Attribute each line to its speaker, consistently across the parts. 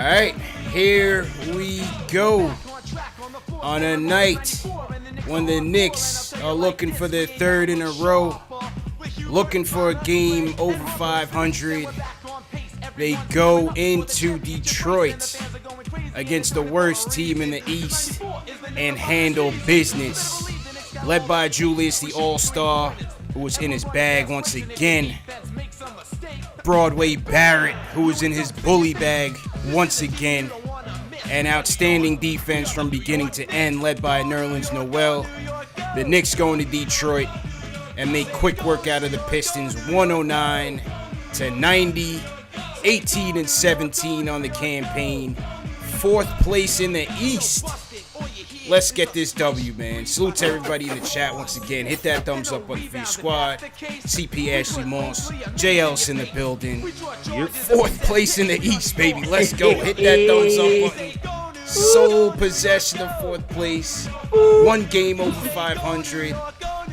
Speaker 1: right, here we go on a night when the Knicks are looking for their third in a row, looking for a game over 500. They go into Detroit against the worst team in the East and handle business. Led by Julius, the All-Star, who was in his bag once again. Broadway Barrett, who was in his bully bag once again. And outstanding defense from beginning to end, led by Nerlens Noel. The Knicks going to Detroit and make quick work out of the Pistons, 109-90, 18-17 on the campaign. Fourth place in the East. Let's get this W, man. Salute to everybody in the chat once again. Hit that thumbs up button for your squad. CP Ashley Moss, JL's in the building. Fourth place in the East, baby. Let's go. Hit that thumbs up button. Sole possession of fourth place. One game over 500.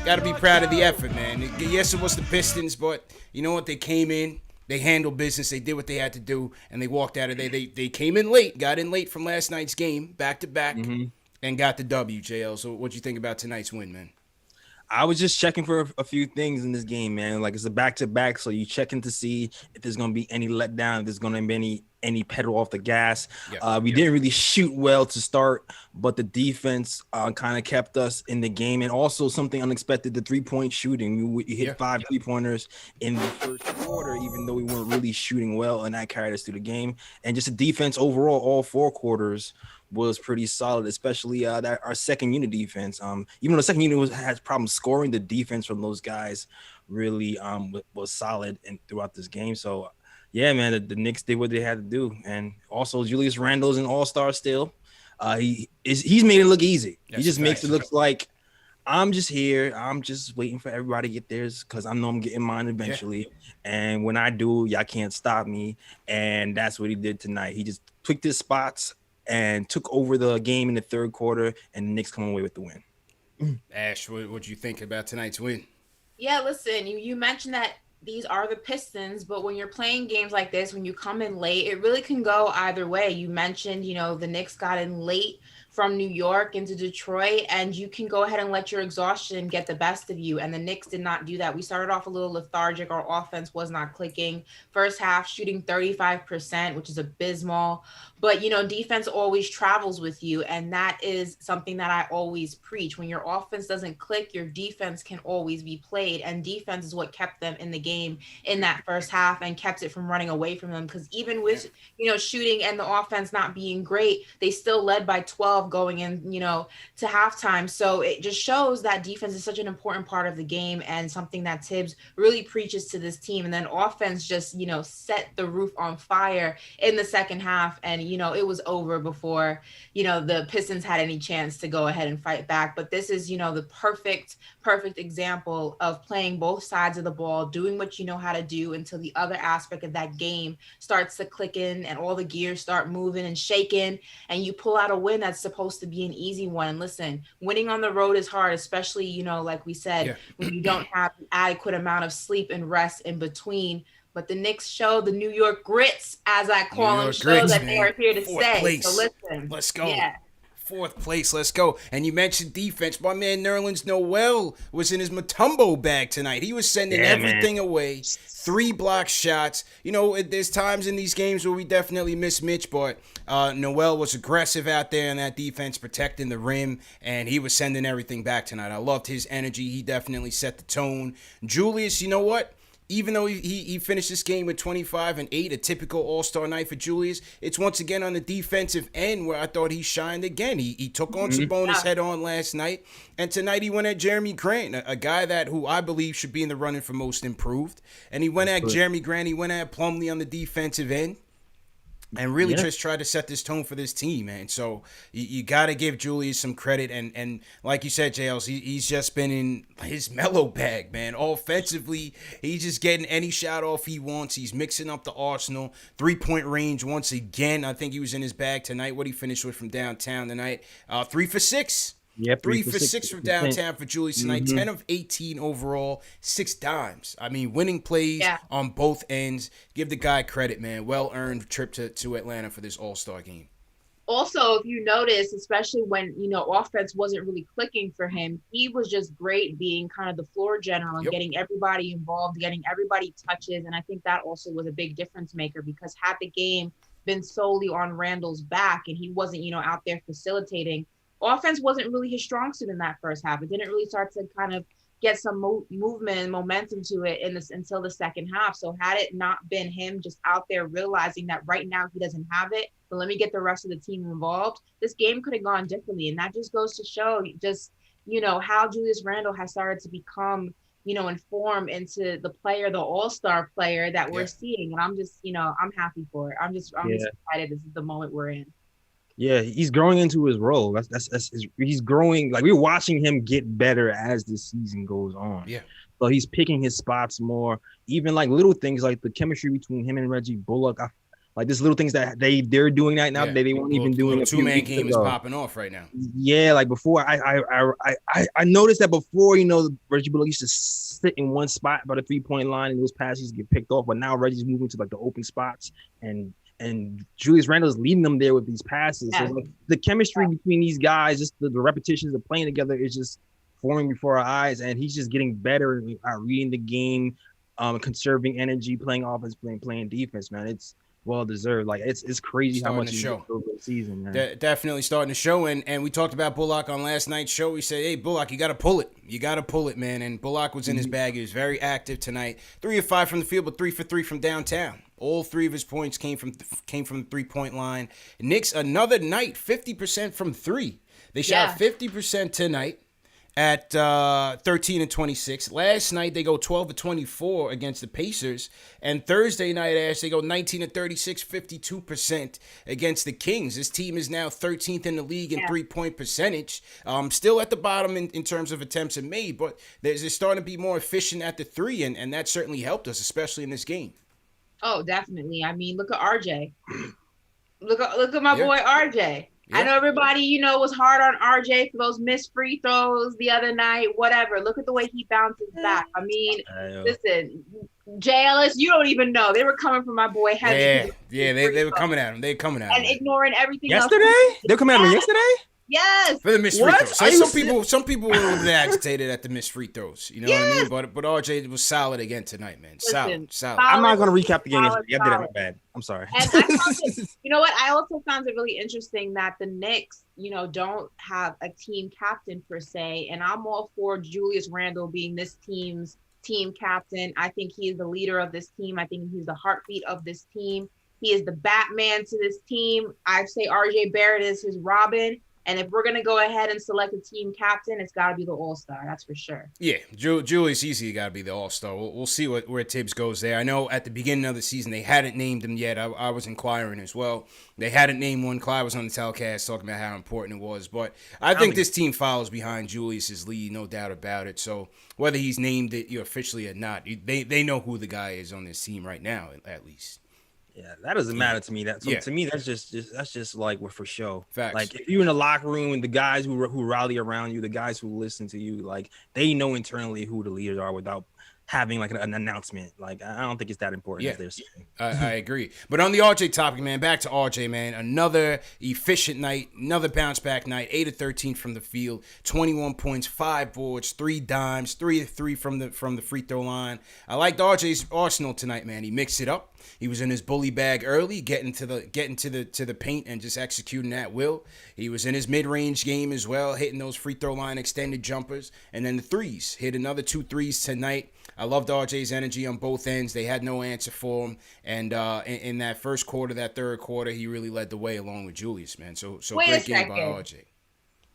Speaker 1: Got to be proud of the effort, man. Yes, it was the Pistons, but you know what? They came in. They handled business. They did what they had to do, and they walked out of there. They came in late, got in late from last night's game, back-to-back. And got the W, JL. So what'd you think about tonight's win, man?
Speaker 2: I was just checking for a few things in this game, man. Like, it's a back-to-back, so you checking to see if there's going to be any letdown, if there's going to be any pedal off the gas. We didn't really shoot well to start, but the defense kind of kept us in the game. And also something unexpected, the three-point shooting. We hit five three-pointers in the first quarter, even though we weren't really shooting well, and that carried us through the game. And just the defense overall, all four quarters, was pretty solid, especially that our second unit defense. Even though the second unit has problems scoring, the defense from those guys really was solid and throughout this game. So, yeah, man, the Knicks did what they had to do. And also, Julius Randle's an all-star still. He's made it look easy. He just makes it look like I'm just here. I'm just waiting for everybody to get theirs because I know I'm getting mine eventually. And when I do, y'all can't stop me. And that's what he did tonight. He just tweaked his spots and took over the game in the third quarter, and the Knicks come away with the win.
Speaker 1: Ash, what you think about tonight's win?
Speaker 3: Yeah, listen, you mentioned that these are the Pistons, but when you're playing games like this, when you come in late, it really can go either way. You mentioned, the Knicks got in late from New York into Detroit, and you can go ahead and let your exhaustion get the best of you. And the Knicks did not do that. We started off a little lethargic. Our offense was not clicking. First half shooting 35%, which is abysmal. But, defense always travels with you. And that is something that I always preach. When your offense doesn't click, your defense can always be played. And defense is what kept them in the game in that first half and kept it from running away from them. Because even with, shooting and the offense not being great, they still led by 12 going in, to halftime. So it just shows that defense is such an important part of the game and something that Tibbs really preaches to this team. And then offense just, set the roof on fire in the second half. And, it was over before, the Pistons had any chance to go ahead and fight back. But this is, the perfect example of playing both sides of the ball, doing what you know how to do until the other aspect of that game starts to click in and all the gears start moving and shaking, and you pull out a win that's supposed to be an easy one. And listen, winning on the road is hard, especially, like we said, when you don't have an adequate amount of sleep and rest in between. But the Knicks show the New York grits, as I call them, show that they are here to stay. So listen.
Speaker 1: Let's go. Yeah. Fourth place, let's go. And you mentioned defense. My man Nerlens Noel was in his Mutombo bag tonight. He was sending everything away. 3 block shots. There's times in these games where we definitely miss Mitch, but Noel was aggressive out there in that defense, protecting the rim, and he was sending everything back tonight. I loved his energy. He definitely set the tone. Julius, you know what? Even though he finished this game with 25 and 8, a typical all-star night for Julius, it's once again on the defensive end where I thought he shined again. He took on Sabonis head-on last night, and tonight he went at Jeremy Grant, a guy who I believe should be in the running for most improved. And he went at Jeremy Grant, he went at Plumlee on the defensive end. And really just try to set this tone for this team, man. So you got to give Julius some credit. And like you said, JLs, he's just been in his mellow bag, man. Offensively, he's just getting any shot off he wants. He's mixing up the arsenal. 3-point range once again. I think he was in his bag tonight. What he finished with from downtown tonight. 3 for 6.
Speaker 2: Yeah,
Speaker 1: 3 for 6 from downtown for Julius tonight.
Speaker 2: Mm-hmm.
Speaker 1: 10 of 18 overall, 6 dimes. I mean, winning plays on both ends. Give the guy credit, man. Well-earned trip to Atlanta for this All-Star game.
Speaker 3: Also, if you notice, especially when, offense wasn't really clicking for him, he was just great being kind of the floor general and getting everybody involved, getting everybody touches. And I think that also was a big difference maker, because had the game been solely on Randall's back and he wasn't, out there facilitating, offense wasn't really his strong suit in that first half. It didn't really start to kind of get some movement and momentum to it until the second half. So had it not been him just out there realizing that right now he doesn't have it, but let me get the rest of the team involved, this game could have gone differently. And that just goes to show just, how Julius Randle has started to become, inform into the player, the all-star player that we're seeing. And I'm just, I'm happy for it. I'm just excited. This is the moment we're in.
Speaker 2: Yeah, he's growing into his role. That's he's growing. Like, we're watching him get better as the season goes on.
Speaker 1: Yeah.
Speaker 2: So he's picking his spots more. Even like little things like the chemistry between him and Reggie Bullock. Like, there's little things that they're doing right now that they weren't even doing.
Speaker 1: A two-man game is popping off right now.
Speaker 2: Yeah, like before, I noticed that before, Reggie Bullock used to sit in one spot by the 3-point line and those passes get picked off. But now Reggie's moving to like the open spots, and Julius Randle is leading them there with these passes. So like, the chemistry between these guys, just the repetitions of playing together is just forming before our eyes, and he's just getting better at reading the game, conserving energy, playing offense, playing defense. Man, it's well deserved. Like, it's crazy how much he's shown over the season, man.
Speaker 1: Definitely starting to show. And we talked about Bullock on last night's show. We said, hey, Bullock, you got to pull it. You got to pull it, man. And Bullock was in his bag. He was very active tonight. 3 of 5 from the field, but 3 for 3 from downtown. All 3 of his points came from the 3-point line. Knicks, another night, 50% from 3. They shot 50% tonight at 13 and 26. Last night, they go 12 of 24 against the Pacers. And Thursday night, Ash, they go 19 and 36, 52% against the Kings. This team is now 13th in the league in 3-point percentage. Still at the bottom in terms of attempts made, but they're starting to be more efficient at the 3, and that certainly helped us, especially in this game.
Speaker 3: Oh, definitely. I mean, look at RJ. Look at my boy RJ. Yeah. I know everybody, was hard on RJ for those missed free throws the other night, whatever. Look at the way he bounces back. I mean, listen, JLS, you don't even know. They were coming for my boy heavy.
Speaker 1: Yeah, they were coming at him. They were coming at him.
Speaker 3: And ignoring everything
Speaker 2: yesterday?
Speaker 3: else.
Speaker 2: They were coming at him yesterday?
Speaker 3: Yes.
Speaker 1: For the missed free throws. So some people were a little bit agitated at the missed free throws. You know what I mean? But RJ was solid again tonight, man. Solid.
Speaker 2: I'm not going to recap the game yesterday. I did it bad. I'm sorry.
Speaker 3: And I found it, I also found it really interesting that the Knicks, don't have a team captain per se. And I'm all for Julius Randle being this team's team captain. I think he is the leader of this team. I think he's the heartbeat of this team. He is the Batman to this team. I say RJ Barrett is his Robin. And if we're going to go ahead and select a team captain, it's got to be the All-Star. That's for sure.
Speaker 1: Yeah, Julius easy got to be the All-Star. We'll see where Tibbs goes there. I know at the beginning of the season they hadn't named him yet. I was inquiring as well. They hadn't named one. Clyde was on the telecast talking about how important it was. But I think this team follows behind Julius's lead, no doubt about it. So whether he's named it officially or not, they know who the guy is on this team right now, at least.
Speaker 2: Yeah, that doesn't matter to me. To me, that's just like we're for show.
Speaker 1: Facts.
Speaker 2: Like, if you're in the locker room and the guys who rally around you, the guys who listen to you, like, they know internally who the leaders are without having like an announcement. Like, I don't think it's that important as they're saying.
Speaker 1: I agree. But on the RJ topic, man, back to RJ, man. Another efficient night, another bounce back night. 8 of 13 from the field, 21 points, 5 boards, 3 dimes, 3 of 3 from the free throw line. I liked RJ's arsenal tonight, man. He mixed it up. He was in his bully bag early, getting to the paint and just executing at will. He was in his mid-range game as well, hitting those free throw line extended jumpers, and then the threes. Hit another 2 threes tonight. I loved RJ's energy on both ends. They had no answer for him, and in that first quarter, that third quarter, he really led the way along with Julius, man. So great game by RJ.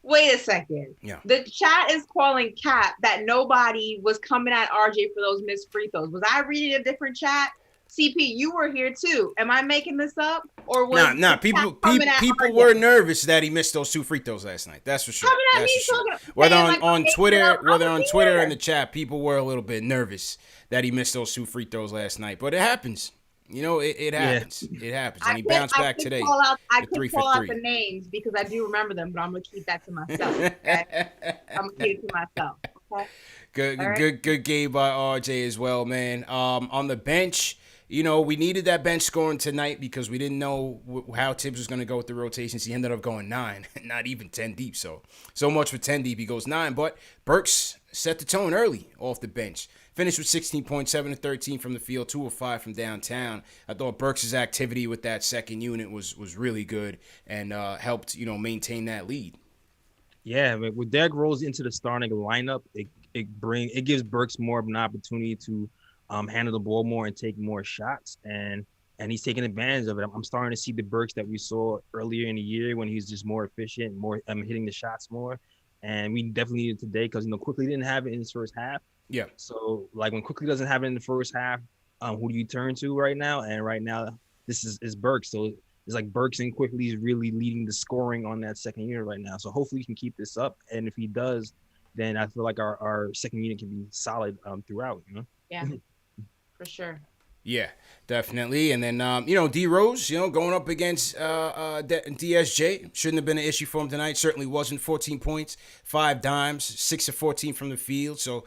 Speaker 3: Wait a second.
Speaker 1: Yeah.
Speaker 3: The chat is calling cap that nobody was coming at RJ for those missed free throws. Was I reading a different chat? CP, you were here too. Am I making this up? Or was
Speaker 1: people were nervous that he missed those 2 free throws last night. That's for sure. Whether on Twitter in the chat, people were a little bit nervous that he missed those 2 free throws last night. But it happens. You know, it happens. It happens. And he bounced back today.
Speaker 3: I could call out the names because I do remember them, but I'm gonna keep that to myself. Okay? I'm gonna keep it to myself. Okay.
Speaker 1: Good game by RJ as well, man. On the bench, you know, we needed that bench scoring tonight because we didn't know how Tibbs was going to go with the rotations. He ended up going 9, not even 10 deep. So much for 10 deep. He goes 9, but Burks set the tone early off the bench. Finished with 16 points, 7 of 13 from the field, 2 of 5 from downtown. I thought Burks' activity with that second unit was really good and helped, you know, maintain that lead.
Speaker 2: Yeah, with Derrick Rose into the starting lineup, it gives Burks more of an opportunity to handle the ball more and take more shots, and he's taking advantage of it. I'm starting to see the Burks that we saw earlier in the year when he's just more efficient, more hitting the shots more, and we definitely need it today because, you know, Quickly didn't have it in his first half.
Speaker 1: Yeah.
Speaker 2: So like when Quickly doesn't have it in the first half, who do you turn to right now? And right now this is Burks. So it's like Burks and Quickly is really leading the scoring on that second unit right now. So hopefully he can keep this up, and if he does, then I feel like our second unit can be solid throughout. You know.
Speaker 3: Yeah. For sure.
Speaker 1: Yeah, definitely. And then, you know, D Rose, you know, going up against DSJ shouldn't have been an issue for him tonight. Certainly wasn't. 14 points, 5 dimes, 6 of 14 from the field. So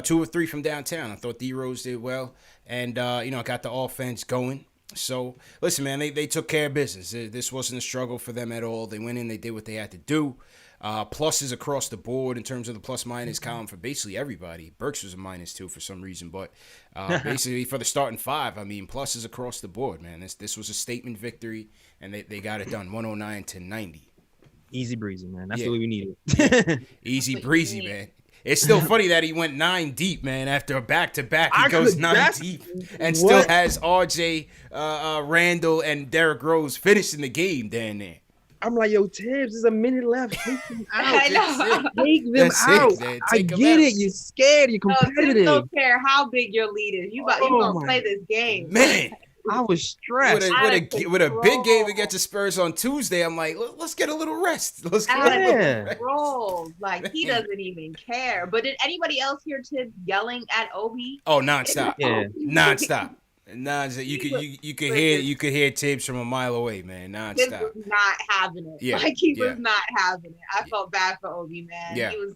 Speaker 1: 2 of 3 from downtown. I thought D Rose did well and, you know, got the offense going. So, listen, man, they took care of business. This wasn't a struggle for them at all. They went in, they did what they had to do. Pluses across the board in terms of the plus-minus column for basically everybody. Burks was a -2 for some reason, but basically for the starting 5, I mean, pluses across the board, man. This was a statement victory, and they got it done, 109-90.
Speaker 2: Easy breezy, man. That's what we needed.
Speaker 1: Easy breezy, man. It's still funny that he went 9 deep, man. After a back-to-back, he goes 9 deep and still has RJ, Randall, and Derrick Rose finishing the game down there.
Speaker 2: I'm like, yo, Tibbs, there's a minute left. Take them out.
Speaker 3: Take
Speaker 2: them out. I get it. You're scared. You're competitive.
Speaker 3: No, don't care how big your lead is. You gonna play this game,
Speaker 1: man.
Speaker 2: I was stressed.
Speaker 1: With a big game against the Spurs on Tuesday, I'm like, let's get a little rest. Let's get a little rest.
Speaker 3: Rolls. Like, he doesn't even care. But did anybody else hear Tibbs yelling at Obi?
Speaker 1: Oh, nonstop.
Speaker 2: Yeah.
Speaker 1: Nonstop. You could hear Tibbs from a mile away, man. Nonstop.
Speaker 3: Tibbs was not having it.
Speaker 1: Yeah.
Speaker 3: Like, he was not having it. I felt bad for Obi, man.
Speaker 1: Yeah.
Speaker 3: He was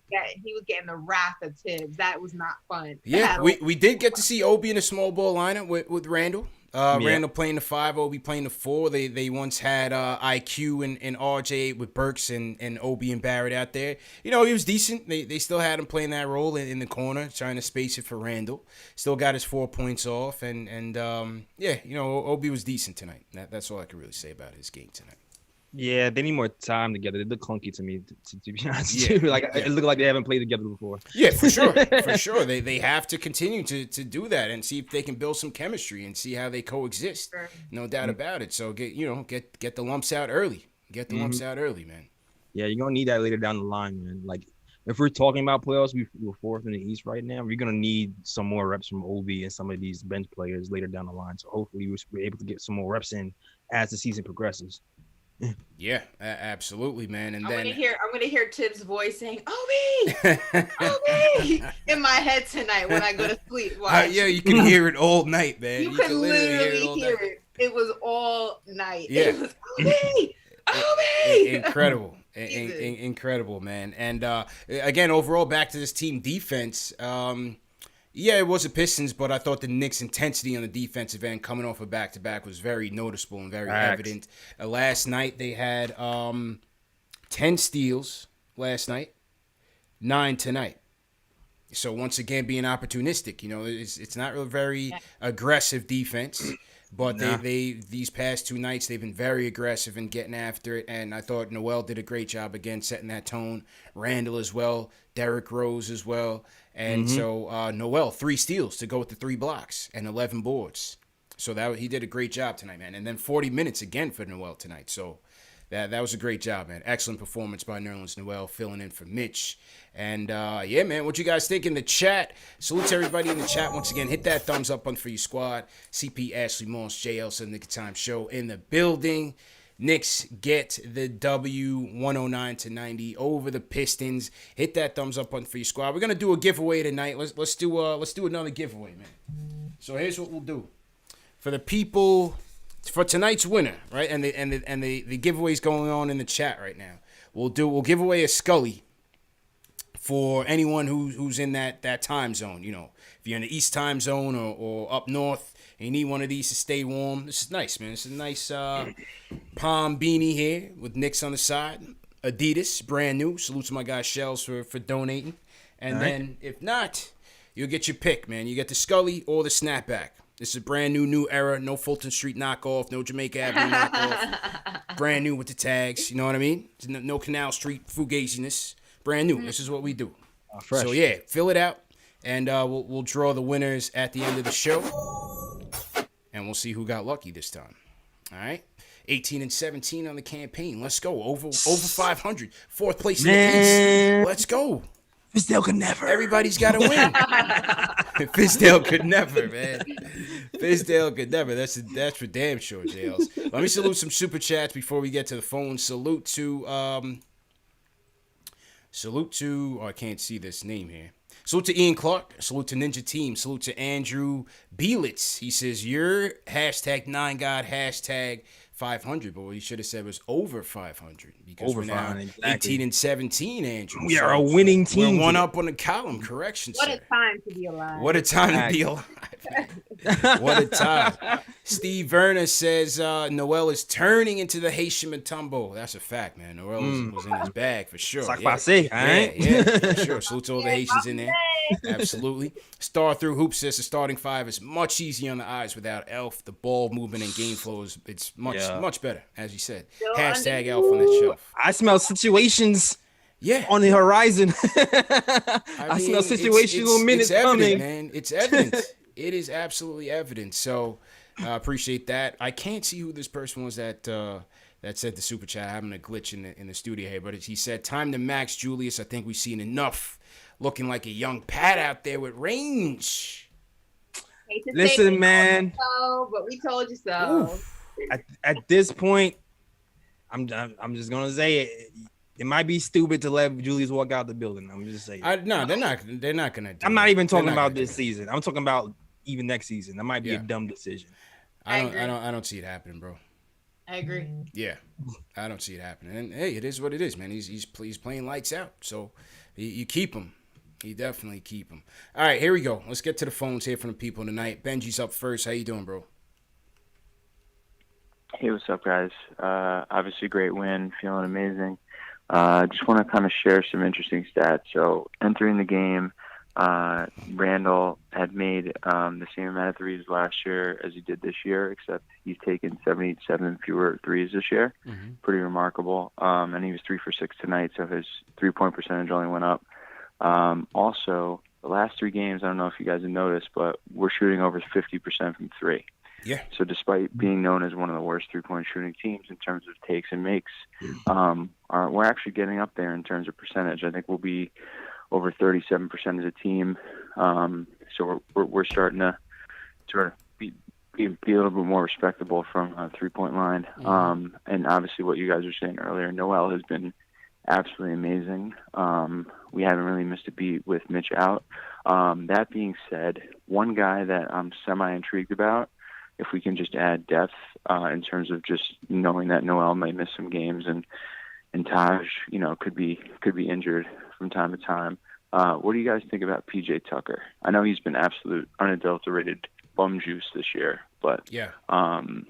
Speaker 3: getting the wrath of Tibbs. That was not fun.
Speaker 1: Yeah, we did get to see Obi in a small ball lineup with Randall. Randall playing the 5, Obi playing the 4. They once had IQ and RJ with Burks and Obi and Barrett out there. You know, he was decent. They still had him playing that role in the corner, trying to space it for Randall. Still got his 4 points off, and yeah, you know, Obi was decent tonight. That's all I can really say about his game tonight.
Speaker 2: Yeah, they need more time together. They look clunky to me, to be honest. Yeah. Like it looked like they haven't played together before.
Speaker 1: Yeah, for sure, for sure. They have to continue to do that and see if they can build some chemistry and see how they coexist. Sure. No doubt about it. So get the lumps out early. Get the lumps out early, man.
Speaker 2: Yeah, you're gonna need that later down the line, man. Like if we're talking about playoffs, we're 4th in the East right now. We're gonna need some more reps from Obi and some of these bench players later down the line. So hopefully we're able to get some more reps in as the season progresses.
Speaker 1: Yeah, absolutely, man. And
Speaker 3: I'm
Speaker 1: then
Speaker 3: gonna hear Tibbs' voice saying "Obi, Obi" in my head tonight when I go to sleep.
Speaker 1: Yeah, you can hear it all night, man.
Speaker 3: You can literally hear it. It was all night.
Speaker 1: Yeah.
Speaker 3: It was Obi, Obi.
Speaker 1: Incredible. Incredible, man. And again, overall, back to this team defense. Yeah, it was the Pistons, but I thought the Knicks' intensity on the defensive end coming off a back-to-back was very noticeable and very evident. Last night, they had 10 steals last night, 9 tonight. So once again, being opportunistic. You know, it's not really very aggressive defense, but they these past 2 nights, they've been very aggressive in getting after it, and I thought Noel did a great job again setting that tone. Randall as well, Derrick Rose as well. And so Noel, 3 steals to go with the 3 blocks and 11 boards. So he did a great job tonight, man. And then 40 minutes again for Noel tonight. So that was a great job, man. Excellent performance by Nerlens Noel, filling in for Mitch. And yeah, man, what you guys think in the chat? Salute to everybody in the chat once again. Hit that thumbs up button for your squad. CP Ashley Moss, JL 7 Nick of Time Show in the building. Knicks get the W 109-90 over the Pistons. Hit that thumbs up button for your squad. We're gonna do a giveaway tonight. Let's do another giveaway, man. So here's what we'll do. for the people for tonight's winner, right? And the giveaways going on in the chat right now. We'll give away a Scully for anyone who's in that time zone. You know, if you're in the East time zone or up north and you need one of these to stay warm, this is nice, man. It's a nice palm beanie here with Knicks on the side. Adidas, brand new. Salute to my guy Shells for donating. And then if not, you'll get your pick, man. You get the Scully or the snapback. This is a brand new era. No Fulton Street knockoff. No Jamaica Avenue knockoff. Brand new with the tags. You know what I mean? No Canal Street fugaziness. Brand new. This is what we do.
Speaker 2: Fresh.
Speaker 1: So yeah, fill it out, and we'll draw the winners at the end of the show, and we'll see who got lucky this time. All right, 18 and 17 on the campaign. Let's go over 500. Fourth place in the East. Let's go.
Speaker 2: Fizdale could never.
Speaker 1: Everybody's got to win. Fizdale could never, man. Fizdale could never. That's for damn sure, JLs. Let me salute some super chats before we get to the phone. Salute to, oh, I can't see this name here. Salute to Ian Clark. Salute to Ninja Team. Salute to Andrew Belitz. He says, your hashtag 9God, hashtag 500, but what he should have said was over 500 because
Speaker 2: over
Speaker 1: we're now
Speaker 2: 500, exactly.
Speaker 1: 18 and 17, Andrew.
Speaker 2: We are a winning team.
Speaker 1: We're one up on the column. Correction,
Speaker 3: What
Speaker 1: sir.
Speaker 3: a time to be alive.
Speaker 1: What a time to be alive. What a time. Steve Verna says Noel is turning into the Haitian Matumbo. That's a fact, man. Noel was in his bag for sure. Yeah, for sure. Salute to all the Haitians in there. Absolutely. Star Through Hoop says the starting five is much easier on the eyes without Elf. The ball movement and game flow it's much better, as you said. Hashtag Elf on that shelf.
Speaker 2: I smell situations on the horizon. I smell situational minutes coming.
Speaker 1: Man. It's evident. It is absolutely evident. So I appreciate that. I can't see who this person was that said the super chat. I'm having a glitch in the studio here, but he said, time to max Julius. I think we've seen enough. Looking like a young Pat out there with range.
Speaker 2: Listen, man.
Speaker 3: But we told you so.
Speaker 2: At this point, I'm just gonna say it. It might be stupid to let Julius walk out the building. I'm just saying.
Speaker 1: No, they're not gonna.
Speaker 2: I'm not even talking about this season. I'm talking about even next season. That might be a dumb decision.
Speaker 1: I don't see it happening, bro.
Speaker 3: I agree.
Speaker 1: Yeah, I don't see it happening. And hey, it is what it is, man. He's playing lights out. So you keep him. You definitely keep him. All right, here we go. Let's get to the phones here from the people tonight. Benji's up first. How you doing, bro?
Speaker 4: Hey, what's up, guys? Obviously, great win. Feeling amazing. Just want to kind of share some interesting stats. So, entering the game, Randall had made the same amount of threes last year as he did this year, except he's taken 77 fewer threes this year. Mm-hmm. Pretty remarkable. And he was 3 for 6 tonight, so his three-point percentage only went up. Also, the last 3 games, I don't know if you guys have noticed, but we're shooting over 50% from 3.
Speaker 1: Yeah.
Speaker 4: So despite being known as one of the worst three-point shooting teams in terms of takes and makes, we're actually getting up there in terms of percentage. I think we'll be over 37% as a team. So we're starting to sort of be a little bit more respectable from a three-point line. And obviously what you guys were saying earlier, Noel has been absolutely amazing. We haven't really missed a beat with Mitch out. That being said, one guy that I'm semi-intrigued about, if we can just add depth in terms of just knowing that Noel might miss some games and Taj, could be injured from time to time. What do you guys think about PJ Tucker? I know he's been absolute unadulterated bum juice this year, but and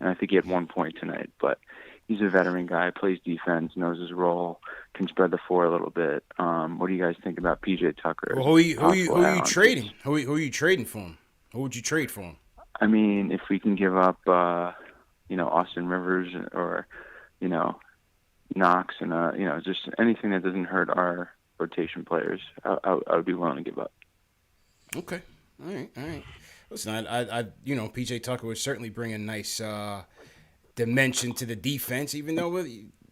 Speaker 4: I think he had 1 point tonight, but he's a veteran guy, plays defense, knows his role, can spread the floor a little bit. What do you guys think about PJ Tucker?
Speaker 1: Well, who are you trading? Who are you trading for him? Who would you trade for him?
Speaker 4: I mean, if we can give up, Austin Rivers or, Knox and, just anything that doesn't hurt our rotation players, I would be willing to give up.
Speaker 1: Okay. All right. Listen, I PJ Tucker would certainly bring a nice dimension to the defense, even though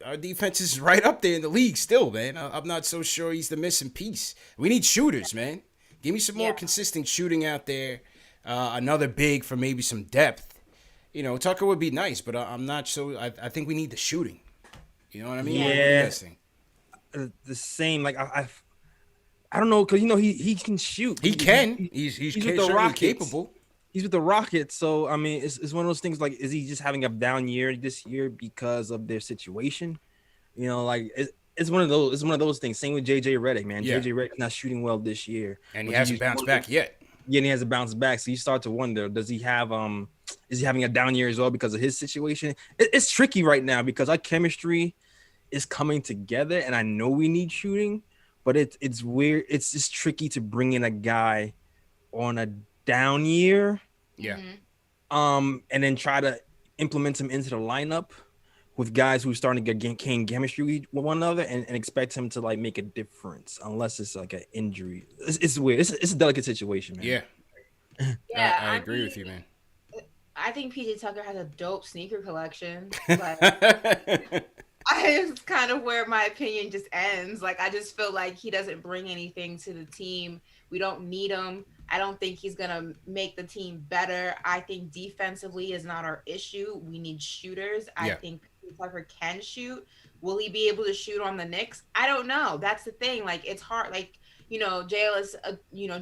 Speaker 1: our defense is right up there in the league still, man. I'm not so sure he's the missing piece. We need shooters, man. Give me some more consistent shooting out there. Another big for maybe some depth. Tucker would be nice, but I'm not so. I think we need the shooting. You know what I mean?
Speaker 2: Yeah. The same. Like I don't know, because he can shoot.
Speaker 1: He can. He's certainly capable.
Speaker 2: He's with the Rockets, so I mean, it's one of those things. Like, is he just having a down year this year because of their situation? You know, like it's one of those. It's one of those things. Same with JJ Redick, man.
Speaker 1: Yeah.
Speaker 2: JJ Redick's not shooting well this year,
Speaker 1: and he hasn't bounced back yet.
Speaker 2: Yeah, and he hasn't bounced back. So you start to wonder: does he have is he having a down year as well because of his situation? It's tricky right now because our chemistry is coming together, and I know we need shooting, but it's weird. It's just tricky to bring in a guy on a down year,
Speaker 1: yeah,
Speaker 2: and then try to implement him into the lineup with guys who are starting to gain chemistry with one another and expect him to like make a difference unless it's like an injury. It's weird. It's a delicate situation, man.
Speaker 1: Yeah.
Speaker 3: Yeah,
Speaker 1: I agree with you, man.
Speaker 3: I think PJ Tucker has a dope sneaker collection. Like, it's kind of where my opinion just ends. Like, I just feel like he doesn't bring anything to the team. We don't need him. I don't think he's going to make the team better. I think defensively is not our issue. We need shooters. I think Tucker can shoot. Will he be able to shoot on the Knicks? I don't know. That's the thing. Like, it's hard. Like, JLS,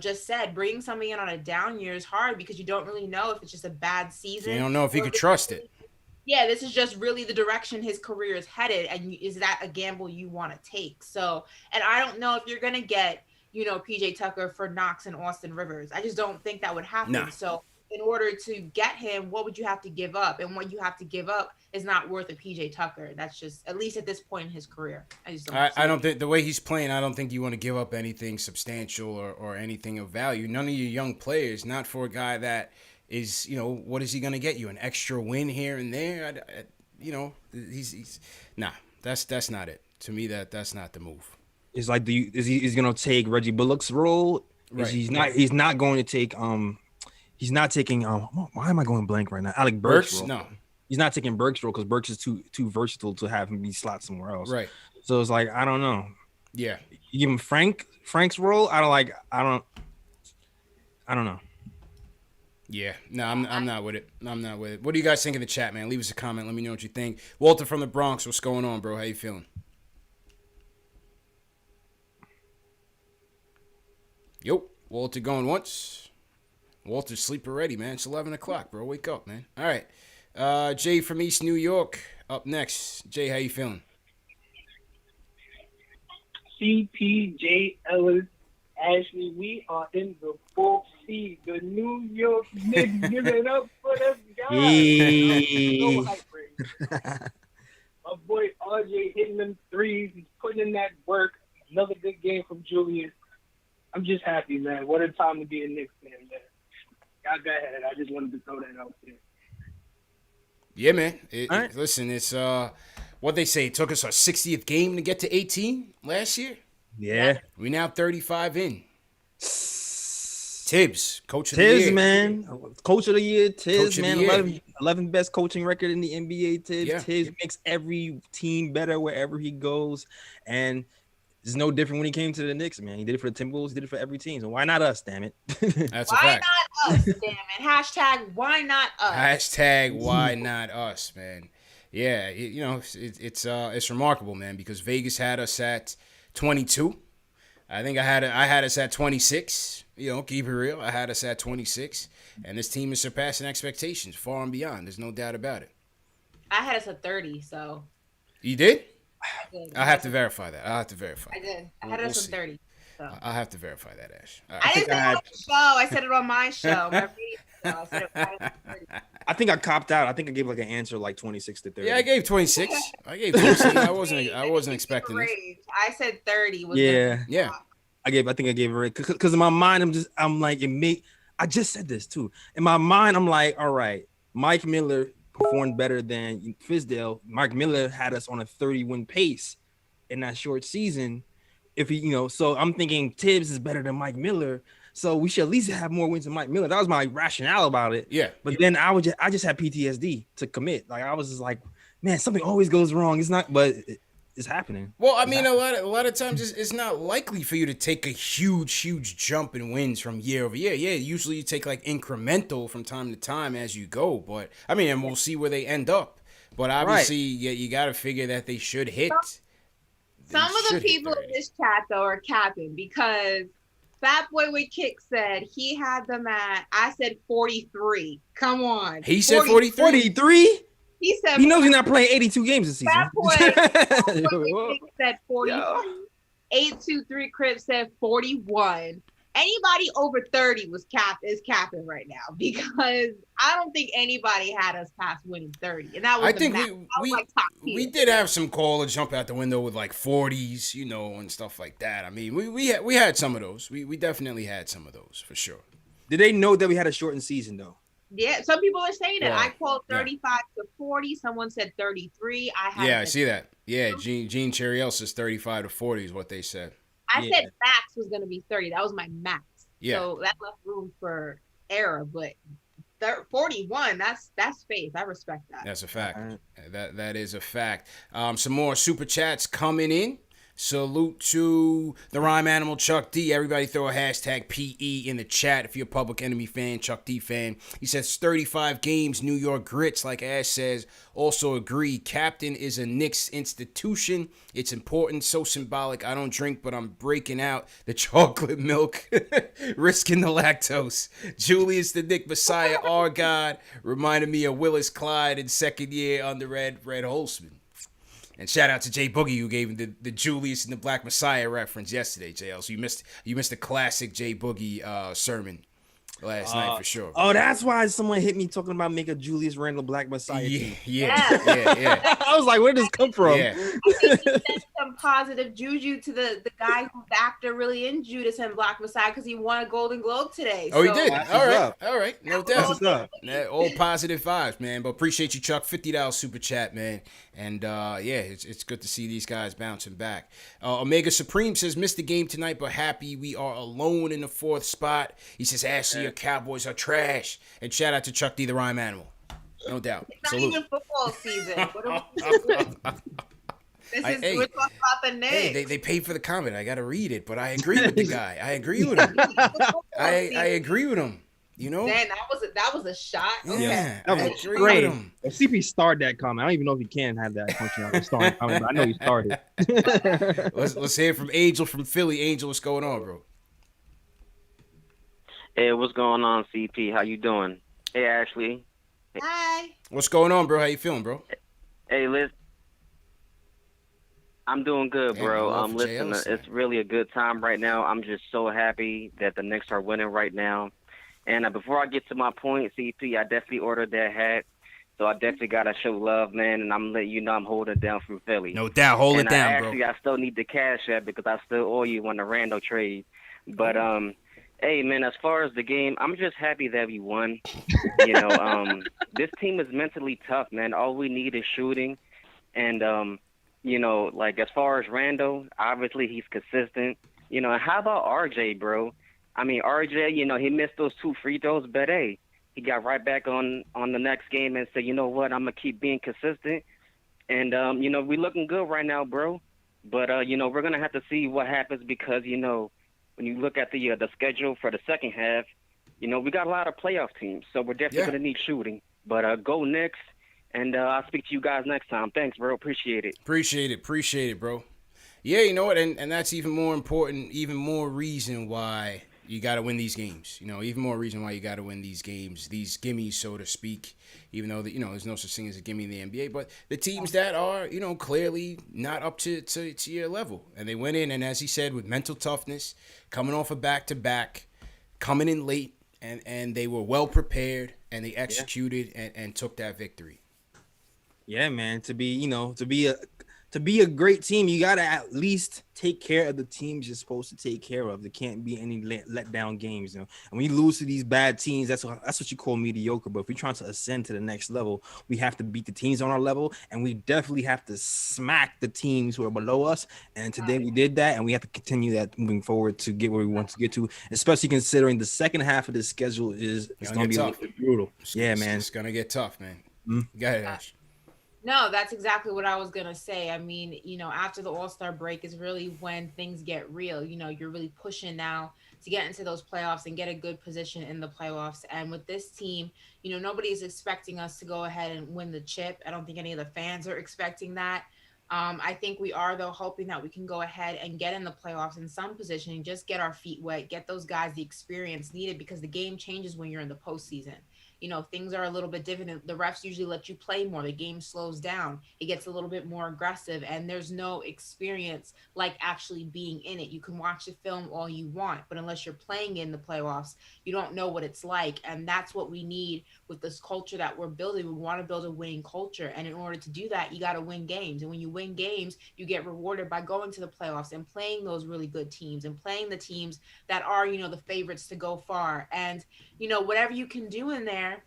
Speaker 3: just said, bringing somebody in on a down year is hard because you don't really know if it's just a bad season.
Speaker 1: You don't know if you can trust it.
Speaker 3: Yeah, this is just really the direction his career is headed. And is that a gamble you want to take? So, and I don't know if you're going to get, PJ Tucker for Knox and Austin Rivers. I just don't think that would happen.
Speaker 1: No.
Speaker 3: So in order to get him, what would you have to give up? And what you have to give up is not worth a PJ Tucker. That's just, at least at this point in his career. I
Speaker 1: don't think the way he's playing, I don't think you want to give up anything substantial or anything of value. None of your young players, not for a guy that is, what is he going to get you? An extra win here and there? He's nah, that's not it. To me, that's not the move.
Speaker 2: It's like, is gonna take Reggie Bullock's role?
Speaker 1: Right.
Speaker 2: He's not going to take he's not taking why am I going blank right now? Alec Burks' role.
Speaker 1: No.
Speaker 2: He's not taking Burks' role because Burks is too versatile to have him be slot somewhere else.
Speaker 1: Right.
Speaker 2: So it's like, I don't know.
Speaker 1: Yeah.
Speaker 2: You give him Frank's role. I don't know.
Speaker 1: Yeah, no, I'm not with it. I'm not with it. What do you guys think in the chat, man? Leave us a comment. Let me know what you think. Walter from the Bronx, what's going on, bro? How you feeling? Yo, Walter going once. Walter's sleep already, man. It's 11 o'clock, bro. Wake up, man. All right. Jay from East New York up next. Jay, how you feeling?
Speaker 5: CPJ Ellis, Ashley, we are in the 4th seed. The New York Knicks, give it up for them guys.
Speaker 2: Hey.
Speaker 5: My boy RJ hitting them threes. He's putting in that work. Another good game from Julius. I'm just happy, man. What a time to be a Knicks fan, man. Y'all go ahead. I just wanted to throw that out there.
Speaker 1: Yeah, man. Listen, it's what they say. It took us our 60th game to get to 18 last year.
Speaker 2: Yeah.
Speaker 1: We now 35 in. Tibbs, coach of the year.
Speaker 2: Tibbs, man. Coach of the year. Tibbs,
Speaker 1: Coach of
Speaker 2: man.
Speaker 1: the year.
Speaker 2: 11 best coaching record in the NBA. Tibbs.
Speaker 1: Yeah.
Speaker 2: Tibbs makes every team better wherever he goes. And it's no different when he came to the Knicks, man. He did it for the Timberwolves. He did it for every team. So why not us, damn it?
Speaker 1: That's a
Speaker 3: why
Speaker 1: fact.
Speaker 3: not us, damn it? Hashtag why not us?
Speaker 1: Hashtag why not us, man. Yeah, it's remarkable, man, because Vegas had us at 22. I think I had us at 26. Keep it real. I had us at 26, and this team is surpassing expectations far and beyond. There's no doubt about it.
Speaker 3: I had us at 30, so.
Speaker 1: You did?
Speaker 3: I did.
Speaker 1: I have to verify that. I
Speaker 3: did. I had us at 30. So.
Speaker 1: I'll have to verify that, Ash.
Speaker 3: I didn't say it on the show. I said it on my show. My radio show. I said it at 30.
Speaker 2: I think I copped out. I think I gave like an answer like 26 to 30.
Speaker 1: Yeah, I gave 26. I gave 26. I wasn't expecting this.
Speaker 3: I said 30.
Speaker 2: Yeah. I think I gave it because in my mind I just said this too. In my mind, I'm like, all right, Mike Miller performed better than Fizdale. Mike Miller had us on a 30-win pace in that short season. If he, so I'm thinking Tibbs is better than Mike Miller. So we should at least have more wins than Mike Miller. That was my rationale about it.
Speaker 1: Yeah.
Speaker 2: But then I just had PTSD to commit. Like I was just like, man, something always goes wrong. It's not, but it's happening.
Speaker 1: Well, I mean, a lot of times it's not likely for you to take a huge jump in wins from year over year. Yeah, usually you take like incremental from time to time as you go. But I mean, and we'll see where they end up. But obviously, you got to figure that they should hit.
Speaker 3: Some of the people in this chat though are capping because Fat Boy with Kick said he had them at, I said 43. Come on.
Speaker 1: He said 43.
Speaker 2: 43?
Speaker 3: He said
Speaker 2: He knows he's not playing 82 games this
Speaker 3: Fat
Speaker 2: season.
Speaker 3: Boy with Kick said 43. 823 Crip said 41. Anybody over 30 is capping right now, because I don't think anybody had us past winning 30. And that was
Speaker 1: we did have some callers jump out the window with like 40s, and stuff like that. I mean, we had some of those. We definitely had some of those for sure.
Speaker 2: Did they know that we had a shortened season though?
Speaker 3: Yeah, some people are saying it. I called 35 to 40. Someone said 33.
Speaker 1: I see that. Yeah, Gene Cheriel says 35 to 40 is what they said.
Speaker 3: I said max was going to be 30. That was my max.
Speaker 1: Yeah.
Speaker 3: So that left room for error, but 41, that's faith. I respect that.
Speaker 1: That's a fact. That is a fact. Some more super chats coming in. Salute to the Rhyme Animal Chuck D. Everybody throw a hashtag PE in the chat if you're a Public Enemy fan, Chuck D fan. He says 35 games, New York Grits, like Ash says. Also agree, captain is a Knicks institution. It's important, so symbolic. I don't drink, but I'm breaking out the chocolate milk, risking the lactose. Julius the Nick Messiah, our God, reminded me of Willis Clyde in second year under Red Holzman. And shout out to Jay Boogie, who gave him the Julius and the Black Messiah reference yesterday, JL. So you missed a classic Jay Boogie sermon last night for sure.
Speaker 2: Oh, that's why someone hit me talking about make a Julius Randle Black Messiah.
Speaker 1: Yeah.
Speaker 2: I was like, where did this come from?
Speaker 1: Yeah.
Speaker 3: I think he sent some positive juju to the guy who backed her really in Judas and Black Messiah, because he won a Golden Globe today.
Speaker 1: Oh, he did. All right. No doubt.
Speaker 2: Up.
Speaker 1: All positive vibes, man. But appreciate you, Chuck. $50 super chat, man. And it's good to see these guys bouncing back. Omega Supreme says, missed the game tonight, but happy we are alone in the fourth spot. He says, Ashley, your Cowboys are trash. And shout out to Chuck D, the Rhyme Animal. No doubt.
Speaker 3: It's not even football season. What are we doing? We're talking about the Knicks.
Speaker 1: Hey, they paid for the comment. I got to read it, but I agree with the guy. I agree with him. I agree with him.
Speaker 3: Man, that was a shot. Okay.
Speaker 1: Yeah,
Speaker 2: that was great. If CP started that comment, I don't even know if he can have that functionality. Start comment, but I know he started.
Speaker 1: Let's hear from Angel from Philly. Angel, what's going on, bro?
Speaker 6: Hey, what's going on, CP? How you doing? Hey, Ashley.
Speaker 3: Hi.
Speaker 1: What's going on, bro? How you feeling, bro?
Speaker 6: Hey, Liz. I'm doing good, bro.
Speaker 1: Listen,
Speaker 6: it's really a good time right now. I'm just so happy that the Knicks are winning right now. And before I get to my point, CP, I definitely ordered that hat. So I definitely got to show love, man. And I'm letting you know I'm holding it down from Philly.
Speaker 1: No doubt. Hold it down,
Speaker 6: bro. I still need the cash app because I still owe you on the Randall trade. But, hey, man, as far as the game, I'm just happy that we won. This team is mentally tough, man. All we need is shooting. And, as far as Randall, obviously he's consistent. And how about RJ, bro? I mean, RJ, he missed those 2 free throws, but hey, he got right back on the next game and said, you know what, I'm going to keep being consistent. And, we looking good right now, bro. But, we're going to have to see what happens because, when you look at the schedule for the second half, we got a lot of playoff teams. So we're definitely going to need shooting. But go Knicks, and I'll speak to you guys next time. Thanks, bro. Appreciate it.
Speaker 1: Appreciate it, bro. Yeah, you know what? And that's even more important, even more reason why you got to win these games. Even more reason why you got to win these games, these gimmies, so to speak, even though, there's no such thing as a gimme in the NBA. But the teams that are, clearly not up to your level. And they went in, and as he said, with mental toughness, coming off a back-to-back, coming in late, and they were well prepared, and they executed and took that victory.
Speaker 2: Yeah, man. To be a great team, you gotta at least take care of the teams you're supposed to take care of. There can't be any let down games, And when you lose to these bad teams, that's what you call mediocre. But if we're trying to ascend to the next level, we have to beat the teams on our level, and we definitely have to smack the teams who are below us. And today we did that, and we have to continue that moving forward to get where we want to get to. Especially considering the second half of the schedule is going to be a little bit brutal. Man,
Speaker 1: it's going to get tough, man. Go ahead, Ash.
Speaker 3: No, that's exactly what I was going to say. I mean, after the All-Star break is really when things get real. You're really pushing now to get into those playoffs and get a good position in the playoffs. And with this team, nobody is expecting us to go ahead and win the chip. I don't think any of the fans are expecting that. I think we are, though, hoping that we can go ahead and get in the playoffs in some position and just get our feet wet, get those guys the experience needed, because the game changes when you're in the postseason. Things are a little bit different. The refs usually let you play more. The game slows down. It gets a little bit more aggressive, and there's no experience like actually being in it. You can watch the film all you want, but unless you're playing in the playoffs, you don't know what it's like. And that's what we need with this culture that we're building. We want to build a winning culture. And in order to do that, you got to win games. And when you win games, you get rewarded by going to the playoffs and playing those really good teams and playing the teams that are, the favorites to go far. And, whatever you can do in there,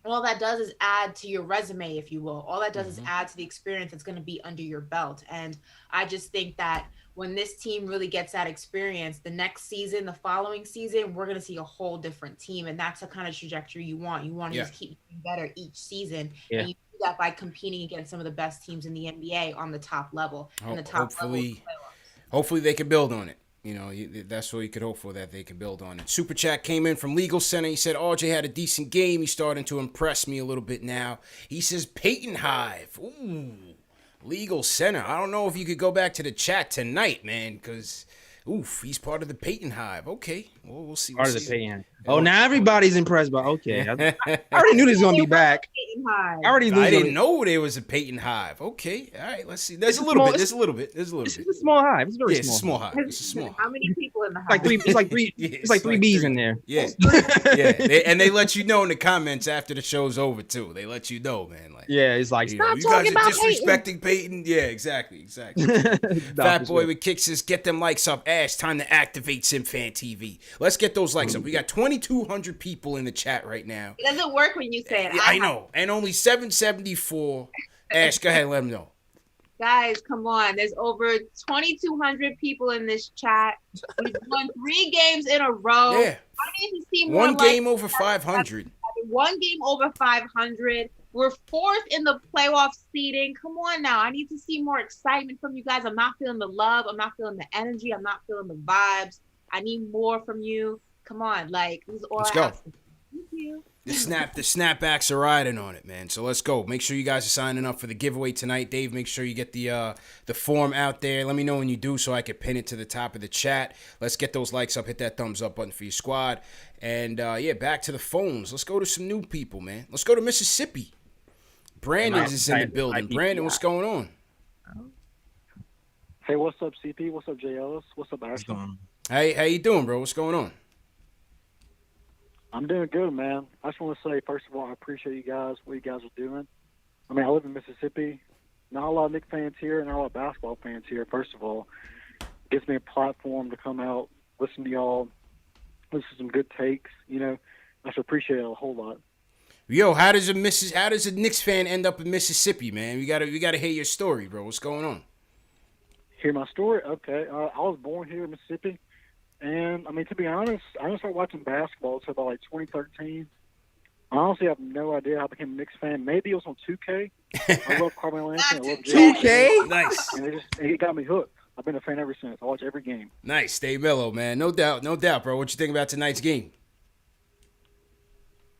Speaker 3: all that does is add to your resume, if you will. All that does is add to the experience that's going to be under your belt. And I just think that when this team really gets that experience, the next season, the following season, we're going to see a whole different team. And that's the kind of trajectory you want. You want to just keep getting better each season. Yeah. And you do that by competing against some of the best teams in the NBA on the top level.
Speaker 1: Hopefully they can build on it. That's what you could hope for, that they can build on it. Super Chat came in from Legal Center. He said, RJ had a decent game. He's starting to impress me a little bit now. He says, Peyton Hive. Ooh, Legal Center. I don't know if you could go back to the chat tonight, man, because, he's part of the Peyton Hive. Okay. Well, we'll see.
Speaker 2: Part of the Peyton. Oh, now everybody's impressed, but okay. I already knew this was going to be back.
Speaker 1: I didn't know there was a Peyton Hive. Okay. All right. Let's see. There's a little bit. It's a
Speaker 2: small hive. It's very
Speaker 1: small hive. It's a small hive.
Speaker 3: How many people in the hive?
Speaker 2: It's like three bees in there.
Speaker 1: Yeah. And they let you know in the comments after the show's over, too. They let you know, man.
Speaker 2: It's like,
Speaker 3: stop
Speaker 1: you
Speaker 3: talking
Speaker 1: guys are
Speaker 3: about
Speaker 1: disrespecting Peyton. Yeah, exactly. Fat Boy with Kicks says, get them likes up. Ash, time to activate CashFanTV. Let's get those likes up. We got 2,200 people in the chat right now.
Speaker 3: It doesn't work when you say it.
Speaker 1: I know. And only 774. Ash, go ahead and let them know.
Speaker 3: Guys, come on. There's over 2,200 people in this chat. We've won 3 games in a row.
Speaker 1: Yeah.
Speaker 3: I need to see more.
Speaker 1: One game over 500.
Speaker 3: One game over 500. We're 4th in the playoff seeding. Come on now. I need to see more excitement from you guys. I'm not feeling the love. I'm not feeling the energy. I'm not feeling the vibes. I need more from you. Come on. This is all
Speaker 1: Let's
Speaker 3: I
Speaker 1: go.
Speaker 3: ask. Thank you.
Speaker 1: The snapbacks are riding on it, man. So let's go. Make sure you guys are signing up for the giveaway tonight. Dave, make sure you get the form out there. Let me know when you do so I can pin it to the top of the chat. Let's get those likes up. Hit that thumbs up button for your squad. And, back to the phones. Let's go to some new people, man. Let's go to Mississippi. Brandon is in the building. Brandon, what's going on?
Speaker 7: Hey, what's up, CP? What's up, JLS? What's up, Ashton?
Speaker 1: Hey, how you doing, bro? What's going on?
Speaker 7: I'm doing good, man. I just want to say, first of all, I appreciate you guys, what you guys are doing. I mean, I live in Mississippi. Not a lot of Knicks fans here, not a lot of basketball fans here, first of all. It gives me a platform to come out, listen to y'all, listen to some good takes, I just appreciate it a whole lot.
Speaker 1: Yo, how does a Knicks fan end up in Mississippi, man? We gotta hear your story, bro. What's going on?
Speaker 7: Hear my story? Okay. I was born here in Mississippi. And, I mean, to be honest, I didn't start watching basketball until about 2013. I honestly have no idea how I became a Knicks fan. Maybe it was on 2K. I love Carmelo Anthony. I love
Speaker 2: 2K?
Speaker 1: Nice.
Speaker 7: And it got me hooked. I've been a fan ever since. I watch every game.
Speaker 1: Nice. Stay mellow, man. No doubt, bro. What you think about tonight's game?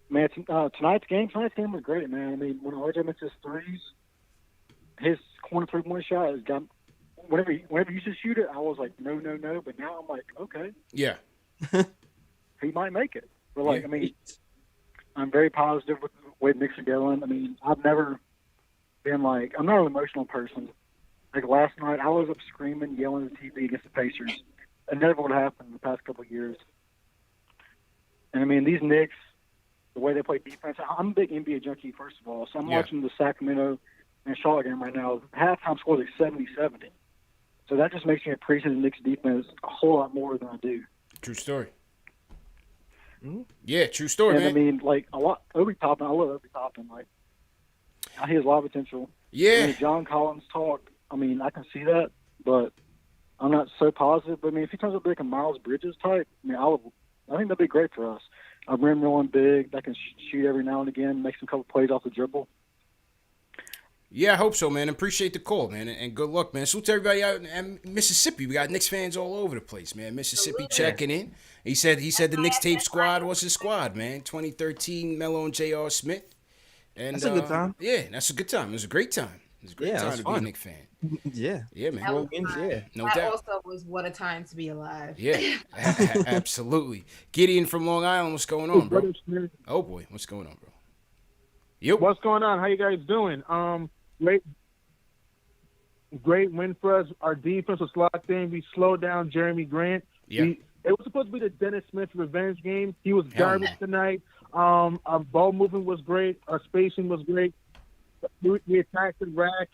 Speaker 7: Man, tonight's game was great, man. I mean, when RJ makes his threes, his corner three-point shot has got. Whenever he used to shoot it, I was like, no. But now I'm like, okay.
Speaker 1: Yeah.
Speaker 7: He might make it. But, I mean, I'm very positive with the way Knicks are going. I mean, I've never been I'm not an emotional person. Like last night, I was up screaming, yelling at the TV against the Pacers. It never would happen in the past couple of years. And, I mean, these Knicks, the way they play defense, I'm a big NBA junkie, first of all. So I'm watching the Sacramento and Charlotte game right now. Halftime score is 70-70. So that just makes me appreciate the Knicks defense a whole lot more than I do.
Speaker 1: True story. Mm-hmm. Yeah, true story,
Speaker 7: and
Speaker 1: man.
Speaker 7: I mean, Obi Toppin, I love Obi Toppin. I hear a lot of potential.
Speaker 1: Yeah.
Speaker 7: I mean, John Collins talk, I mean, I can see that, but I'm not so positive. But, I mean, if he turns out like a Miles Bridges type, I mean, I think that'd be great for us. A rim rolling big that can shoot every now and again, make some couple plays off the dribble.
Speaker 1: Yeah, I hope so, man. Appreciate the call, man, and good luck, man. Salute to everybody out in Mississippi. We got Knicks fans all over the place, man. Mississippi checking in. He said the Knicks tape squad was his squad, man. 2013, Melo and J.R. Smith. And,
Speaker 2: that's a good time.
Speaker 1: Yeah, that's a good time. It was a great time. It's a great time to be a Knicks fan.
Speaker 2: Yeah.
Speaker 1: Yeah, man.
Speaker 3: That,
Speaker 1: No
Speaker 3: that
Speaker 1: doubt.
Speaker 3: also was what a time to be alive.
Speaker 1: Yeah, absolutely. Gideon from Long Island, what's going on, bro? Oh boy, what's going on, bro?
Speaker 8: Yep. What's going on? How you guys doing? Great win for us. Our defense was locked in. We slowed down Jeremy Grant.
Speaker 1: Yeah.
Speaker 8: It was supposed to be the Dennis Smith revenge game. He was garbage tonight. Our ball movement was great. Our spacing was great. We attacked the rack,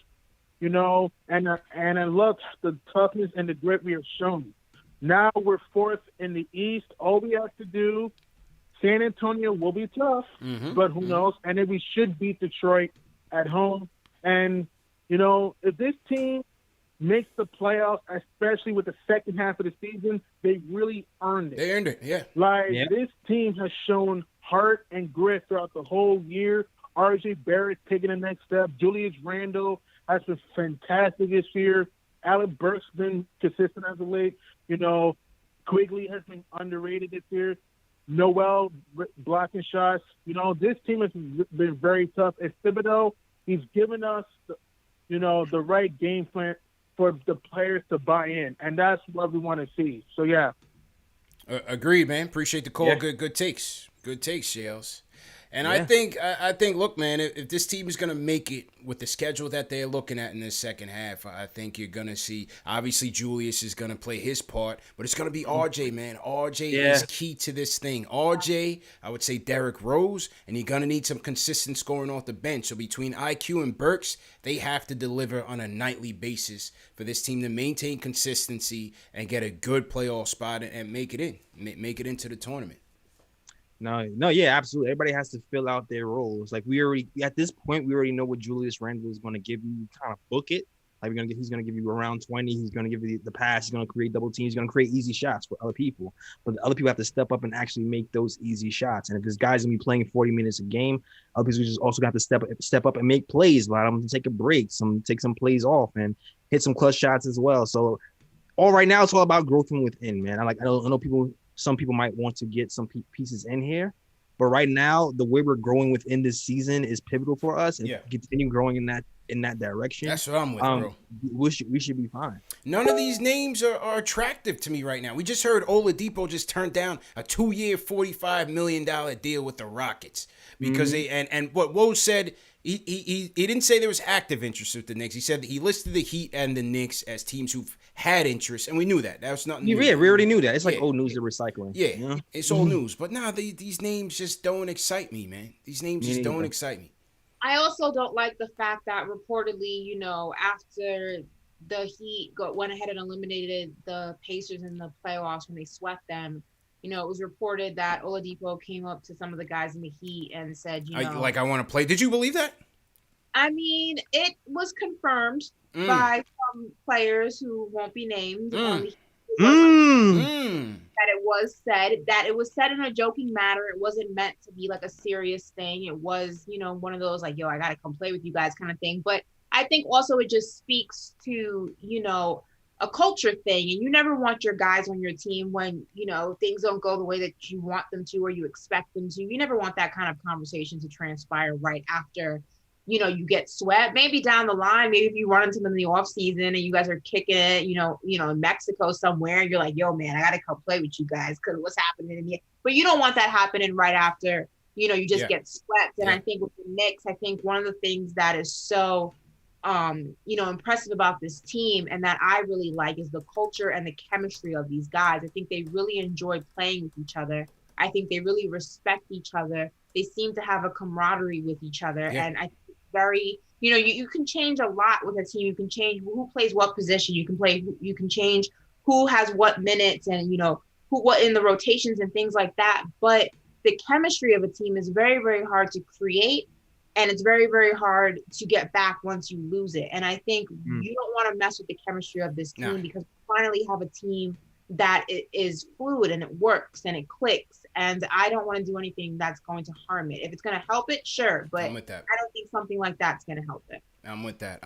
Speaker 8: you know, and I love the toughness and the grit we have shown. Now we're fourth in the East. All we have to do, San Antonio will be tough, but who knows? And then we should beat Detroit at home. And, you know, if this team makes the playoffs, especially with the second half of the season, they really earned it.
Speaker 1: They earned it, yeah.
Speaker 8: This team has shown heart and grit throughout the whole year. R.J. Barrett taking the next step. Julius Randle has been fantastic this year. Alec Burks been consistent as of late. You know, Quigley has been underrated this year. Noel blocking shots. You know, this team has been very tough. And Thibodeau, he's given us, the right game plan for the players to buy in, and that's what we want to see. So, yeah.
Speaker 1: Agreed, man. Appreciate the call. Yeah. Good takes. Good takes, Shales. And I think, look, man, if this team is going to make it with the schedule that they're looking at in this second half, I think you're going to see, obviously, Julius is going to play his part, but it's going to be RJ, man. RJ is key to this thing. RJ, I would say Derrick Rose, and you're going to need some consistent scoring off the bench. So between IQ and Burks, they have to deliver on a nightly basis for this team to maintain consistency and get a good playoff spot and make it into the tournament.
Speaker 2: No, yeah, absolutely. Everybody has to fill out their roles. Like at this point, we already know what Julius Randle is going to give you. Kind of book it. Like he's going to give you around 20. He's going to give you the pass. He's going to create double teams. He's going to create easy shots for other people. But the other people have to step up and actually make those easy shots. And if this guy's going to be playing 40 minutes a game, other people just also got to step up and make plays. Allow them to take a break, take some plays off, and hit some clutch shots as well. So, right now, it's all about growth from within, man. I know people. Some people might want to get some pieces in here, but right now the way we're growing within this season is pivotal for us. And continue growing in that direction.
Speaker 1: That's what I'm with, bro.
Speaker 2: We should be fine.
Speaker 1: None of these names are attractive to me right now. We just heard Oladipo just turned down a 2-year, $45 million deal with the Rockets because and what Woj said. He didn't say there was active interest with the Knicks. He said that he listed the Heat and the Knicks as teams who've had interest, and we knew that. That was not new.
Speaker 2: Yeah, we already knew that. It's like old news of recycling.
Speaker 1: Yeah, you know? It's old news. But these names just don't excite me, man. These names just don't excite me.
Speaker 3: I also don't like the fact that reportedly, after the Heat went ahead and eliminated the Pacers in the playoffs when they swept them, it was reported that Oladipo came up to some of the guys in the Heat and said,
Speaker 1: I want to play. Did you believe that?
Speaker 3: I mean, it was confirmed by some players who won't be named. That it was said in a joking manner. It wasn't meant to be like a serious thing. It was, one of those like, yo, I got to come play with you guys kind of thing. But I think also it just speaks to, a culture thing, and you never want your guys on your team when things don't go the way that you want them to or you expect them to. You never want that kind of conversation to transpire right after you get swept. Maybe down the line, maybe if you run into them in the off season and you guys are kicking it, in Mexico somewhere, and you're like, yo man, I gotta come play with you guys because what's happening in here. But you don't want that happening right after you just get swept. And I think with the Knicks, one of the things that is so impressive about this team and that I really like is the culture and the chemistry of these guys. I think they really enjoy playing with each other. I think they really respect each other. They seem to have a camaraderie with each other. Yeah. And I think it's very, you can change a lot with a team. You can change who plays what position. You can change who has what minutes and, what in the rotations and things like that. But the chemistry of a team is very, very hard to create. And it's very, very hard to get back once you lose it. And I think you don't want to mess with the chemistry of this team because we finally have a team that is fluid and it works and it clicks. And I don't want to do anything that's going to harm it. If it's going to help it, sure. But I don't think something like that's going to help it.
Speaker 1: I'm with that.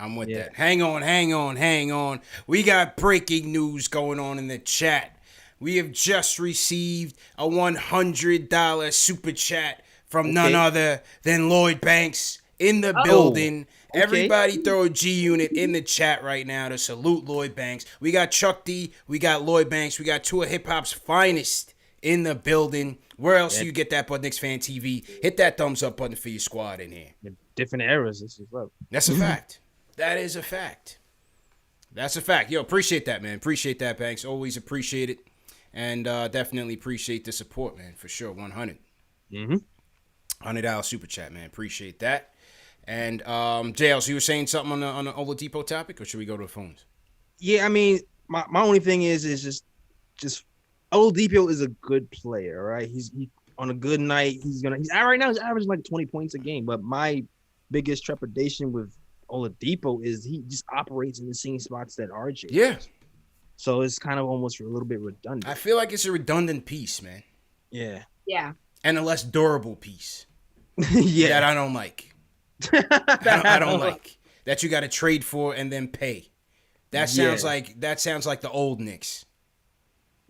Speaker 1: Hang on. We got breaking news going on in the chat. We have just received a $100 super chat from none other than Lloyd Banks in the building. Everybody throw a G unit in the chat right now to salute Lloyd Banks. We got Chuck D. We got Lloyd Banks. We got two of hip hop's finest in the building. Where else do you get that but KnicksFanTV? Hit that thumbs up button for your squad in here.
Speaker 2: Different eras. This is up.
Speaker 1: That's a fact. That is a fact. That's a fact. Yo, appreciate that, man. Appreciate that, Banks. Always appreciate it. And definitely appreciate the support, man. For sure. 100. $100 super chat, man. Appreciate that. And JL, so you were saying something on the Oladipo topic, or should we go to the phones?
Speaker 2: Yeah, I mean, my only thing is just Oladipo is a good player, right? He's on a good night. He's right now he's averaging like 20 points a game. But my biggest trepidation with Oladipo is he just operates in the same spots that RJ.
Speaker 1: Yeah.
Speaker 2: Does. So it's kind of almost a little bit redundant.
Speaker 1: I feel like it's a redundant piece, man.
Speaker 2: Yeah.
Speaker 3: Yeah.
Speaker 1: And a less durable piece.
Speaker 2: Yeah.
Speaker 1: That I don't like. I don't like that you got to trade for and then pay. That sounds like the old Knicks.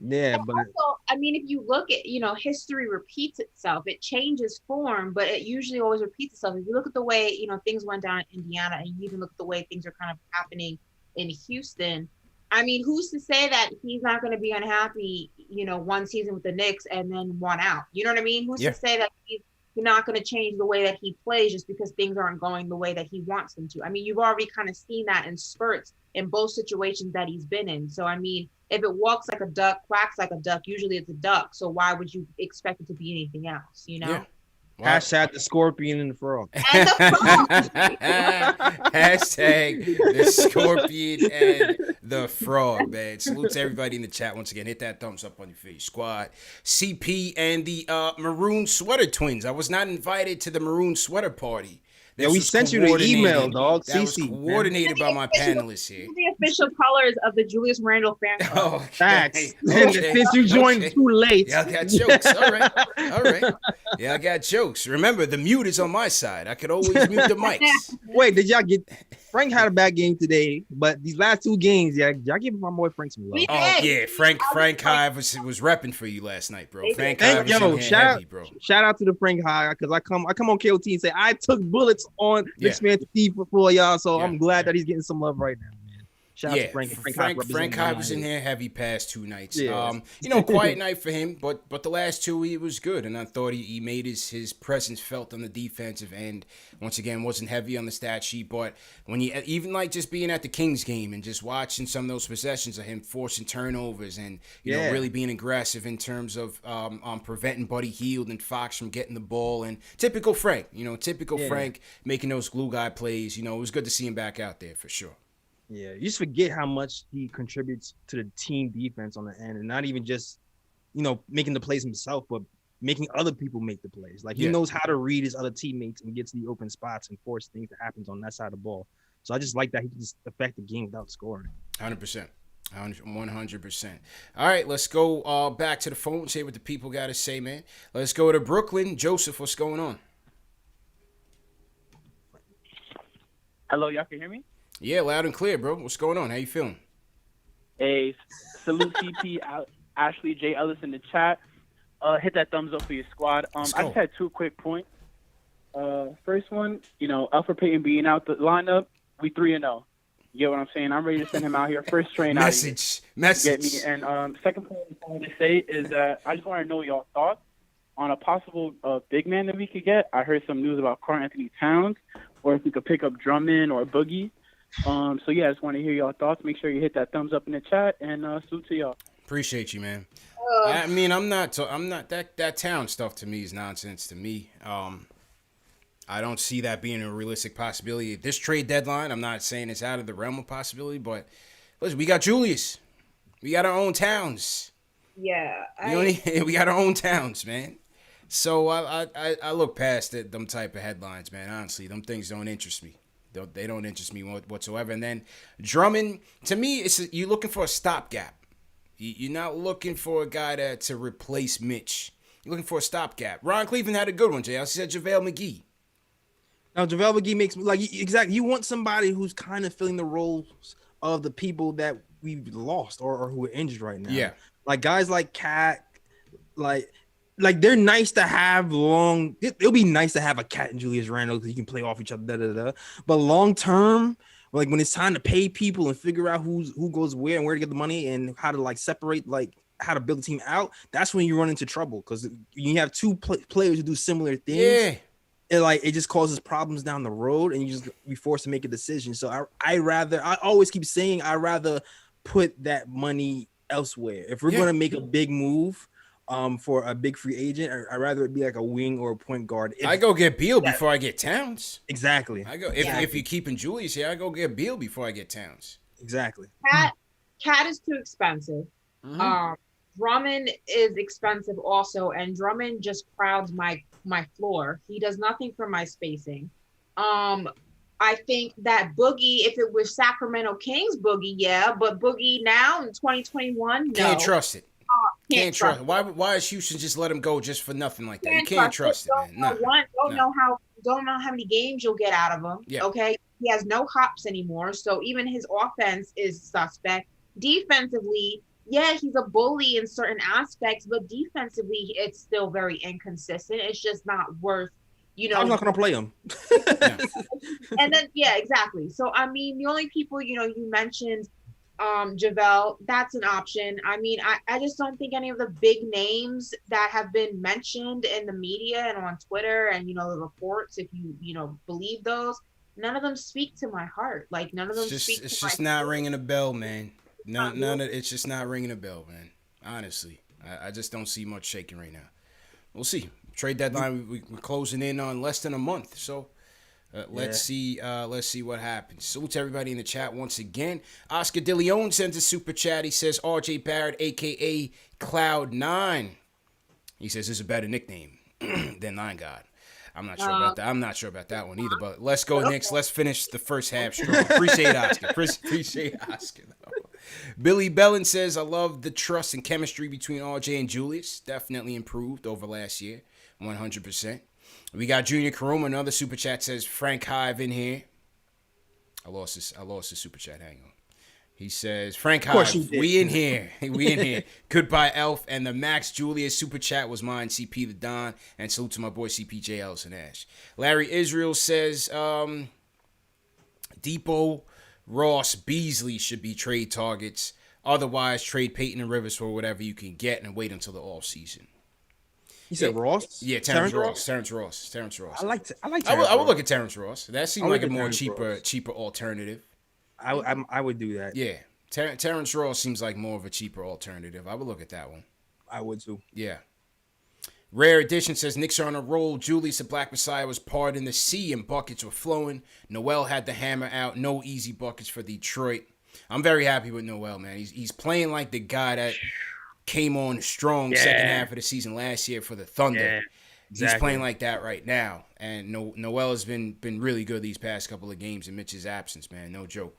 Speaker 2: Yeah, but
Speaker 3: also, I mean, if you look at, history repeats itself. It changes form, but it usually always repeats itself. If you look at the way, things went down in Indiana, and you even look at the way things are kind of happening in Houston, I mean, who's to say that he's not going to be unhappy, one season with the Knicks and then one out? You know what I mean? Who's to say that he's not going to change the way that he plays just because things aren't going the way that he wants them to? I mean, you've already kind of seen that in spurts in both situations that he's been in. So, I mean, if it walks like a duck, quacks like a duck, usually it's a duck. So why would you expect it to be anything else,
Speaker 1: Yeah.
Speaker 2: Hashtag the scorpion and the frog.
Speaker 3: And the frog.
Speaker 1: Hashtag the scorpion and the frog, man. Salute to everybody in the chat once again. Hit that thumbs up on your face, squad. CP and the Maroon Sweater Twins. I was not invited to the Maroon Sweater Party.
Speaker 2: Yeah, we sent you the email, dog.
Speaker 1: That was coordinated by my panelists here.
Speaker 3: The official colors of the Julius Randle fan club.
Speaker 1: Oh,
Speaker 2: facts. Since you joined too late.
Speaker 1: Yeah, I got jokes. All right. Yeah, I got jokes. Remember, the mute is on my side. I could always mute the mics.
Speaker 2: Wait, did y'all get? Frank had a bad game today, but these last two games, y'all give my boy Frank some love.
Speaker 1: Oh yeah, Frank Hive was repping for you last night, bro. Frank Hive was in here heavy, bro.
Speaker 2: Shout out to the Frank Hive, because I come on KOT and say I took bullets on KnicksFanTV for y'all, so I'm glad that he's getting some love right now, man. Shout out to Frank.
Speaker 1: Frank Hive was in here heavy past 2 nights.
Speaker 2: Yeah.
Speaker 1: Quiet night for him, but the last 2 he was good, and I thought he made his presence felt on the defensive end. Once again, wasn't heavy on the stat sheet, but when you even like just being at the Kings game and just watching some of those possessions of him forcing turnovers and you know really being aggressive in terms of preventing Buddy Hield and Fox from getting the ball, and typical Frank, Frank making those glue guy plays. It was good to see him back out there for sure.
Speaker 2: Yeah, you just forget how much he contributes to the team defense on the end, and not even just, making the plays himself, but making other people make the plays. Like, he knows how to read his other teammates and get to the open spots and force things to happen on that side of the ball. So I just like that he can just affect the game without scoring.
Speaker 1: 100%. 100%. All right, let's go back to the phone, see what the people got to say, man. Let's go to Brooklyn. Joseph, what's going on?
Speaker 9: Hello, y'all can hear me?
Speaker 1: Yeah, loud and clear, bro. What's going on? How you feeling?
Speaker 9: Hey, salute CP, Ashley, J. Ellis in the chat. Hit that thumbs up for your squad. I just had 2 quick points. First one, Alfred Payton being out the lineup, we 3-0. You get what I'm saying? I'm ready to send him out here. First train
Speaker 1: Message.
Speaker 9: Get me. And second point I want to say is that I just want to know y'all thoughts on a possible big man that we could get. I heard some news about Karl Anthony Towns, or if we could pick up Drummond or Boogie. I just want to hear y'all thoughts. Make sure you hit that thumbs up in the chat, and salute to y'all.
Speaker 1: Appreciate you, man. I mean, I'm not that Town stuff to me is nonsense to me. I don't see that being a realistic possibility at this trade deadline. I'm not saying it's out of the realm of possibility, but listen, we got Julius, we got our own Towns.
Speaker 3: Yeah,
Speaker 1: we got our own Towns, man. So I look past them type of headlines, man. Honestly, them things don't interest me. They don't interest me whatsoever. And then Drummond, to me, you're looking for a stopgap. You're not looking for a guy to replace Mitch. You're looking for a stopgap. Ron Cleveland had a good one, Jay. He said JaVale McGee.
Speaker 2: Now, JaVale McGee makes exactly. You want somebody who's kind of filling the roles of the people that we've lost or who are injured right now.
Speaker 1: Yeah,
Speaker 2: like guys like Cat, like like they're nice to have long. It'll be nice to have a Cat and Julius Randle because you can play off each other. But long term, like when it's time to pay people and figure out who goes where and where to get the money and how to like separate, like how to build a team out, that's when you run into trouble because you have two players who do similar things.
Speaker 1: Yeah.
Speaker 2: It just causes problems down the road, and you just be forced to make a decision. So I always keep saying I rather put that money elsewhere. If we're gonna make a big move, for a big free agent, I'd rather it be like a wing or a point guard.
Speaker 1: I go get Beal before I get Towns.
Speaker 2: Exactly.
Speaker 1: I go if you're keeping Julius here, I go get Beal before I get Towns.
Speaker 2: Exactly.
Speaker 3: Cat is too expensive. Drummond is expensive also, and Drummond just crowds my floor. He does nothing for my spacing. I think that Boogie, if it was Sacramento Kings Boogie, yeah, but Boogie now in 2021, no.
Speaker 1: Can't trust it.
Speaker 3: Can't trust
Speaker 1: it. Why is Houston just let him go just for nothing like that? You can't trust it, man.
Speaker 3: Don't know how many games you'll get out of him. Yeah. Okay. He has no hops anymore. So even his offense is suspect. Defensively, yeah, he's a bully in certain aspects, but defensively, it's still very inconsistent. It's just not worth,
Speaker 2: I'm not gonna play him.
Speaker 3: And then exactly. So I mean, the only people you mentioned, JaVale, that's an option. I mean, I just don't think any of the big names that have been mentioned in the media and on Twitter and the reports, if you believe those, none of them speak to my heart. Like none of them speak to my
Speaker 1: It's just not ringing a bell, man. None of it's just not ringing a bell, man. Honestly, I just don't see much shaking right now. We'll see. Trade deadline, we're closing in on less than a month, so let's see what happens. Salute to everybody in the chat once again. Oscar De Leon sends a super chat. He says RJ Barrett, aka Cloud9. He says this is a better nickname than Nine God. I'm not sure about that. I'm not sure about that one either. But let's go, Knicks. Let's finish the first half strong. Appreciate Oscar. Appreciate Oscar, though. Billy Bellin says, I love the trust and chemistry between RJ and Julius. Definitely improved over last year. 100%. We got Junior Karuma. Another super chat says, Frank Hive in here. I lost his super chat. Hang on. He says, Frank Hive, we in here. We in here. Goodbye, Elf. And the Max Julius super chat was mine, CP the Don. And salute to my boy CPJ Ellison Ash. Larry Israel says, Depot, Ross, Beasley should be trade targets. Otherwise, trade Peyton and Rivers for whatever you can get and wait until the offseason.
Speaker 2: You said Ross?
Speaker 1: Yeah, Terrence Ross.
Speaker 2: I like
Speaker 1: I would look at Terrence Ross. That seemed like a more cheaper alternative.
Speaker 2: I would do that.
Speaker 1: Yeah. Terrence Ross seems like more of a cheaper alternative. I would look at that one.
Speaker 2: I would too.
Speaker 1: Yeah. Rare Edition says Knicks are on a roll. Julius the Black Messiah was part in the sea and buckets were flowing. Noel had the hammer out. No easy buckets for Detroit. I'm very happy with Noel, man. He's playing like the guy that came on strong second half of the season last year for the Thunder. Yeah, exactly. He's playing like that right now. And Noel has been really good these past couple of games in Mitch's absence, man. No joke.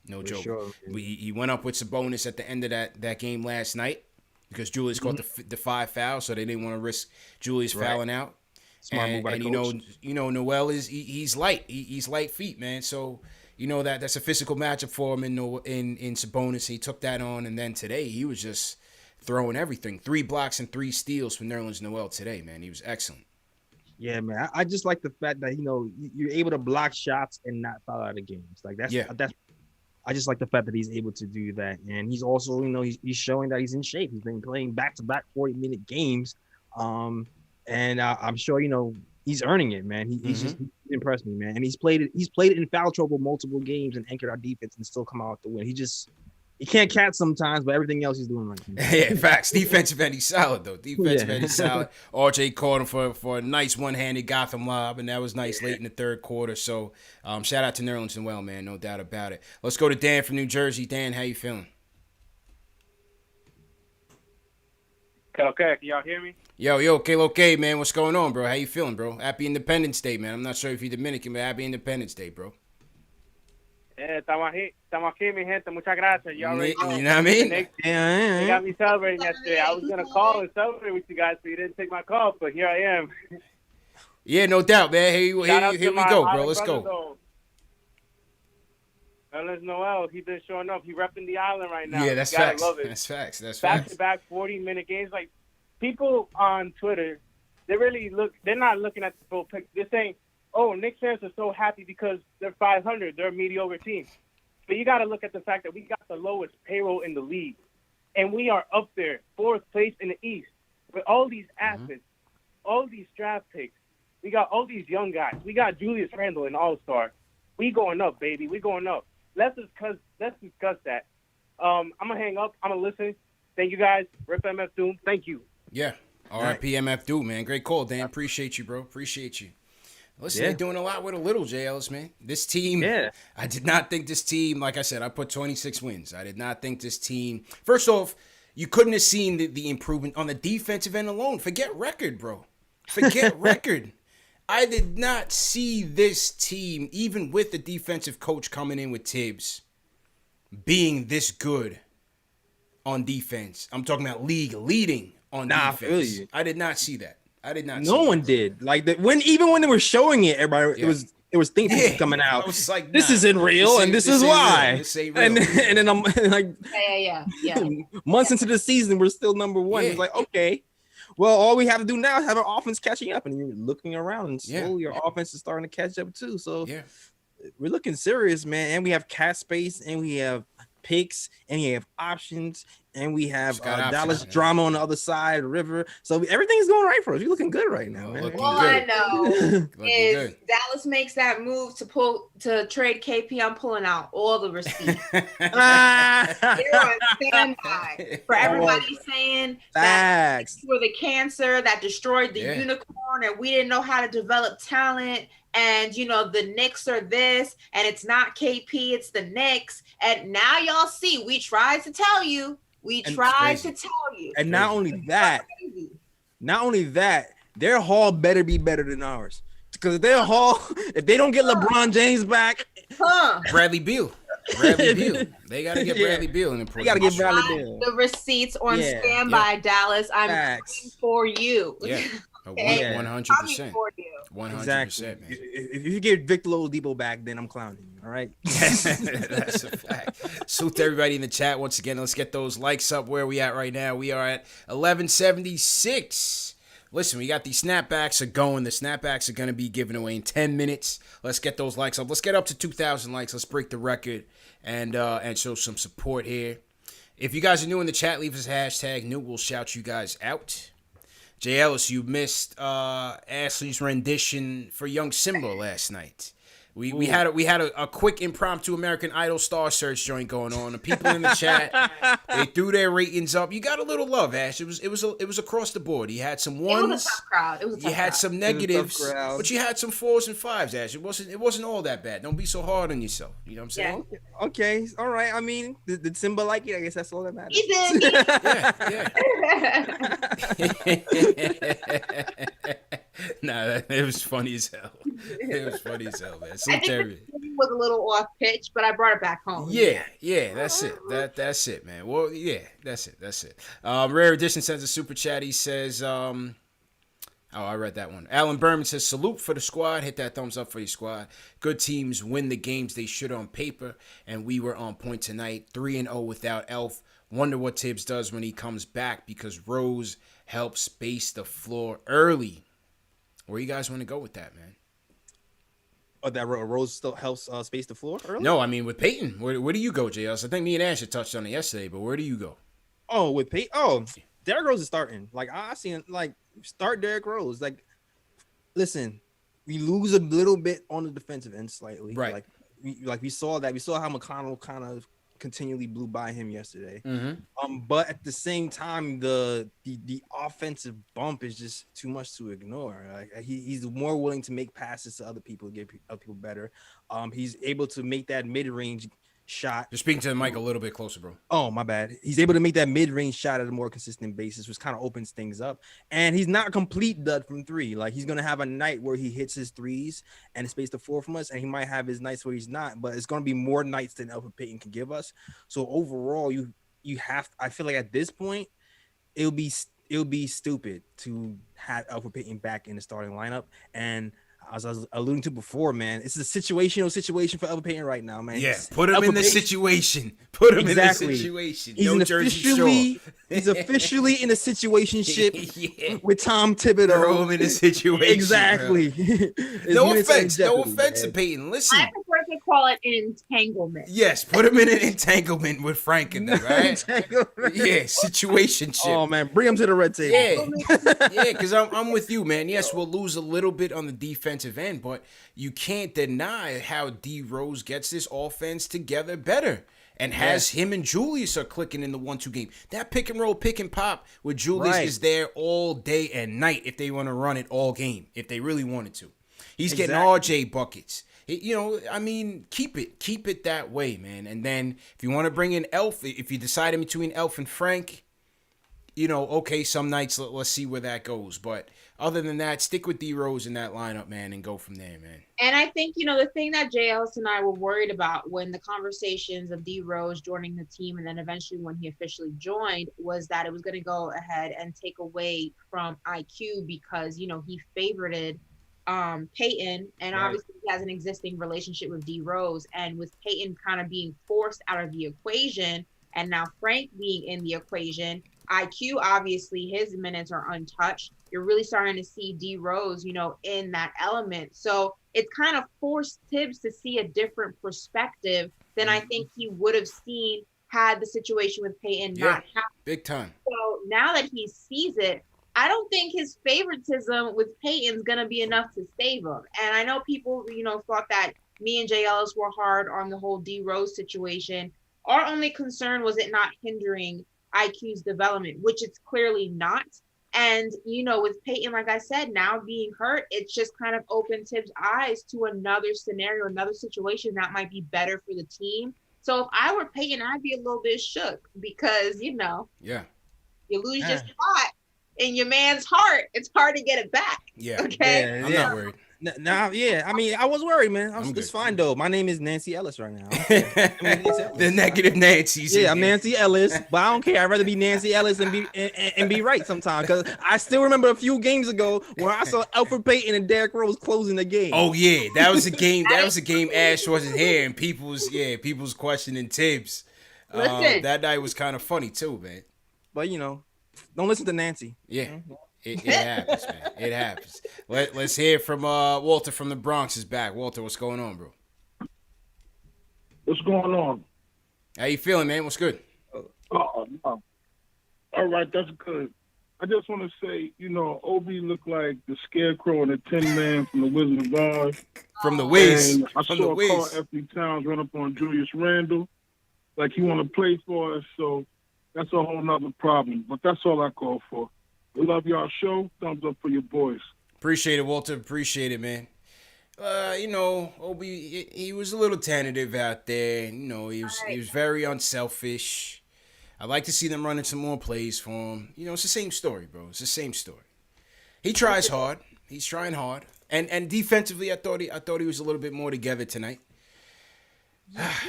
Speaker 1: No joke. Sure, he went up with Sabonis at the end of that game last night because Julius caught the 5 fouls, so they didn't want to risk Julius fouling out.
Speaker 2: Smart move by the coach.
Speaker 1: Noel is he's light. He's light feet, man. So that's a physical matchup for him in Sabonis. He took that on, and then today he was just throwing everything. 3 blocks and 3 steals for Nerlens Noel today, man. He was excellent.
Speaker 2: Yeah, man. I just like the fact that you're able to block shots and not foul out of games. Like that's I just like the fact that he's able to do that, and he's also he's showing that he's in shape. He's been playing back-to-back 40-minute games, and I'm sure he's earning it, man. He's just impressed me, man. And he's played it in foul trouble multiple games and anchored our defense and still come out with the win. He can't catch sometimes, but everything else he's doing right now.
Speaker 1: Yeah, facts. Defensive end, he's solid, though. Defensive end, he's solid. RJ caught him for a nice one-handed Gotham lob, and that was nice late in the third quarter. So shout out to Nerlens Noel, man. No doubt about it. Let's go to Dan from New Jersey. Dan, how you feeling?
Speaker 10: Okay, can y'all hear me?
Speaker 1: Yo, okay, man. What's going on, bro? How you feeling, bro? Happy Independence Day, man. I'm not sure if you're Dominican, but happy Independence Day, bro.
Speaker 10: Estamos aquí, mi gente. Muchas gracias. You already know.
Speaker 1: You know what I mean?
Speaker 10: They got me celebrating yesterday. I was going to call and celebrate with you guys, but you didn't take my call, but here I am.
Speaker 1: Yeah, no doubt, man. Here we go, bro. Let's go.
Speaker 10: Nerlens Noel, he's been showing up. He's repping the island right now.
Speaker 1: Yeah, that's facts.
Speaker 10: Love it.
Speaker 1: That's facts.
Speaker 10: Back-to-back 40-minute games. Like, people on Twitter, they're not looking at the full picture. They're saying, oh, Knicks fans are so happy because they're 500. They're a mediocre team. But you got to look at the fact that we got the lowest payroll in the league. And we are up there, 4th place in the East. With all these assets, all these draft picks. We got all these young guys. We got Julius Randle, an all-star. We going up, baby. We going up. Let's discuss that. I'm going to hang up. I'm going to listen. Thank you, guys. Rip MF Doom. Thank you.
Speaker 1: Yeah. R.I.P. MF Doom, man. Great call, Dan. Appreciate you, bro. Appreciate you. Listen, they're doing a lot with a little, J. Ellis, man. This team, I did not think this team, like I said, I put 26 wins. I did not think this team, first off, you couldn't have seen the improvement on the defensive end alone. Forget record, bro. Forget record. I did not see this team, even with the defensive coach coming in with Tibbs, being this good on defense. I'm talking about league leading on defense.
Speaker 2: I feel you.
Speaker 1: I did not see that. I did not.
Speaker 2: No one did. Like even when they were showing it, everybody it was things coming out.
Speaker 1: I was like,
Speaker 2: this isn't real, and this is why.
Speaker 1: This ain't real.
Speaker 2: And then I'm like,
Speaker 3: yeah.
Speaker 2: months into the season, we're still number one. It's like, okay, well, all we have to do now is have our offense catching up, and you're looking around, and slowly your offense is starting to catch up too. So we're looking serious, man. And we have cap space, and we have picks, and we have options, and we have Dallas drama on the other side, River. So everything's going right for us. We're looking good right now, man.
Speaker 3: All I know is Dallas makes that move to trade KP. I'm pulling out all the receipts. They're on standby for everybody saying that for the cancer that destroyed the unicorn, and we didn't know how to develop talent. And, the Knicks are this, and it's not KP, it's the Knicks. And now y'all see, we tried to tell you. And
Speaker 2: not only that, their haul better be better than ours. Because if they don't get LeBron James back,
Speaker 1: Bradley Beal. They got to get Bradley Beal in the program.
Speaker 2: They got to get Bradley Beal.
Speaker 3: The receipts on standby, Dallas. I'm coming for you.
Speaker 1: Yeah. 100%. 100%.
Speaker 2: Exactly.
Speaker 1: Man.
Speaker 2: If you get Victor Oladipo back, then I'm clowning you. All right.
Speaker 1: That's a fact. Salute to everybody in the chat once again. Let's get those likes up. Where are we at right now? We are at 1176. Listen, we got these snapbacks are going. The snapbacks are going to be given away in 10 minutes. Let's get those likes up. Let's get up to 2,000 likes. Let's break the record and show some support here. If you guys are new in the chat, leave us a hashtag new. We'll shout you guys out. J. Ellis, you missed Ashley's rendition for Young Simba last night. We had a quick impromptu American Idol star search joint going on. The people in the chat, they threw their ratings up. You got a little love, Ash. It was across the board. You had some ones.
Speaker 3: It was a tough crowd.
Speaker 1: You had some negatives, but you had some 4s and 5s, Ash. It wasn't all that bad. Don't be so hard on yourself. You know what I'm saying?
Speaker 2: Yeah. Okay. All right. I mean, did Simba like it? I guess that's all that matters.
Speaker 3: He
Speaker 1: did. Nah, it was funny as hell. It was funny as hell, man. So Terry
Speaker 3: was a little off pitch, but I brought it back home.
Speaker 1: Yeah, that's it. That's it, man. Well, yeah, that's it. Rare Edition sends a super chat. He says, I read that one. Alan Berman says, salute for the squad. Hit that thumbs up for your squad. Good teams win the games they should on paper, and we were on point tonight. 3-0 without Elf. Wonder what Tibbs does when he comes back, because Rose helps space the floor early. Where you guys want to go with that, man?
Speaker 2: Oh, that Rose still helps space the floor early?
Speaker 1: No, I mean with Peyton. Where do you go, JS? I think me and Ash had touched on it yesterday, but where do you go?
Speaker 2: Oh, with Peyton? Oh, Derrick Rose is starting. Like, I seen, start Derrick Rose. Like, listen, we lose a little bit on the defensive end slightly.
Speaker 1: Right.
Speaker 2: We saw that. We saw how McConnell kind of continually blew by him yesterday.
Speaker 1: Mm-hmm.
Speaker 2: But at the same time, the offensive bump is just too much to ignore. Like, he's more willing to make passes to other people, get other people better. He's able to make that mid-range shot.
Speaker 1: You're speaking to the mic a little bit closer, bro.
Speaker 2: Oh, my bad. He's able to make that mid-range shot at a more consistent basis, which kind of opens things up. And he's not a complete dud from three. Like, he's going to have a night where he hits his threes and space the floor from us, and he might have his nights where he's not, but it's going to be more nights than Elfrid Payton can give us. So overall, you have, I feel like at this point, it'll be stupid to have Elfrid Payton back in the starting lineup. And as I was alluding to before, man, it's a situational situation for Elfrid Payton right now, man.
Speaker 1: Yeah, put him in the situation. Put him in the situation.
Speaker 2: He's officially in a situationship with Tom Thibodeau.
Speaker 1: Throw him in a situation.
Speaker 2: Exactly.
Speaker 1: No offense to Payton. Listen.
Speaker 3: I prefer to call it an entanglement.
Speaker 1: Yes, put him in an entanglement with Frank and them, right? Yeah, situationship.
Speaker 2: Oh man, bring him to the red table.
Speaker 1: Yeah, because I'm with you, man. Yes, we'll lose a little bit on the defensive end, but you can't deny how D Rose gets this offense together better. And has him and Julius are clicking in the 1-2 game. That pick and roll, pick and pop with Julius is there all day and night if they want to run it all game, if they really wanted to. He's getting RJ buckets. Keep it that way, man. And then if you want to bring in Elf, if you decide in between Elf and Frank, okay, some nights let's see where that goes. But other than that, stick with D Rose in that lineup, man, and go from there, man.
Speaker 3: And I think, the thing that Jay Ellis and I were worried about when the conversations of D Rose joining the team and then eventually when he officially joined was that it was going to go ahead and take away from IQ because, he favorited Payton, and obviously he has an existing relationship with D Rose, and with Payton kind of being forced out of the equation and now Frank being in the equation, IQ, obviously his minutes are untouched. You're really starting to see D Rose, in that element. So it's kind of forced Tibbs to see a different perspective than I think he would have seen had the situation with Payton not happened.
Speaker 1: Big time.
Speaker 3: So now that he sees it, I don't think his favoritism with Payton's going to be enough to save him. And I know people, thought that me and Jay Ellis were hard on the whole D Rose situation. Our only concern was it not hindering IQ's development, which it's clearly not. And, with Payton, like I said, now being hurt, it's just kind of opened Tibbs' eyes to another scenario, another situation that might be better for the team. So if I were Payton, I'd be a little bit shook because, you lose your spot in your man's heart. It's hard to get it back.
Speaker 1: Yeah.
Speaker 3: Okay.
Speaker 1: I'm not worried.
Speaker 2: I was worried, man. It's fine though. My name is Nancy Ellis right now.
Speaker 1: The negative Nancy's.
Speaker 2: Yeah, I'm Nancy Ellis, but I don't care. I'd rather be Nancy Ellis and be right sometimes. Because I still remember a few games ago when I saw Elfrid Payton and Derrick Rose closing the game.
Speaker 1: Oh yeah, that was a game. Ash wasn't here, and people's questioning Tibbs. That night was kind of funny too, man.
Speaker 2: But don't listen to Nancy.
Speaker 1: Yeah. It happens, man. It happens. Let's hear from Walter from the Bronx is back. Walter, what's going on, bro?
Speaker 11: What's going on?
Speaker 1: How you feeling, man? What's good?
Speaker 11: All right, that's good. I just want to say, Obi looked like the Scarecrow and the Tin Man from the Wizard of Oz.
Speaker 1: From the Wiz.
Speaker 11: And I saw Carl Anthony Towns run up on Julius Randle like he want to play for us, so that's a whole nother problem. But that's all I call for. We love y'all show. Thumbs up for your boys.
Speaker 1: Appreciate it, Walter. Appreciate it, man. Obi, he was a little tentative out there. He was very unselfish. I'd like to see them running some more plays for him. It's the same story, bro. It's the same story. He tries hard. He's trying hard. And defensively, I thought he was a little bit more together tonight.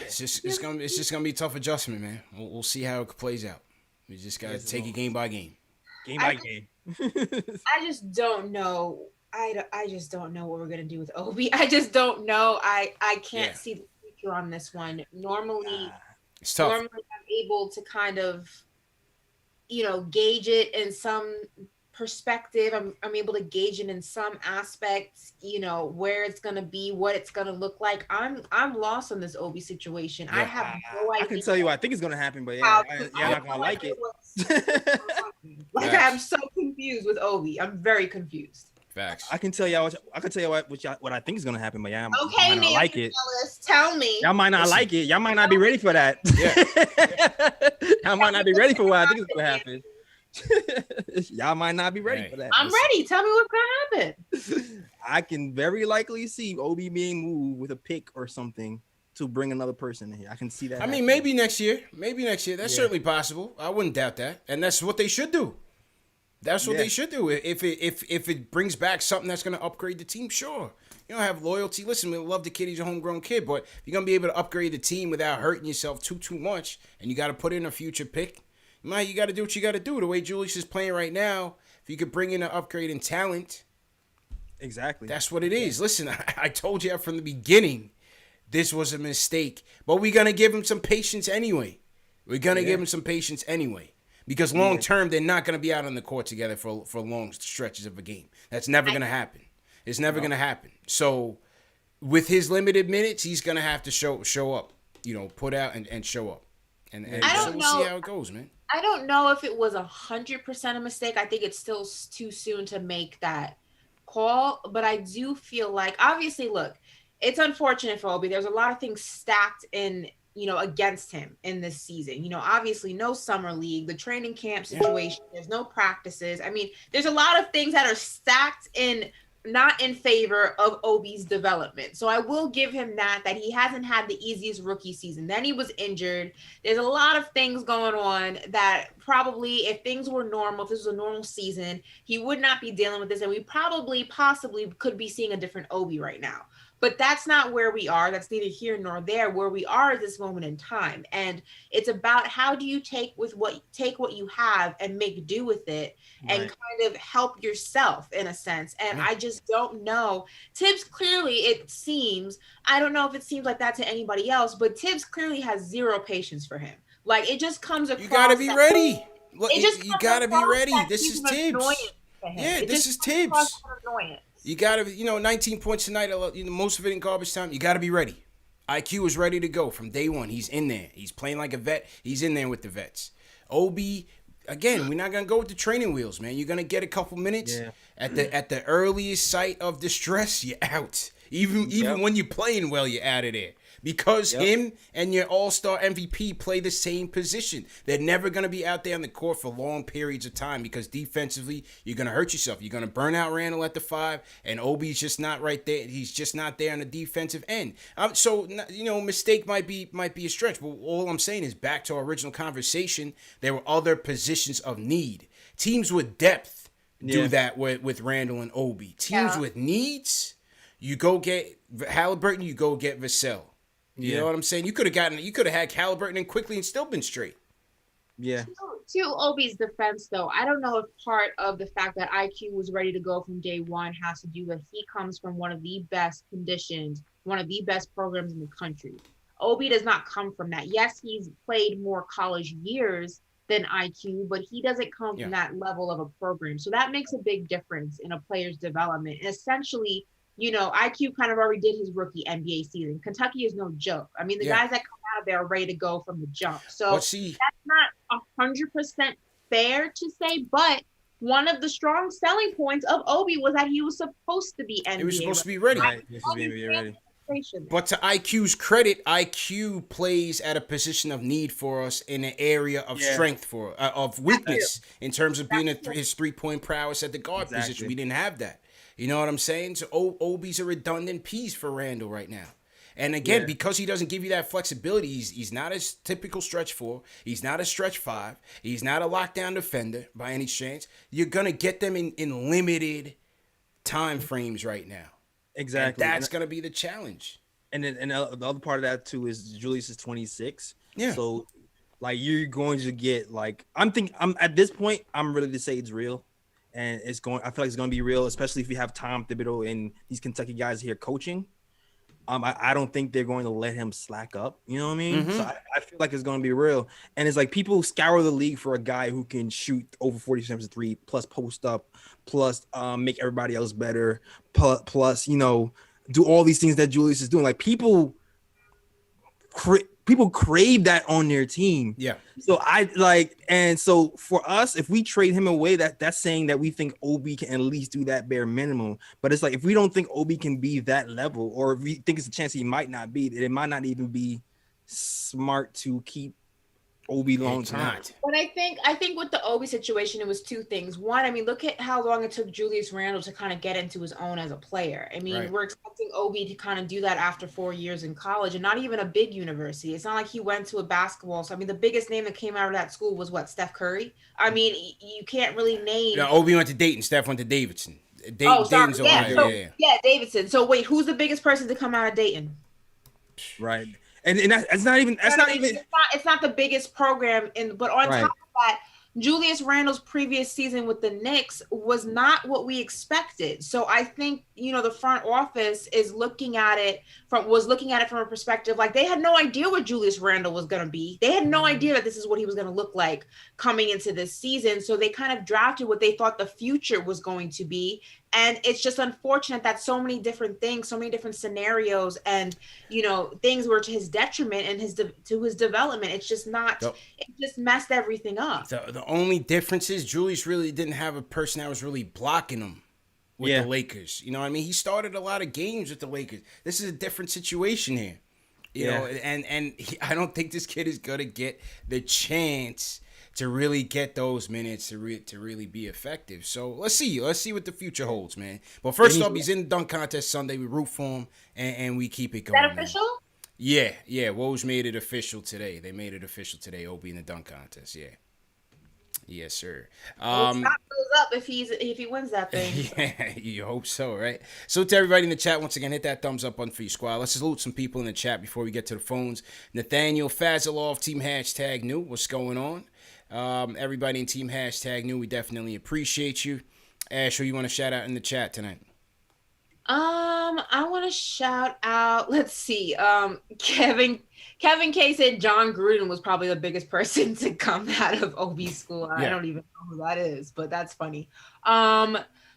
Speaker 1: It's just gonna be a tough adjustment, man. We'll see how it plays out. We just gotta take it game by game.
Speaker 2: Game by game.
Speaker 3: I just don't know. I just don't know what we're gonna do with Obi. I just don't know. I can't see the future on this one. Normally,
Speaker 1: it's tough.
Speaker 3: Normally I'm able to kind of, gauge it in some perspective. I'm able to gauge it in some aspects. Where it's gonna be, what it's gonna look like. I'm lost on this Obi situation. Yeah. I have no idea.
Speaker 2: I can tell you what I think is gonna happen, but I'm not gonna like it.
Speaker 3: I'm so confused with Obi. I'm very confused.
Speaker 1: Facts.
Speaker 2: I can tell you what I think is gonna happen, but I
Speaker 3: might not like it. Tell me.
Speaker 2: Y'all might not like it. Y'all might not be ready for that. Yeah. Y'all might not be ready for what I think is gonna happen. Y'all might not be ready for that.
Speaker 3: I'm ready. Tell me what's gonna happen.
Speaker 2: I can very likely see Obi being moved with a pick or something to bring another person in here. I can see that.
Speaker 1: I mean, maybe next year. That's certainly possible. I wouldn't doubt that. And that's what they should do. That's what they should do. If it brings back something that's going to upgrade the team, sure. Have loyalty. Listen, we love the kid. He's a homegrown kid. But if you're going to be able to upgrade the team without hurting yourself too much, and you got to put in a future pick, you got to do what you got to do. The way Julius is playing right now, if you could bring in an upgrade in talent,
Speaker 2: Exactly.
Speaker 1: That's what it is. Listen, I told you from the beginning, this was a mistake. But we're going to give him some patience anyway. Because long term, they're not going to be out on the court together for long stretches of a game. That's never going to happen. It's never going to happen. So with his limited minutes, he's going to have to show up, put out and show up. And so we'll see how it goes, man.
Speaker 3: I don't know if it was 100% a mistake. I think it's still too soon to make that call. But I do feel like, obviously, look, it's unfortunate for Obi. There's a lot of things stacked in, against him in this season. Obviously no summer league, the training camp situation, there's no practices. I mean, there's a lot of things that are stacked in not in favor of Obi's development. So I will give him that he hasn't had the easiest rookie season. Then he was injured. There's a lot of things going on that probably if things were normal, if this was a normal season, he would not be dealing with this. And we possibly could be seeing a different Obi right now. But that's not where we are. That's neither here nor there. Where we are at this moment in time. And it's about how do you take what you have and make do with it and kind of help yourself in a sense. And I just don't know. Tibbs clearly, it seems, I don't know if it seems like that to anybody else, but Tibbs clearly has zero patience for him. Like it just comes across.
Speaker 1: You gotta be ready. You gotta be ready. This is Tibbs. Yeah, this is Tibbs. You got to, 19 points tonight, most of it in garbage time. You got to be ready. IQ is ready to go from day one. He's in there. He's playing like a vet. He's in there with the vets. Obi, again, we're not going to go with the training wheels, man. You're going to get a couple minutes. Yeah. At the earliest sight of distress, you're out. Even when you're playing well, you're out of there. Because him and your all-star MVP play the same position. They're never going to be out there on the court for long periods of time because defensively, you're going to hurt yourself. You're going to burn out Randall at the 5, and Obi's just not right there. He's just not there on the defensive end. So, mistake might be a stretch. But all I'm saying is back to our original conversation, there were other positions of need. Teams with depth do that with Randall and Obi. Teams with needs, you go get Halliburton, you go get Vassell. You know what I'm saying? You could have had Halliburton and quickly and still been straight.
Speaker 2: Yeah.
Speaker 3: To Obi's defense, though, I don't know if part of the fact that IQ was ready to go from day one has to do with he comes from one of the best conditions, one of the best programs in the country. Obi does not come from that. Yes, he's played more college years than IQ, but he doesn't come from that level of a program. So that makes a big difference in a player's development. And essentially, IQ kind of already did his rookie NBA season. Kentucky is no joke. I mean, the guys that come out of there are ready to go from the jump. So that's not 100% fair to say, but one of the strong selling points of Obi was that he was supposed to be NBA.
Speaker 1: He was supposed to be ready. But to IQ's credit, IQ plays at a position of need for us in an area of strength of weakness in terms of being his 3-point prowess at the guard position. We didn't have that. You know what I'm saying? So Obi's a redundant piece for Randall right now. And again, because he doesn't give you that flexibility, he's not a typical stretch 4. He's not a stretch 5. He's not a lockdown defender by any chance. You're going to get them in limited time frames right now.
Speaker 2: Exactly.
Speaker 1: And that's going to be the challenge.
Speaker 2: And then the other part of that, too, is Julius is 26. Yeah. So, you're going to get, I'm at this point, I'm ready to say it's real. And I feel like it's going to be real, especially if you have Tom Thibodeau and these Kentucky guys here coaching. I don't think they're going to let him slack up. You know what I mean? Mm-hmm. So I feel like it's going to be real. And it's people scour the league for a guy who can shoot over 40% of 3, plus post up, plus make everybody else better, plus, do all these things that Julius is doing. People crave that on their team. Yeah. So so for us, if we trade him away, that's saying that we think Obi can at least do that bare minimum. But it's if we don't think Obi can be that level, or if we think it's a chance he might not be, it might not even be smart to keep Obi long term.
Speaker 3: But I think with the Obi situation, it was two things. One, I mean, look at how long it took Julius Randle to kind of get into his own as a player. I mean, we're expecting Obi to kind of do that after 4 years in college, and not even a big university. It's not like he went to a basketball. So I mean, the biggest name that came out of that school was Steph Curry. I mean, you can't really name.
Speaker 1: Yeah, Obi went to Dayton. Steph went to Davidson. Dayton's
Speaker 3: Ohio. Yeah, Davidson. So wait, who's the biggest person to come out of Dayton?
Speaker 2: Right. And it's not even
Speaker 3: it's not the biggest program but on top of that, Julius Randle's previous season with the Knicks was not what we expected. So I think, the front office is looking at it from a perspective like they had no idea what Julius Randle was going to be. They had no idea that this is what he was going to look like coming into this season. So they kind of drafted what they thought the future was going to be. And it's just unfortunate that so many different things, so many different scenarios and, things were to his detriment and to his development. It's just not, it just messed everything up.
Speaker 1: The only difference is Julius really didn't have a person that was really blocking him with the Lakers. You know what I mean? He started a lot of games with the Lakers. This is a different situation here. You know, and I don't think this kid is going to get the chance to really get those minutes to really be effective. So let's see what the future holds, man. But first off, he's in the dunk contest Sunday. We root for him and we keep it going.
Speaker 3: Is that official?
Speaker 1: Man. Yeah. Woj made it official today. They made it official today. Obi in the dunk contest. Yeah. Yes, sir.
Speaker 3: Stock goes up if he wins that thing.
Speaker 1: Yeah, you hope so, right? So to everybody in the chat, once again, hit that thumbs up button for your squad. Let's salute some people in the chat before we get to the phones. Nathaniel Fazilov, Team Hashtag New. What's going on? Everybody in Team Hashtag New, we definitely appreciate you. Ash, who you want to shout out in the chat tonight?
Speaker 3: I want to shout out, let's see, Kevin K said John Gruden was probably the biggest person to come out of OB school. I don't even know who that is, but that's funny.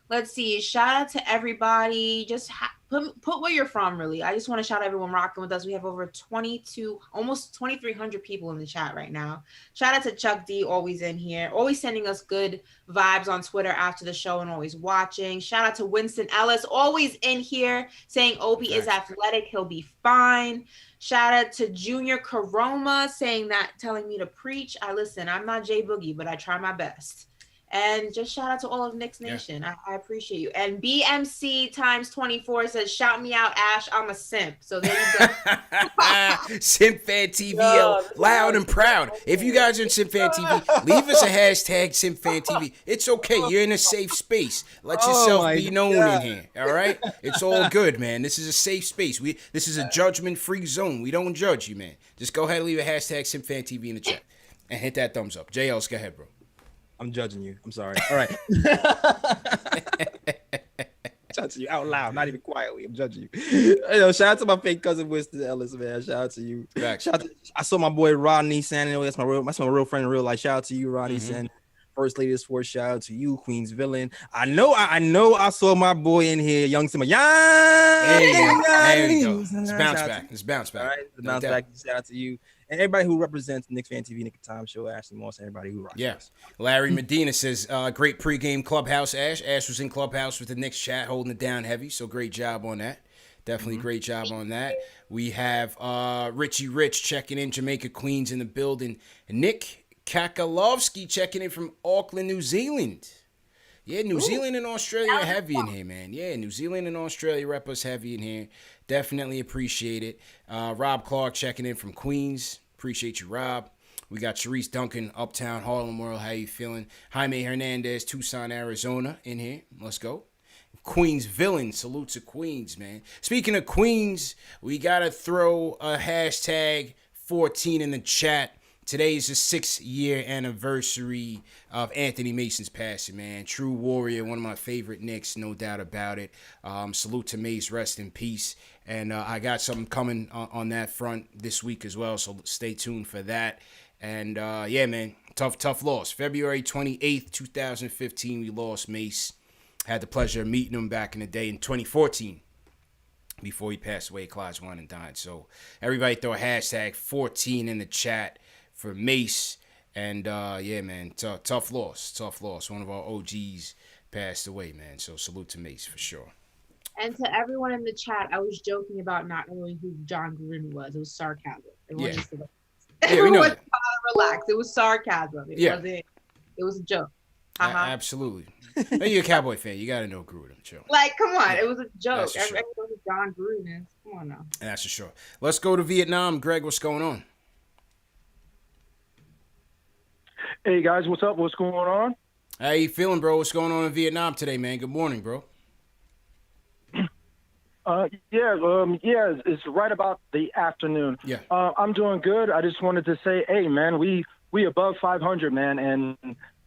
Speaker 3: Let's see, shout out to everybody. Just put where you're from, really. I just want to shout out everyone rocking with us. We have over almost 2,300 people in the chat right now. Shout out to Chuck D, always in here, always sending us good vibes on Twitter after the show and always watching. Shout out to Winston Ellis, always in here, saying Obi is athletic, he'll be fine. Shout out to Junior Karoma, telling me to preach. Listen, I'm not Jay Boogie, but I try my best. And just shout out to all of Knicks Nation. Yeah. I appreciate you. And BMC times 24 says, shout me out, Ash. I'm a simp. So there you go.
Speaker 1: Simp Fan TV, loud and proud. If you guys are in Simp Fan TV, leave us a hashtag Simp Fan TV. It's okay. You're in a safe space. Let yourself be known in here. All right? It's all good, man. This is a safe space. This is a judgment-free zone. We don't judge you, man. Just go ahead and leave a hashtag Simp Fan TV in the chat. And hit that thumbs up. JLs, go ahead, bro.
Speaker 2: I'm judging you. I'm sorry. All right. Shout out to you out loud, not even quietly. I'm judging you. Shout out to my fake cousin Winston Ellis, man. Shout out to you. I saw my boy Rodney Sannon. That's my real friend in real life. Shout out to you, Rodney Sannon. First Lady of Sports. Shout out to you, Queen's Villain. I know. I saw my boy in here, Young Simba.
Speaker 1: There you go. Let's bounce back.
Speaker 2: All right, bounce back. Shout out to you. And everybody who represents Knicks Fan TV, Nick of Time Show, Ashley Moss, everybody who rocks.
Speaker 1: Yeah. Larry Medina says, great pregame clubhouse, Ash. Ash was in clubhouse with the Knicks chat, holding it down heavy. So great job on that. Definitely great job on that. We have Richie Rich checking in, Jamaica Queens in the building. Nick Kakalovsky checking in from Auckland, New Zealand. Yeah, New Zealand and Australia are heavy in here, man. Yeah, New Zealand and Australia rep us heavy in here. Definitely appreciate it. Rob Clark checking in from Queens. Appreciate you, Rob. We got Sharice Duncan, Uptown Harlem World. How you feeling? Jaime Hernandez, Tucson, Arizona in here. Let's go. Queens Villain. Salute to Queens, man. Speaking of Queens, we got to throw a hashtag 14 in the chat. Today is the 6-year anniversary of Anthony Mason's passing, man. True warrior, one of my favorite Knicks, no doubt about it. Salute to Mace, rest in peace. And I got something coming on that front this week as well, so stay tuned for that. And, yeah, man, tough loss. February 28th, 2015, we lost Mace. Had the pleasure of meeting him back in the day in 2014. Before he passed away, Clyde's one and died. So everybody throw a hashtag 14 in the chat for Mace. And yeah, man, tough loss. One of our OGs passed away, man. So salute to Mace for sure.
Speaker 3: And to everyone in the chat, I was joking about not knowing who John Gruden was. It was sarcasm. Everyone just relax. It was sarcasm. It was a joke.
Speaker 1: Absolutely. You're a Cowboy fan. You got to know Gruden. Chill.
Speaker 3: Like, come on. It was a joke. Everyone knows who John Gruden is. Come on now.
Speaker 1: That's for sure. Let's go to Vietnam. Greg, what's going on?
Speaker 12: Hey, guys. What's up? What's going on?
Speaker 1: How you feeling, bro? What's going on in Vietnam today, man? Good morning, bro.
Speaker 12: It's right about the afternoon.
Speaker 1: Yeah.
Speaker 12: I'm doing good. I just wanted to say, hey, man, we we above 500, man, and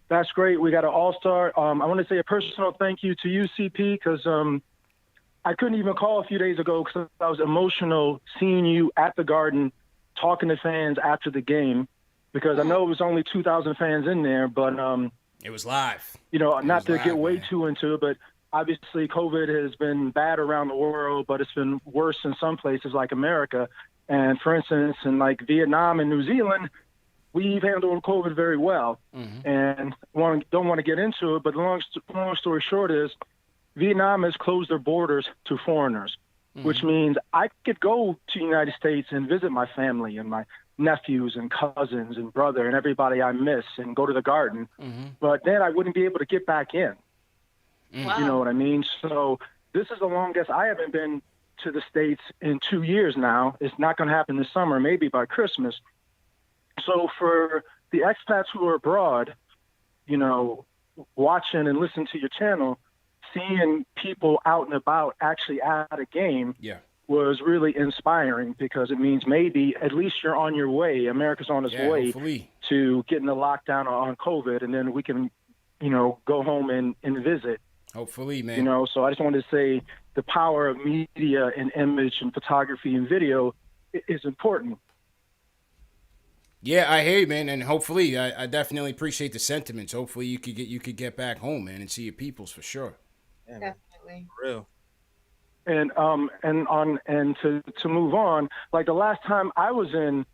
Speaker 12: that's great. We got an all-star. I want to say a personal thank you to you, CP, because I couldn't even call a few days ago because I was emotional seeing you at the Garden talking to fans after the game, because I know it was only 2,000 fans in there, but
Speaker 1: it was live.
Speaker 12: You know, not to get way
Speaker 1: man.
Speaker 12: too into it, but obviously COVID has been bad around the world, but it's been worse in some places like America. And for instance, in like Vietnam and New Zealand, we've handled COVID very well. And don't want to get into it, but the long story short is Vietnam has closed their borders to foreigners, which means I could go to the United States and visit my family and my nephews and cousins and brother and everybody I miss and go to the Garden. But then I wouldn't be able to get back in.
Speaker 3: Wow.
Speaker 12: You know what I mean? So this is the longest. I haven't been to the States in 2 years now. It's not going to happen this summer, maybe by Christmas. So for the expats who are abroad, you know, watching and listening to your channel, seeing people out and about actually at a game was really inspiring, because it means maybe at least you're on your way. America's on its way
Speaker 1: hopefully
Speaker 12: to getting the lockdown on COVID, and then we can, you know, go home and visit.
Speaker 1: Hopefully, man.
Speaker 12: You know, so I just wanted to say the power of media and image and photography and video is important.
Speaker 1: Yeah, I hear you, man, and hopefully, I definitely appreciate the sentiments. Hopefully, you could get back home, man, and see your peoples for sure.
Speaker 2: Yeah,
Speaker 3: Definitely.
Speaker 2: for real.
Speaker 12: And to move on, like the last time I was in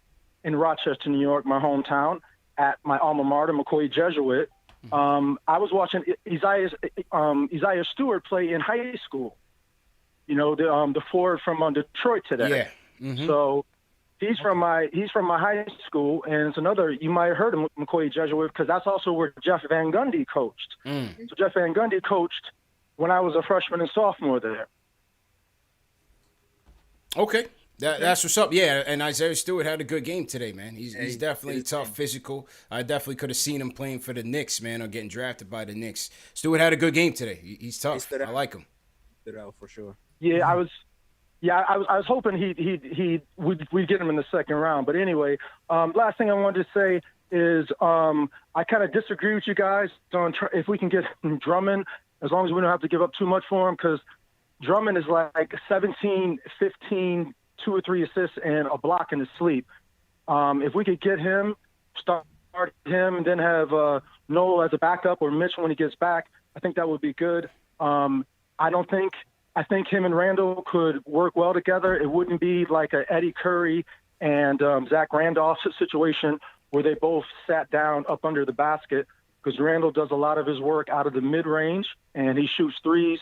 Speaker 12: Rochester, New York, my hometown, at my alma mater, McCoy Jesuit, I was watching Isaiah Stewart play in high school. You know, the forward from Detroit today.
Speaker 1: Yeah.
Speaker 12: So he's from my high school, and it's another, you might have heard of McCoy Jesuit, because that's also where Jeff Van Gundy coached. So Jeff Van Gundy coached when I was a freshman and sophomore there.
Speaker 1: Okay. That's what's up. Yeah, and Isaiah Stewart had a good game today, man. He's definitely tough, physical. I definitely could have seen him playing for the Knicks, man, or getting drafted by the Knicks. Stewart had a good game today. He's tough. I like him.
Speaker 2: Stood out for sure.
Speaker 12: Yeah, I was hoping we'd get him in the second round. But anyway, last thing I wanted to say is I kind of disagree with you guys on if we can get Drummond, as long as we don't have to give up too much for him, because Drummond is like 17, 15, 2 or 3 assists and a block in his sleep. If we could get him, start him, and then have Noel as a backup or Mitch when he gets back, I think that would be good. I think him and Randall could work well together. It wouldn't be like a Eddie Curry and Zach Randolph situation where they both sat down up under the basket, because Randall does a lot of his work out of the mid-range, and he shoots threes.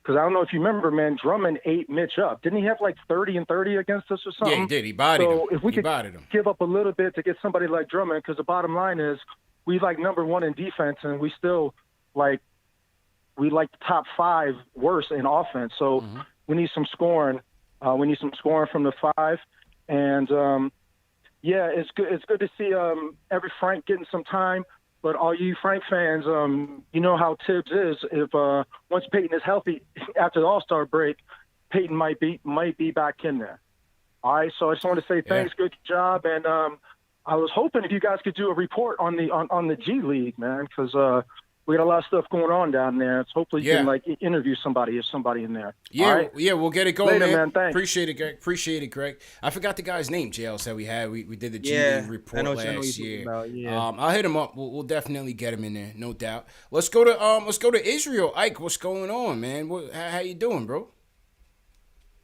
Speaker 12: Because I don't know if you remember, man, Drummond ate Mitch up. Didn't he have like 30 and 30 against us or something?
Speaker 1: Yeah, he did. He bodied him.
Speaker 12: So if we could give up a little bit to get somebody like Drummond, because the bottom line is we like number one in defense, and we still like the top 5 worse in offense. So we need some scoring. We need some scoring from the 5. And yeah, it's good. It's good to see every Frank getting some time. But all you Frank fans, you know how Tibbs is. If once Peyton is healthy after the All-Star break, Peyton might be back in there. All right. So I just want to say thanks, good job, and I was hoping if you guys could do a report on the G League, man, because we got a lot of stuff going on down there. It's hopefully you can like interview somebody in there.
Speaker 1: Yeah,
Speaker 12: right?
Speaker 1: yeah, we'll get it going,
Speaker 12: Later, man. Thanks.
Speaker 1: Appreciate it, Greg. I forgot the guy's name, JL said we had. We did the G League report last year. I'll hit him up. We'll definitely get him in there, no doubt. Let's go to Israel. Ike, what's going on, man? How you doing, bro?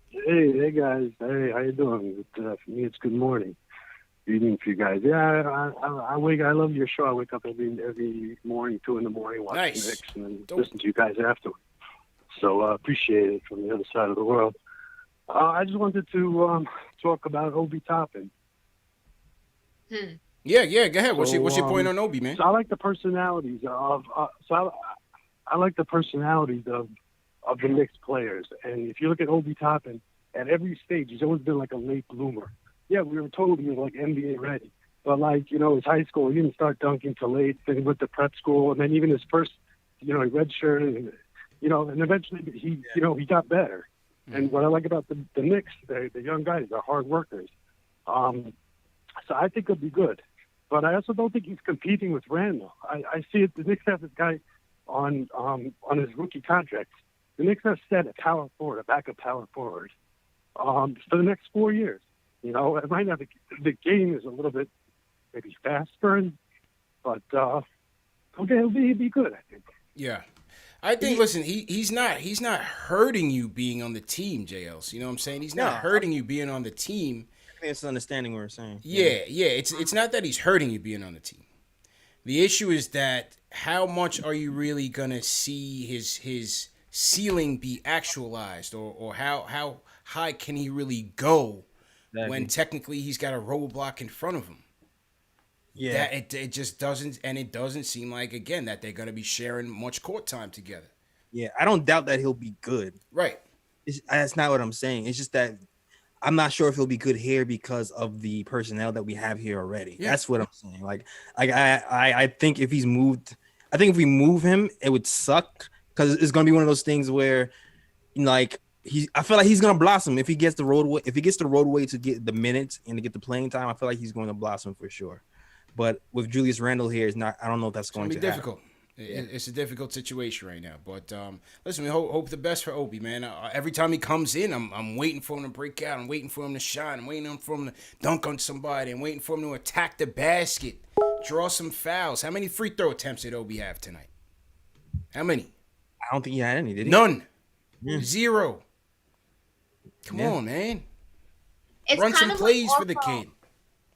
Speaker 13: Hey guys. Hey, how you doing? For me, it's good morning. Evening for you guys. Yeah, I love your show. I wake up every morning, 2 a.m, watching Knicks, and then listen to you guys afterwards. So appreciate it from the other side of the world. I just wanted to talk about Obi Toppin.
Speaker 1: Yeah, go ahead. What's your point on Obi, man?
Speaker 13: So I like the personalities of I like the personalities of the Knicks players. And if you look at Obi Toppin, at every stage, he's always been like a late bloomer. Yeah, we were told he was like NBA ready. But like, his high school, he didn't start dunking till late. Then he went to prep school, and then even his first, he redshirted, and eventually he got better. And what I like about the Knicks, the young guys, they're hard workers. So I think it'll be good. but I also don't think he's competing with Randall. I see it. The Knicks have this guy on his rookie contract. The Knicks have set a power forward, a backup power forward, for the next 4 years. You know, it might not be, the game is a little bit maybe faster, but okay, he'll be good, I think.
Speaker 1: Yeah. I think, listen, he's not hurting you being on the team, JLs. You know what I'm saying? He's not hurting you being on the team.
Speaker 2: I think it's understanding what we're saying.
Speaker 1: Yeah. It's not that he's hurting you being on the team. The issue is that how much are you really gonna see his ceiling be actualized, or how high can he really go when technically he's got a roadblock in front of him? Yeah, that it just doesn't, and it doesn't seem like, again, that they're gonna be sharing much court time together.
Speaker 2: Yeah, I don't doubt that he'll be good.
Speaker 1: Right.
Speaker 2: That's not what I'm saying. It's just that I'm not sure if he'll be good here because of the personnel that we have here already. Yeah. That's what I'm saying. Like I think if he's moved, I think if we move him, it would suck because it's gonna be one of those things where, like, I feel like he's gonna blossom if he gets the roadway. If he gets the roadway to get the minutes and to get the playing time, I feel like he's going to blossom for sure. But with Julius Randle here, it's not. I don't know if that's going to be
Speaker 1: difficult. It's a difficult situation right now. But listen, we hope the best for Obi, man. Every time he comes in, I'm waiting for him to break out. I'm waiting for him to shine. I'm waiting for him to dunk on somebody. I'm waiting for him to attack the basket, draw some fouls. How many free throw attempts did Obi have tonight? How many?
Speaker 2: I don't think he had any, did he?
Speaker 1: None. Yeah. 0. Come on, man.
Speaker 3: It's
Speaker 1: run some
Speaker 3: kind of
Speaker 1: plays
Speaker 3: like
Speaker 1: for the kid.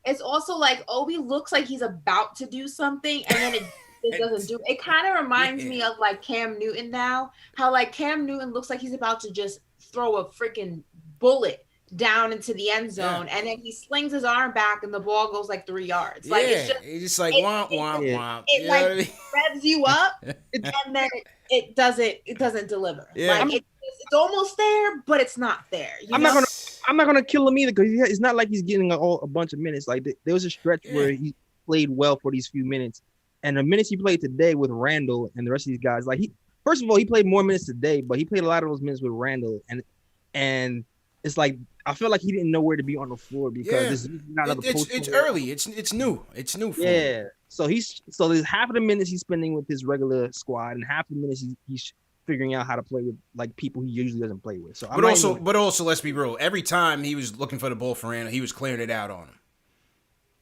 Speaker 3: It's also like Obi looks like he's about to do something, and then it doesn't do. It kind of reminds me of like Cam Newton now. How like Cam Newton looks like he's about to just throw a freaking bullet down into the end zone, and then he slings his arm back, and the ball goes like 3 yards. Like
Speaker 1: it's just like womp womp womp.
Speaker 3: It like revs you up, and then it doesn't deliver.
Speaker 1: Yeah.
Speaker 3: Like it's almost there, but it's not there.
Speaker 2: I'm not gonna kill him either because it's not like he's getting a bunch of minutes. Like there was a stretch where he played well for these few minutes, and the minutes he played today with Randall and the rest of these guys, like first of all he played more minutes today, but he played a lot of those minutes with Randall, and it's like I feel like he didn't know where to be on the floor because
Speaker 1: it's early, it's new for him.
Speaker 2: So there's half of the minutes he's spending with his regular squad, and half the minutes he's figuring out how to play with like people he usually doesn't play with. So,
Speaker 1: but also, let's be real. Every time he was looking for the ball for Randall, he was clearing it out on him.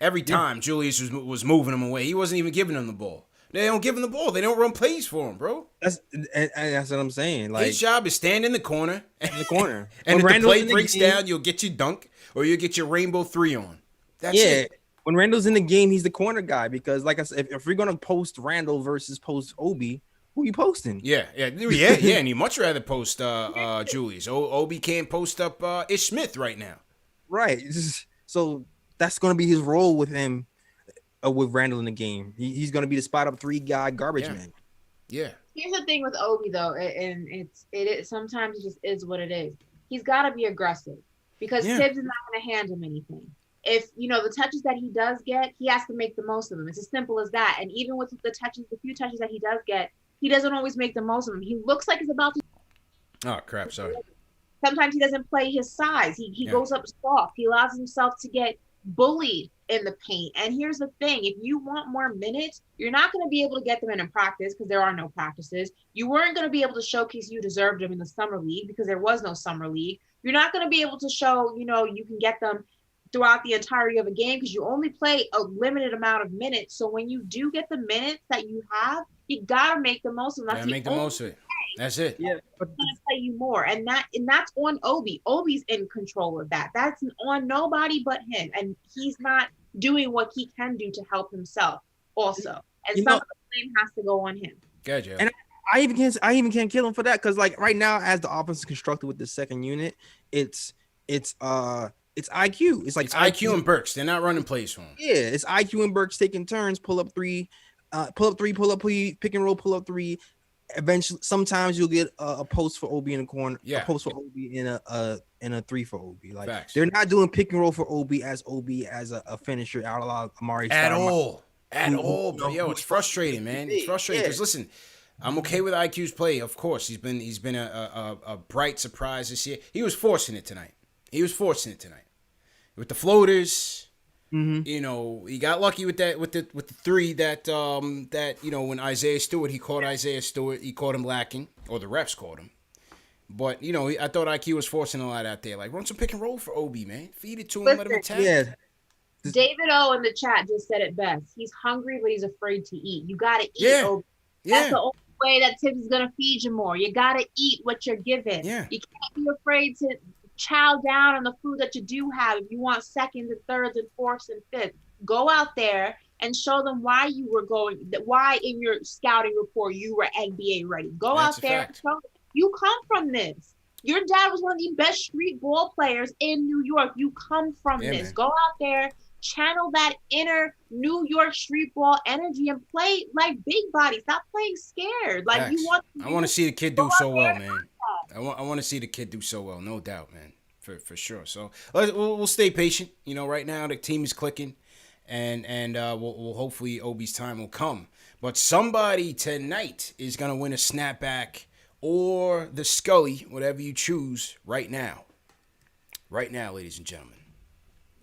Speaker 1: Every time Julius was moving him away, he wasn't even giving him the ball. They don't give him the ball. They don't run plays for him, bro.
Speaker 2: That's what I'm saying. Like
Speaker 1: his job is stand in the corner.
Speaker 2: and if
Speaker 1: the play breaks down, you'll get your dunk or you'll get your rainbow 3 on. That's it.
Speaker 2: When Randall's in the game, he's the corner guy because, like I said, if we're gonna post Randall versus post Obi, who you posting?
Speaker 1: Yeah, and you much rather post Julius. Obi can't post up Ish Smith right now.
Speaker 2: Right. So that's gonna be his role with him, with Randall in the game. He's gonna be the spot up 3 guy garbage man.
Speaker 1: Yeah.
Speaker 3: Here's the thing with Obi though, and it sometimes it just is what it is. He's got to be aggressive because Tibbs is not going to hand him anything. If the touches that he does get, he has to make the most of them. It's as simple as that. And even with the few touches that he does get, he doesn't always make the most of them. He looks like he's about to.
Speaker 1: Oh crap! Sorry.
Speaker 3: Sometimes he doesn't play his size. He goes up soft. He allows himself to get bullied in the paint. And here's the thing: if you want more minutes, you're not going to be able to get them in practice because there are no practices. You weren't going to be able to showcase you deserved them in the summer league because there was no summer league. You're not going to be able to show you can get them throughout the entirety of a game because you only play a limited amount of minutes. So when you do get the minutes that you have, you gotta make the most of them.
Speaker 1: Gotta make the most of it. That's it.
Speaker 2: Yeah, but
Speaker 3: gonna play you more, and that's on Obi. Obi's in control of that. That's on nobody but him, and he's not doing what he can do to help himself. Also, and some of the blame has to go on him.
Speaker 1: Gotcha.
Speaker 2: And I even can't kill him for that because like right now, as the offense is constructed with the second unit, it's IQ. It's
Speaker 1: IQ and Burks. They're not running plays for him.
Speaker 2: Yeah, it's IQ and Burks taking turns, pull up three, pick and roll, pull up 3. Eventually, sometimes you'll get a post for Obi in the corner, a post for Obi in a 3 for Obi. Like
Speaker 1: Facts.
Speaker 2: They're not doing pick and roll for Obi as a finisher out of Amari
Speaker 1: at all. But it's frustrating, man. It's frustrating because listen, I'm okay with IQ's play. Of course, he's been a bright surprise this year. He was forcing it tonight with the floaters. You know, he got lucky with that with the three that when Isaiah Stewart, he caught him lacking, or the refs caught him. But I thought IQ was forcing a lot out there. Like, run some pick and roll for Obi, man. Feed it to him, let him attack.
Speaker 2: Yeah.
Speaker 3: David O in the chat just said it best. He's hungry, but he's afraid to eat. You gotta eat, Obi. That's the only way that Tibbs is gonna feed you more. You gotta eat what you're given. You can't be afraid to chow down on the food that you do have. If you want seconds and thirds and fourths and fifths, go out there and show them why in your scouting report you were NBA ready. Go out there and show them you come from this. Your dad was one of the best street ball players in New York. You come from this. Man. Go out there, channel that inner New York street ball energy and play like big body. Stop playing scared. Like
Speaker 1: I want to see the kid do so well, man. I want to see the kid do so well, no doubt, man, for sure. So we'll stay patient. Right now the team is clicking, and we'll hopefully Obi's time will come. But somebody tonight is gonna win a snapback or the Scully, whatever you choose. Right now, ladies and gentlemen.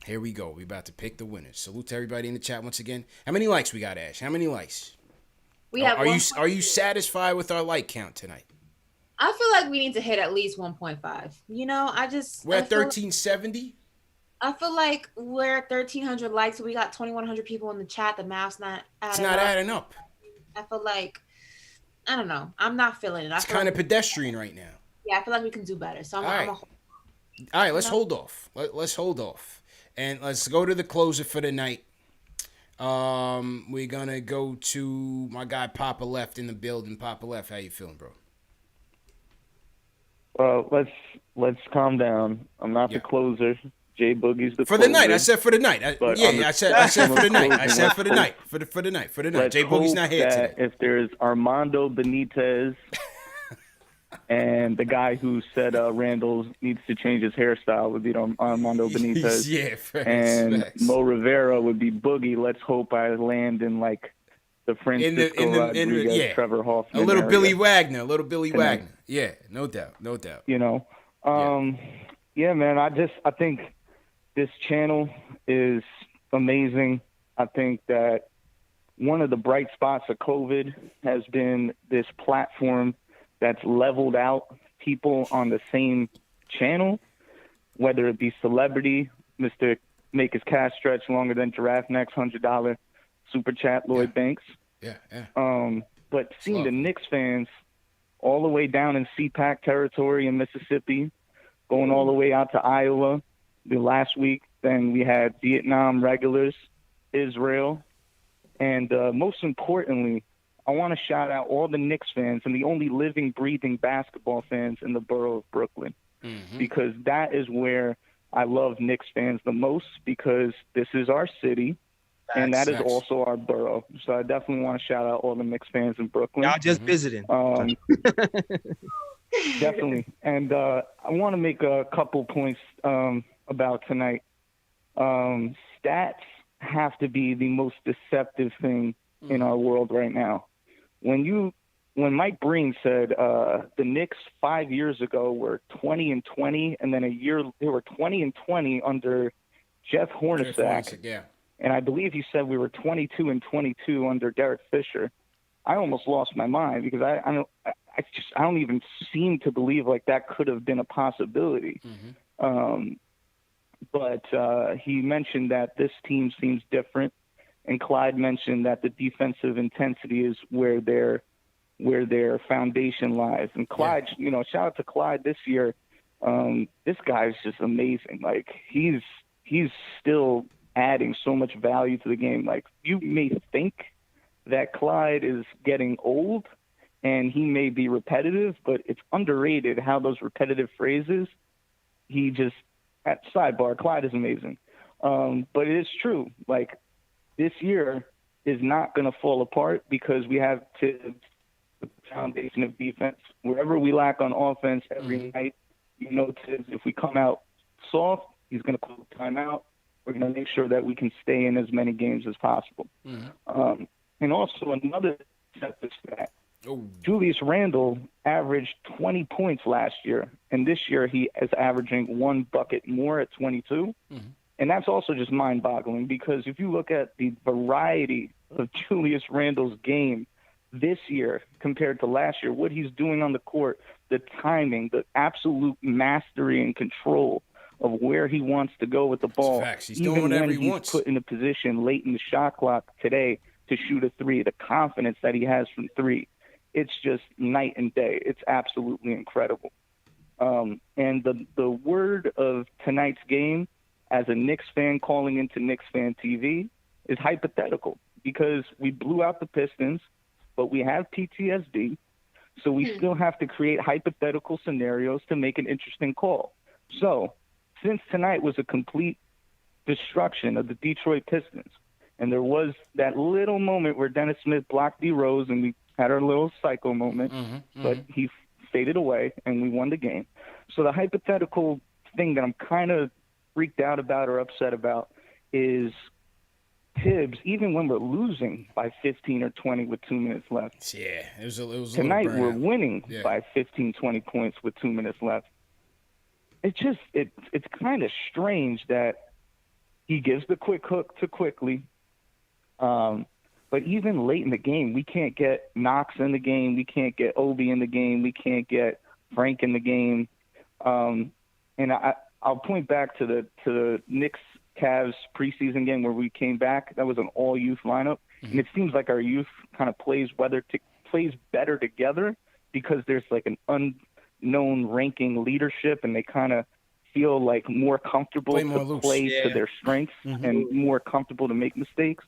Speaker 1: Here we go. We're about to pick the winners. Salute to everybody in the chat once again. How many likes we got, Ash? How many likes?
Speaker 3: We have.
Speaker 1: Are you satisfied with our like count tonight?
Speaker 3: I feel like we need to hit at least 1.5. We're
Speaker 1: at 1370.
Speaker 3: I feel like we're at 1,300 likes. So we got 2,100 people in the chat. The math's not adding up.
Speaker 1: It's not adding up.
Speaker 3: I feel like, I don't know. I'm not feeling it.
Speaker 1: It's kind of pedestrian right now.
Speaker 3: Yeah, I feel like we can do better. So all
Speaker 1: right, let's hold off. Let's hold off. And let's go to the closer for the night. We're going to go to my guy Papa Left in the building. Papa Left, how you feeling, bro?
Speaker 14: Let's calm down. I'm not the closer. Jay Boogie's the
Speaker 1: for
Speaker 14: closer.
Speaker 1: The night. I said for the night. I said for the night. I said for the night. For the night.
Speaker 14: Let's
Speaker 1: Jay Boogie's not here today.
Speaker 14: If there's Armando Benitez and the guy who said Randall needs to change his hairstyle would be Armando Benitez.
Speaker 1: Facts.
Speaker 14: Mo Rivera would be Boogie. Let's hope I land in like the Francisco Rodriguez, Trevor Hoffman.
Speaker 1: A little Billy Wagner. Yeah, no doubt.
Speaker 14: Yeah, man. I think this channel is amazing. I think that one of the bright spots of COVID has been this platform that's leveled out people on the same channel, whether it be celebrity, Mr. Make His Cash Stretch Longer Than Giraffe Next, $100 super chat, Lloyd Banks.
Speaker 1: Yeah.
Speaker 14: But seeing the Knicks fans all the way down in CPAC territory in Mississippi, going all the way out to Iowa the last week, then we had Vietnam regulars, Israel, and most importantly, I want to shout out all the Knicks fans and the only living, breathing basketball fans in the borough of Brooklyn, because that is where I love Knicks fans the most, because this is our city, and that is also our borough. So I definitely want to shout out all the Knicks fans in Brooklyn.
Speaker 2: Y'all just visiting.
Speaker 14: Definitely. And I want to make a couple points about tonight. Stats have to be the most deceptive thing in our world right now. When Mike Breen said the Knicks 5 years ago were 20-20, and then a year they were 20-20 under Jeff Hornacek, and I believe he said we were 22-22 under Derek Fisher. I almost lost my mind, because I don't even seem to believe like that could have been a possibility. But he mentioned that this team seems different, and Clyde mentioned that the defensive intensity is where their foundation lies. And Clyde, shout out to Clyde this year. This guy's just amazing. Like he's still adding so much value to the game. Like, you may think that Clyde is getting old and he may be repetitive, but it's underrated how those repetitive phrases, at sidebar, Clyde is amazing. But it is true. Like, this year is not going to fall apart because we have Tibbs, the foundation of defense. Wherever we lack on offense every night, Tibbs, if we come out soft, he's going to call timeout. We're going to make sure that we can stay in as many games as possible. And also another stat. Julius Randle averaged 20 points last year, and this year he is averaging one bucket more at 22. And that's also just mind-boggling because if you look at the variety of Julius Randle's game this year compared to last year, what he's doing on the court, the timing, the absolute mastery and control of where he wants to go with the ball.
Speaker 1: Facts. He's doing whatever he wants.
Speaker 14: Put in a position late in the shot clock today to shoot a three, the confidence that he has from three, it's just night and day. It's absolutely incredible. And the word of tonight's game, as a Knicks fan calling into KnicksFanTV, is hypothetical because we blew out the Pistons, but we have PTSD, so we still have to create hypothetical scenarios to make an interesting call. So since tonight was a complete destruction of the Detroit Pistons, and there was that little moment where Dennis Smith blocked D Rose and we had our little psycho moment, but he faded away and we won the game. So the hypothetical thing that I'm kind of freaked out about or upset about is Tibbs, even when we're losing by 15 or 20 with 2 minutes left.
Speaker 1: Yeah, it was a
Speaker 14: tonight
Speaker 1: little
Speaker 14: we're winning by 15, 20 points with 2 minutes left. It's just it's kind of strange that he gives the quick hook to Quickly. But even late in the game, we can't get Knox in the game. We can't get Obi in the game. We can't get Frank in the game. And I'll point back to the Knicks Cavs preseason game where we came back. That was an all youth lineup, and it seems like our youth kind of plays better together because there's like an unknown ranking leadership, and they kind of feel like more comfortable to play to their strengths and more comfortable to make mistakes.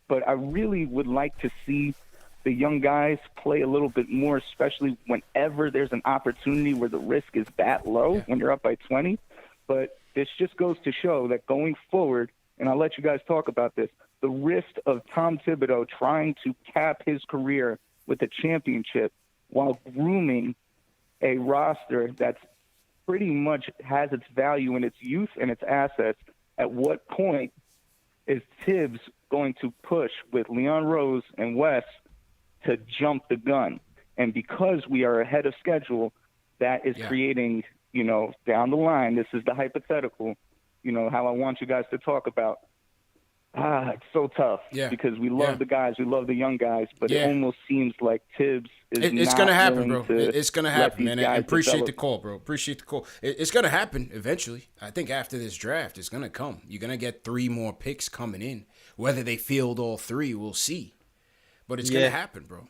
Speaker 14: But I really would like to see the young guys play a little bit more, especially whenever there's an opportunity where the risk is that low when you're up by 20. But this just goes to show that going forward, and I'll let you guys talk about this, the risk of Tom Thibodeau trying to cap his career with a championship while grooming a roster that's pretty much has its value in its youth and its assets. At what point is Tibbs going to push with Leon Rose and Wes to jump the gun? And because we are ahead of schedule, that is creating, down the line, this is the hypothetical, how I want you guys to talk about. It's so tough because we love the guys, we love the young guys, but it almost seems like Tibbs is
Speaker 1: It's
Speaker 14: not
Speaker 1: going to happen,
Speaker 14: willing
Speaker 1: bro. It's going to happen, man. I appreciate
Speaker 14: develop.
Speaker 1: the call, bro. Appreciate the call. It's going to happen eventually. I think after this draft, it's going to come. You're going to get 3 more picks coming in. Whether they field all 3, we'll see. But it's going to happen, bro.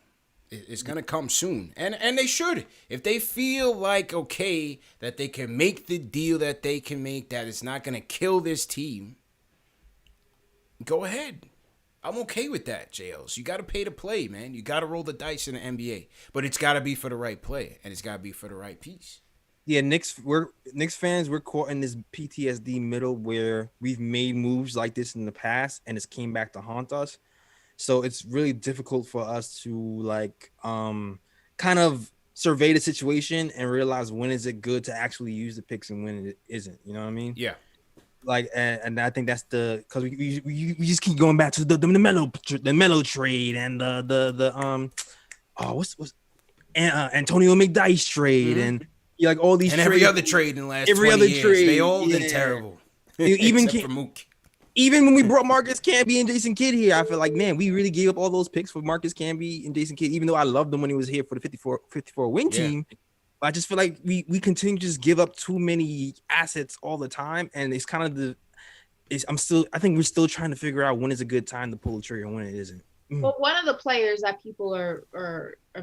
Speaker 1: It's going to come soon. And they should. If they feel like, okay, that they can make the deal that they can make, that it's not going to kill this team, go ahead. I'm okay with that, JLs. You got to pay to play, man. You got to roll the dice in the NBA. But it's got to be for the right play, and it's got to be for the right piece.
Speaker 2: Yeah, Knicks fans, we're caught in this PTSD middle where we've made moves like this in the past, and it's came back to haunt us. So it's really difficult for us to kind of survey the situation and realize when is it good to actually use the picks and when it isn't. You know what I mean?
Speaker 1: Yeah.
Speaker 2: And I think that's because we just keep going back to the Melo trade and Antonio McDyess trade and all these
Speaker 1: and
Speaker 2: trades.
Speaker 1: Every other trade in the last 20 years. They all been terrible.
Speaker 2: Even when we brought Marcus Camby and Jason Kidd here, I feel like, man, we really gave up all those picks for Marcus Camby and Jason Kidd, even though I loved them when he was here for the 54 win team. I just feel like we continue to just give up too many assets all the time, and it's kind of I think we're still trying to figure out when is a good time to pull the trigger and when it isn't.
Speaker 3: Well, one of the players that people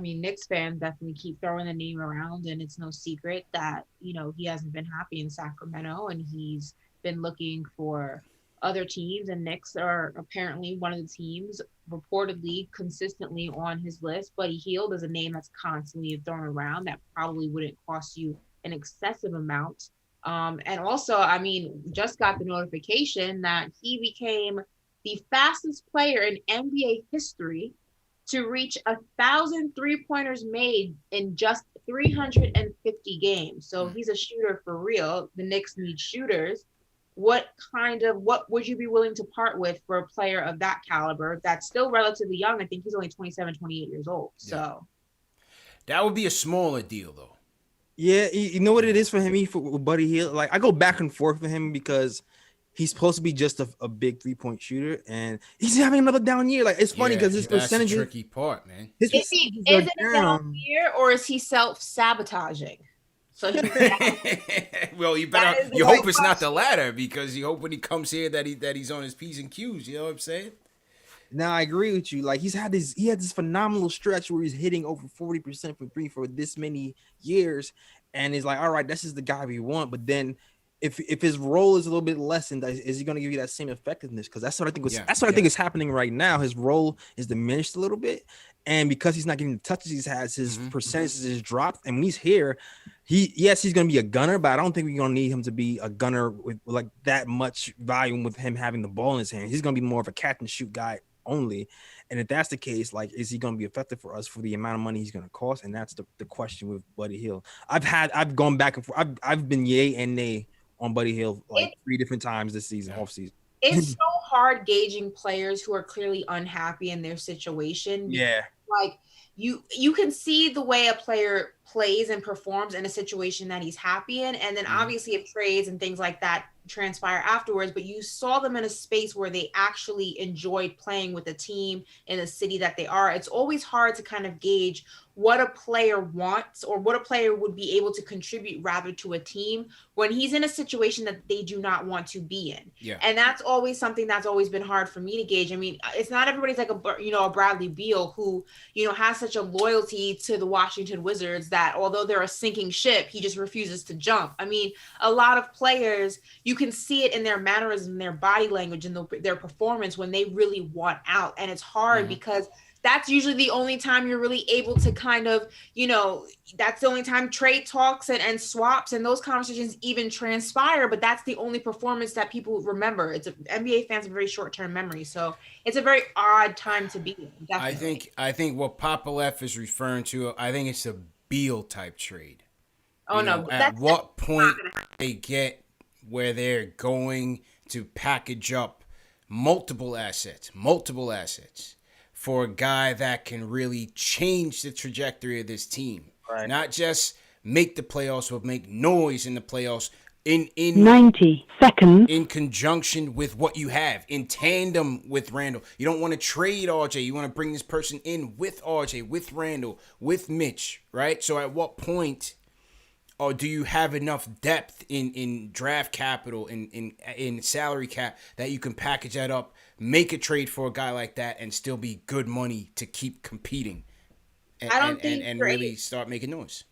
Speaker 3: Knicks fans definitely keep throwing the name around, and it's no secret that, he hasn't been happy in Sacramento and he's been looking for other teams, and Knicks are apparently one of the teams reportedly consistently on his list. Buddy Hield is a name that's constantly thrown around that probably wouldn't cost you an excessive amount. And also, just got the notification that he became the fastest player in NBA history to reach 1,000 3-pointers made in just 350 games. So he's a shooter for real. The Knicks need shooters. What would you be willing to part with for a player of that caliber that's still relatively young? I think he's only 27, 28 years old. So
Speaker 1: that would be a smaller deal, though.
Speaker 2: Yeah, you know what it is for him, for Buddy Hield? Like, I go back and forth with him because he's supposed to be just a big 3-point shooter, and he's having another down year. Like, it's funny because his percentage,
Speaker 1: the tricky part, man.
Speaker 3: Is it a down year, or is he self-sabotaging? So
Speaker 1: well, you hope it's not the latter, because you hope when he comes here that he's on his P's and Q's. You know what I'm saying?
Speaker 2: Now I agree with you. Like, he had this phenomenal stretch where he's hitting over 40% from three for this many years, and he's like, all right, this is the guy we want. But then, if his role is a little bit lessened, is he going to give you that same effectiveness? Because that's what I think I think is happening right now. His role is diminished a little bit, and because he's not getting the touches he has, his percentages is dropped. And when he's here, he's going to be a gunner, but I don't think we're going to need him to be a gunner with like that much volume with him having the ball in his hand. He's going to be more of a catch and shoot guy only. And if that's the case, like, is he going to be effective for us for the amount of money he's going to cost? And that's the question with Buddy Hield. I've gone back and forth. I've been yay and nay on Buddy Hield like 3 different times this season, off season.
Speaker 3: It's so hard gauging players who are clearly unhappy in their situation.
Speaker 2: Yeah.
Speaker 3: Like, you can see the way a player plays and performs in a situation that he's happy in, and then obviously if trades and things like that transpire afterwards, but you saw them in a space where they actually enjoyed playing with a team in the city that they are. It's always hard to kind of gauge what a player wants or what a player would be able to contribute rather to a team when he's in a situation that they do not want to be in.
Speaker 1: Yeah.
Speaker 3: And that's always something that's always been hard for me to gauge. I mean, it's not everybody's like a Bradley Beal who, has such a loyalty to the Washington Wizards that although they're a sinking ship, he just refuses to jump. I mean, a lot of players, you can see it in their mannerism, their body language, and their performance when they really want out. And it's hard because that's usually the only time you're really able to kind of, that's the only time trade talks and swaps and those conversations even transpire. But that's the only performance that people remember. NBA fans have a very short-term memory. So it's a very odd time to be in. Definitely.
Speaker 1: I think what Popolef is referring to, I think it's a Beal type trade.
Speaker 3: Oh, no.
Speaker 1: At what point they get where they're going to package up multiple assets for a guy that can really change the trajectory of this team. Right. Not just make the playoffs, but make noise in the playoffs in
Speaker 15: 90 seconds
Speaker 1: in conjunction with what you have, in tandem with Randall. You don't want to trade RJ. You want to bring this person in with RJ, with Randall, with Mitch, right? So at what point or do you have enough depth in draft capital, in salary cap, that you can package that up, make a trade for a guy like that, and still be good money to keep competing and really start making noise?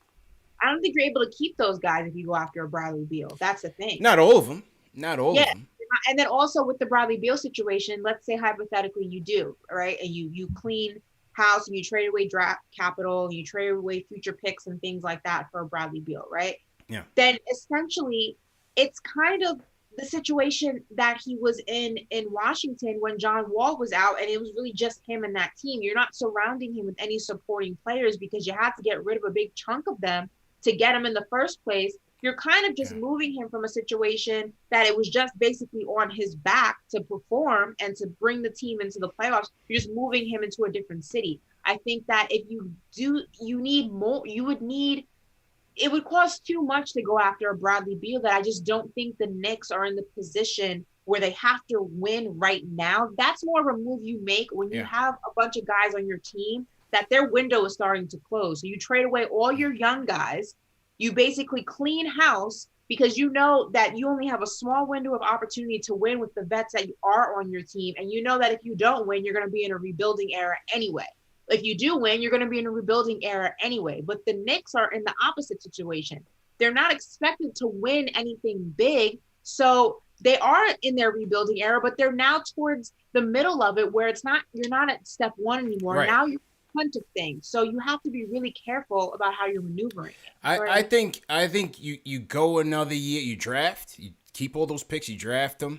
Speaker 3: I don't think you're able to keep those guys if you go after a Bradley Beal. That's the thing.
Speaker 1: Not all of them. Not all of them.
Speaker 3: And then also with the Bradley Beal situation, let's say hypothetically you do, right? And you clean house and you trade away draft capital, you trade away future picks and things like that for Bradley Beal, right?
Speaker 1: Yeah.
Speaker 3: Then essentially it's kind of the situation that he was in Washington when John Wall was out, and it was really just him and that team. You're not surrounding him with any supporting players because you had to get rid of a big chunk of them to get him in the first place. You're kind of just moving him from a situation that it was just basically on his back to perform and to bring the team into the playoffs. You're just moving him into a different city. I think that if you need more, it would cost too much to go after a Bradley Beal that I just don't think the Knicks are in the position where they have to win right now. That's more of a move you make when you have a bunch of guys on your team that their window is starting to close. So you trade away all your young guys. You basically clean house because you know that you only have a small window of opportunity to win with the vets that are on your team. And you know that if you don't win, you're going to be in a rebuilding era anyway. If you do win, you're going to be in a rebuilding era anyway. But the Knicks are in the opposite situation. They're not expected to win anything big. So they are in their rebuilding era, but they're now towards the middle of it where you're not at step one anymore. Right. Now you're of things, so you have to be really careful about how you're maneuvering it.
Speaker 1: I think you go another year, you draft, you keep all those picks, you draft them.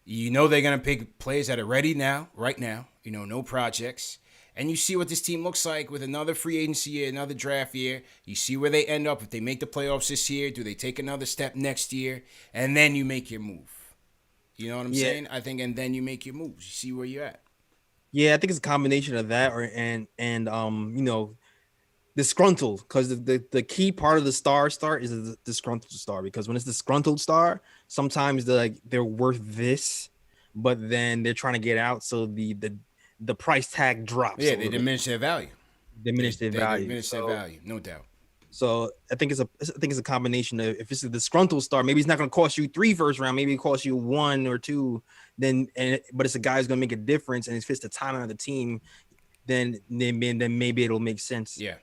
Speaker 1: You know they're gonna pick players that are ready now, right now. No projects, and you see what this team looks like with another free agency year, another draft year. You see where they end up if they make the playoffs this year. Do they take another step next year, and then you make your move? You know what I'm saying? I think, and then you make your moves. You see where you're at.
Speaker 2: Yeah, I think it's a combination of that disgruntled, because the key part of the star is the disgruntled star, because when it's disgruntled star, sometimes they're worth this, but then they're trying to get out, so the price tag drops.
Speaker 1: Yeah, they diminish their value.
Speaker 2: Diminish their value.
Speaker 1: Diminish their value, no doubt.
Speaker 2: So I think it's a combination of, if it's a disgruntled star, maybe it's not going to cost you 3 first round, maybe it costs you 1 or 2. But it's a guy who's going to make a difference, and it fits the timeline of the team. Then maybe it'll make sense.
Speaker 1: Yeah.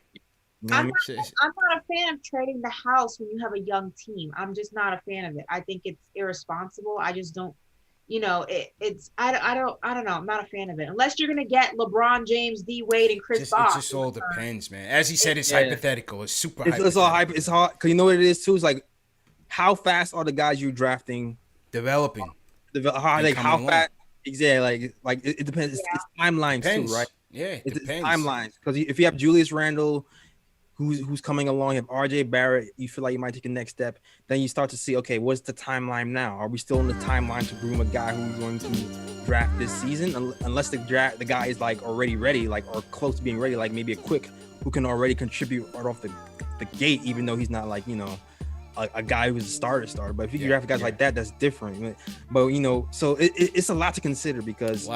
Speaker 3: I'm not a fan of trading the house when you have a young team. I'm just not a fan of it. I think it's irresponsible. I just don't. I don't know. I'm not a fan of it. Unless you're gonna get LeBron James, D Wade, and Chris Bosh.
Speaker 1: It just all depends, man. As he said, it's hypothetical. It's super.
Speaker 2: It's all hype. It's hard because you know what it is too. It's like, how fast are the guys you drafting
Speaker 1: developing?
Speaker 2: How fast? Exactly. Like it depends. It's timelines too, right?
Speaker 1: Yeah, it depends.
Speaker 2: Timelines, because if you have Julius Randle, who's coming along, you have RJ Barrett, you feel like you might take a next step, then you start to see, okay, what's the timeline now? Are we still in the timeline to groom a guy who's going to draft this season? Unless the guy is like already ready, like, or close to being ready, like maybe a Quick who can already contribute right off the gate, even though he's not like, a guy who's a starter. But if you draft guys like that, that's different. But so it's a lot to consider, because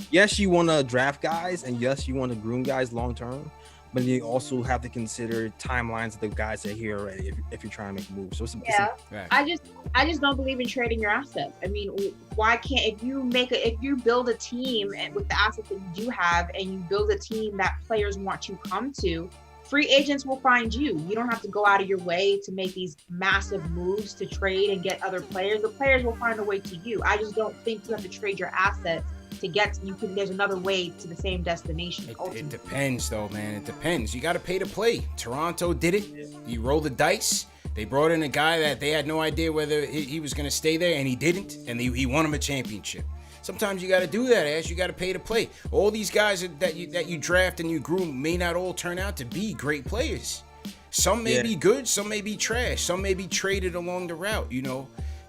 Speaker 2: yes, you want to draft guys, and yes, you want to groom guys long term, but you also have to consider timelines of the guys that are here already if you're trying to make moves. So
Speaker 3: I just don't believe in trading your assets. I mean, why can't, if you build a team with the assets that you do have, and you build a team that players want to come to, free agents will find you. You don't have to go out of your way to make these massive moves to trade and get other players. The players will find a way to you. I just don't think you have to trade your assets to get. There's another way to the same destination.
Speaker 1: It depends, though, man. It depends. You got to pay to play. Toronto did it. You roll the dice. They brought in a guy that they had no idea whether he was going to stay there, and he didn't, and he won him a championship. Sometimes you got to do that, Ash. You got to pay to play. All these guys that you draft and you groom may not all turn out to be great players. Some may be good, some may be trash, some may be traded along the route.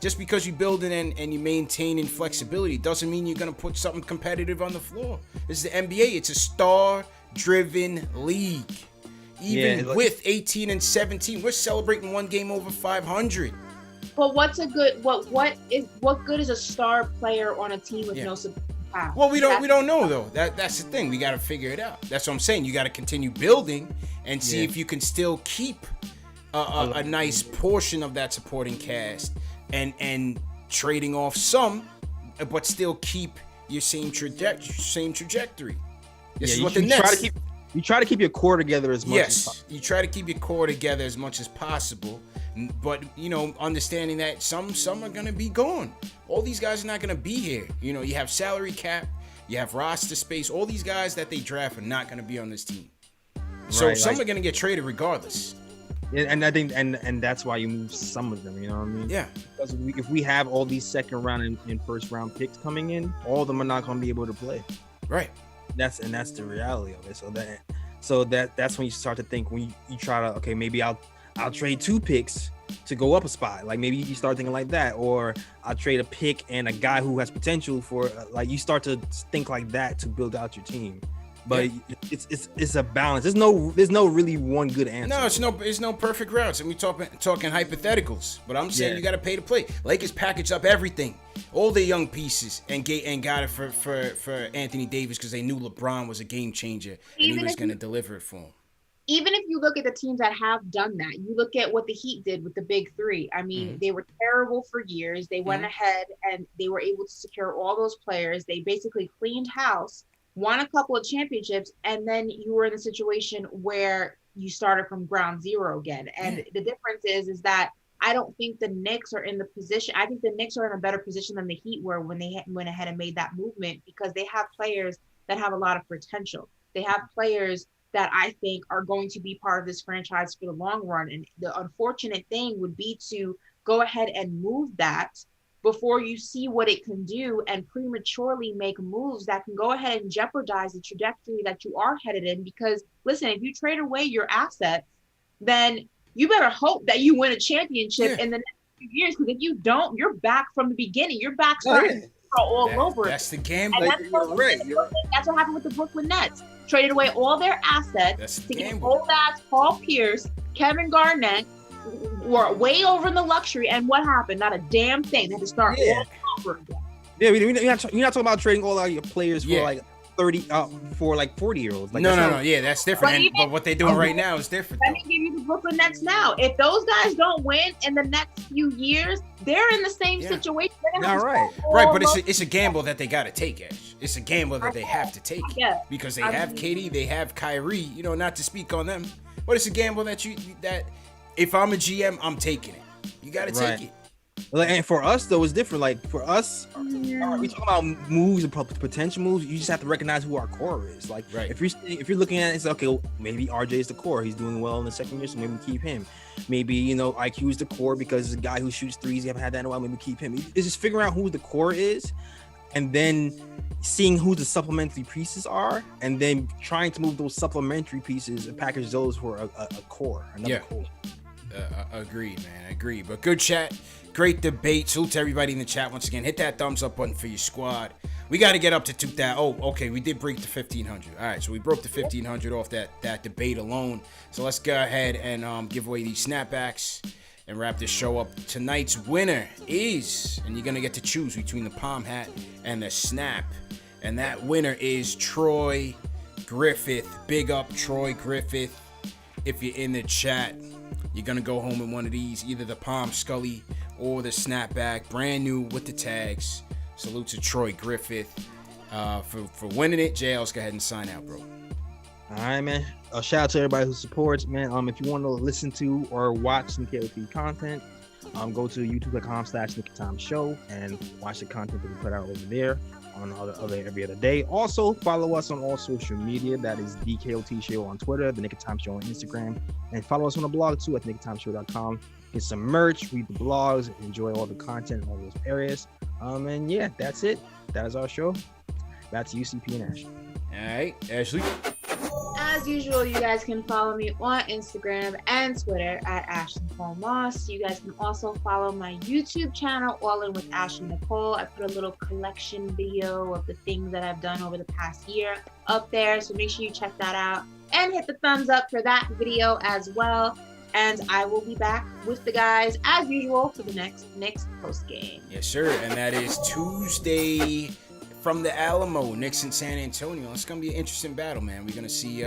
Speaker 1: Just because you build it and you maintain in flexibility doesn't mean you're going to put something competitive on the floor. This is the NBA. It's a star-driven league. Even with 18 and 17, we're celebrating one game over 500.
Speaker 3: But what good is a star player on a team with no support?
Speaker 1: Well, we don't know though. That's the thing. We got to figure it out. That's what I'm saying. You got to continue building and see if you can still keep a nice portion of that supporting cast and trading off some, but still keep your same trajectory. This is what the Nets.
Speaker 2: You try to keep your core together as much as possible.
Speaker 1: You try to keep your core together as much as possible. But, understanding that some are going to be gone. All these guys are not going to be here. You have salary cap, you have roster space. All these guys that they draft are not going to be on this team. So some are going to get traded regardless.
Speaker 2: And I think and that's why you move some of them, you know what I mean?
Speaker 1: Yeah.
Speaker 2: Because if we have all these second round and first round picks coming in, all of them are not going to be able to play.
Speaker 1: Right.
Speaker 2: That's the reality of it. So that's when you start to think, when you try to, okay, maybe I'll trade 2 picks to go up a spot. Like maybe you start thinking like that, or I'll trade a pick and a guy who has potential for, like, you start to think like that to build out your team. But it's a balance. There's no really one good answer.
Speaker 1: No, it's no perfect routes. And we talking hypotheticals. But I'm saying you got to pay to play. Lakers packaged up everything, all their young pieces, and got it for Anthony Davis because they knew LeBron was a game changer and he was going to deliver it for him.
Speaker 3: Even if you look at the teams that have done that, you look at what the Heat did with the big 3. I mean, they were terrible for years. They went ahead and they were able to secure all those players. They basically cleaned house, won a couple of championships, and then you were in a situation where you started from ground zero again. And the difference is that I don't think the Knicks are in the position. I think the Knicks are in a better position than the Heat were when they went ahead and made that movement, because they have players that have a lot of potential. They have players that I think are going to be part of this franchise for the long run. And the unfortunate thing would be to go ahead and move that before you see what it can do and prematurely make moves that can go ahead and jeopardize the trajectory that you are headed in. Because listen, if you trade away your assets, then you better hope that you win a championship in the next few years. Because if you don't, you're back from the beginning. You're back starting all over.
Speaker 1: That's the gamble.
Speaker 3: That's what happened with the Brooklyn Nets. Traded away all their assets to get old ass Paul Pierce, Kevin Garnett, were way over in the luxury, and what happened? Not a damn thing. They had to start all over again.
Speaker 2: Yeah, you're not talking about trading all out your players for like 30 for like 40-year-olds. Like,
Speaker 1: no. Yeah, that's different. But what they're doing right now is different.
Speaker 3: Let me give you the Brooklyn Nets now. If those guys don't win in the next few years, they're in the same situation.
Speaker 1: Right, but it's a gamble that they got to take, Ash. It's a gamble that they have to take because they have KD, they have Kyrie. You know, not to speak on them, but it's a gamble that if I'm a GM, I'm taking it. You got to take it.
Speaker 2: And for us though, it's different. Like for us, we talk about moves and potential moves. You just have to recognize who our core is. Like if you're looking at it, it's okay. Well, maybe RJ is the core. He's doing well in the second year, so maybe keep him. Maybe IQ is the core because it's a guy who shoots threes. You haven't had that in a while. Maybe keep him. It's just figuring out who the core is, and then seeing who the supplementary pieces are, and then trying to move those supplementary pieces and package those for a core, another core.
Speaker 1: Agreed, man. Agreed. But good chat. Great debate. Salute to everybody in the chat once again. Hit that thumbs up button for your squad. We got to get up to 2,000. Oh, okay. We did break the 1,500. All right. So we broke the 1,500 off that debate alone. So let's go ahead and give away these snapbacks and wrap this show up. Tonight's winner is, and you're going to get to choose between the palm hat and the snap. And that winner is Troy Griffith. Big up, Troy Griffith. If you're in the chat, you're going to go home in one of these, either the Palm Scully or the snapback, brand new with the tags. Salute to Troy Griffith for winning it. JL, let's go ahead and sign out, bro.
Speaker 2: All right, man. Shout out to everybody who supports, man. If you want to listen to or watch some KOT content, go to youtube.com/NickTimeShow and watch the content that we put out over there on every other day. Also, follow us on all social media. That is the KOT Show on Twitter, the Nick of Time Show on Instagram, and follow us on the blog too at nickoftimeshow.com. Get some merch, read the blogs, enjoy all the content in all those areas. And yeah, that's it. That is our show. Back to UCP and Ash.
Speaker 1: All right, Ashley.
Speaker 3: As usual, you guys can follow me on Instagram and Twitter at Ashley Nicole Moss. You guys can also follow my YouTube channel, All In with Ashley Nicole. I put a little collection video of the things that I've done over the past year up there, so make sure you check that out and hit the thumbs up for that video as well. And I will be back with the guys as usual for the next Knicks post game.
Speaker 1: Yes, sir. And that is Tuesday from the Alamo, Knicks in San Antonio. It's gonna be an interesting battle, man. We're gonna see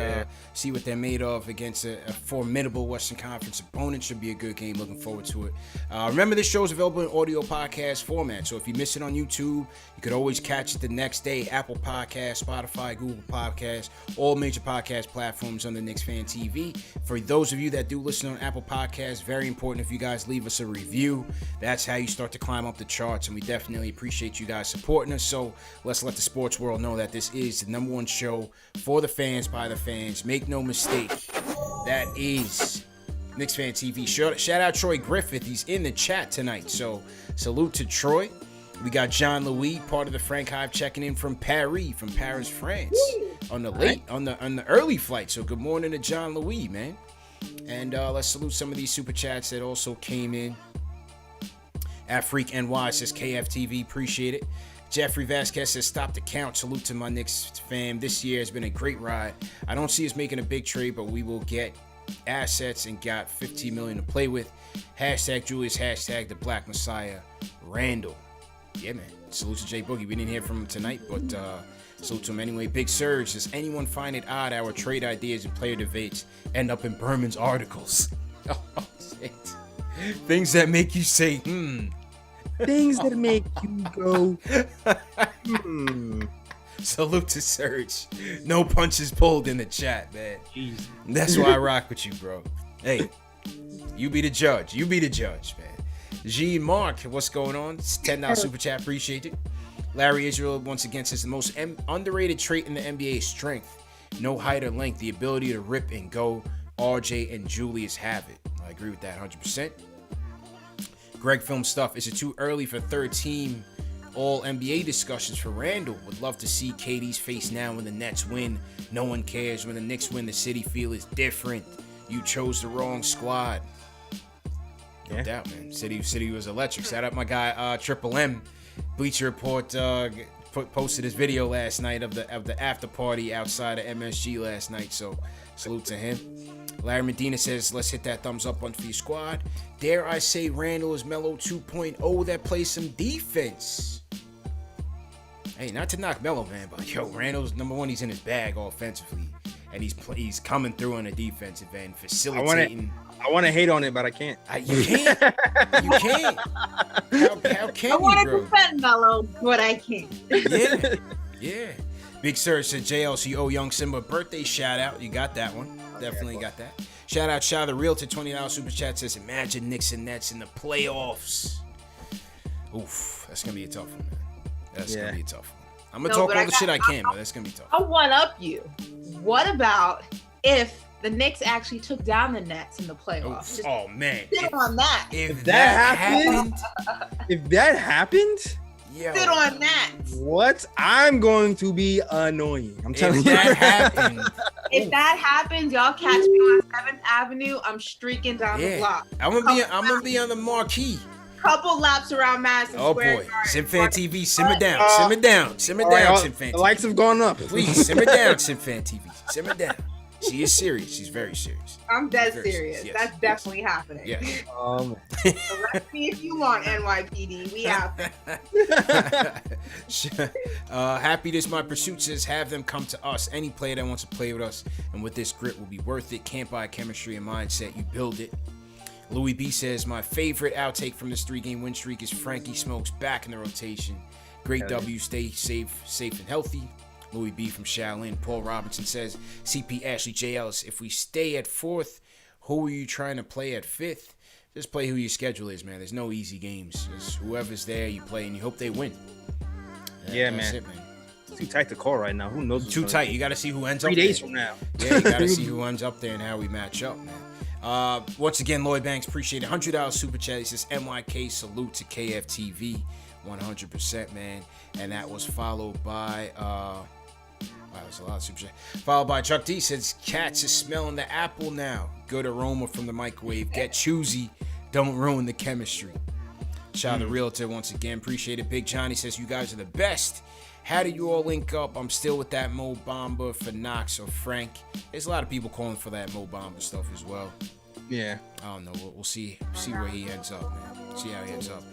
Speaker 1: what they're made of against a formidable Western Conference opponent. Should be a good game. Looking forward to it. Remember, this show is available in audio podcast format. So if you miss it on YouTube, you could always catch it the next day. Apple Podcasts, Spotify, Google Podcasts, all major podcast platforms under KnicksFanTV. For those of you that do listen on Apple Podcasts, very important if you guys leave us a review. That's how you start to climb up the charts, and we definitely appreciate you guys supporting us. So let's let the sports world know that this is the #1 show for the fans, by the fans. Make no mistake, that is KnicksFanTV. Shout out Troy Griffith. He's in the chat tonight. So salute to Troy. We got John Louis, part of the Frank Hive, checking in from Paris, France, on the early flight. So good morning to John Louis, man. And let's salute some of these super chats that also came in. At Freak NY says KFTV, appreciate it. Jeffrey Vasquez says, stop the count. Salute to my Knicks fam. This year has been a great ride. I don't see us making a big trade, but we will get assets and got $15 million to play with. Hashtag Julius, hashtag the Black Messiah, Randall. Yeah, man. Salute to Jay Boogie. We didn't hear from him tonight, but salute to him anyway. Big Surge, does anyone find it odd our trade ideas and player debates end up in Berman's articles? Oh, shit. Things that make you say,
Speaker 2: Things that make you go,
Speaker 1: Salute to Surge. No punches pulled in the chat, man. Jeez. That's why I rock with you, bro. Hey, you be the judge. You be the judge, man. G Mark, what's going on? It's $10 super chat. Appreciate it. Larry Israel once again says the most underrated trait in the NBA is strength. No height or length. The ability to rip and go. RJ and Julius have it. I agree with that 100%. Greg Film Stuff. Is it too early for third team all NBA discussions for Randall? Would love to see KD's face now when the Nets win. No one cares. When the Knicks win, the city feel is different. You chose the wrong squad. No doubt, man. City was electric. Shout out my guy Triple M. Bleacher Report posted his video last night of the after party outside of MSG last night. So salute to him. Larry Medina says, let's hit that thumbs up on for your squad. Dare I say Randall is Melo 2.0 that plays some defense. Hey, not to knock Melo, man, but yo, Randall's number one. He's in his bag offensively, and he's coming through on the defensive end, facilitating.
Speaker 2: I want to hate on it, but I can't.
Speaker 1: You can't. You can't. How can
Speaker 3: I want
Speaker 1: you, bro?
Speaker 3: to defend Melo, but I can't.
Speaker 1: Yeah, yeah. Big Surge said JLCO Young Simba birthday shout out. You got that one. Definitely got that. Shout out Shaw the Realtor, $20 super chat says, imagine Knicks and Nets in the playoffs. Oof, that's gonna be a tough one, man. That's gonna be a tough one. I'm gonna talk all the shit I can, but that's gonna be tough.
Speaker 3: I'll one up you. What about if the Knicks actually took down the Nets in the playoffs? Just
Speaker 1: man.
Speaker 3: sit on that.
Speaker 1: If
Speaker 2: that happened,
Speaker 1: yo,
Speaker 3: sit on that.
Speaker 2: What? I'm going to be annoying. I'm telling you.
Speaker 1: That happened.
Speaker 3: If that happens, y'all catch me on 7th Avenue. I'm streaking down the block.
Speaker 1: I'm gonna be on the marquee.
Speaker 3: Couple laps around Madison Square Garden.
Speaker 1: CashFanTV, simmer down, CashFanTV.
Speaker 2: The lights have gone up.
Speaker 1: Please simmer down, CashFanTV. Simmer down. She is serious. She's very serious.
Speaker 3: I'm dead serious. Yes. That's definitely happening.
Speaker 1: Yeah.
Speaker 3: Arrest me if you want, NYPD. We have
Speaker 1: Happiness My Pursuit says, have them come to us. Any player that wants to play with us and with this grit will be worth it. Can't buy chemistry and mindset. You build it. Louis B says, my favorite outtake from this 3-game win streak is Frankie Smokes back in the rotation. Great W. Stay safe and healthy. Louis B from Shaolin. Paul Robinson says, CP Ashley J. Ellis, if we stay at 4th, who are you trying to play at 5th? Just play who your schedule is, man. There's no easy games. It's whoever's there, you play, and you hope they win.
Speaker 2: Yeah,
Speaker 1: that's
Speaker 2: man.
Speaker 1: it, man.
Speaker 2: Too tight to call right now. Who knows?
Speaker 1: Too tight. You got to see who ends up
Speaker 2: 3 days
Speaker 1: there.
Speaker 2: from now.
Speaker 1: Yeah, you got to see who ends up there and how we match up, man. Once again, Lloyd Banks, appreciate it. $100 super chat. He says, MYK, salute to KFTV. 100%, man. And that was followed by... wow, there's a lot of super chat. Followed by Chuck D says, Cats is smelling the apple now. Good aroma from the microwave. Get choosy. Don't ruin the chemistry. Shout out the Realtor once again. Appreciate it. Big Johnny says, you guys are the best. How do you all link up? I'm still with that Mo Bamba for Knox or Frank. There's a lot of people calling for that Mo Bamba stuff as well.
Speaker 2: Yeah.
Speaker 1: I don't know. We'll see where he ends up, man. See how he ends up.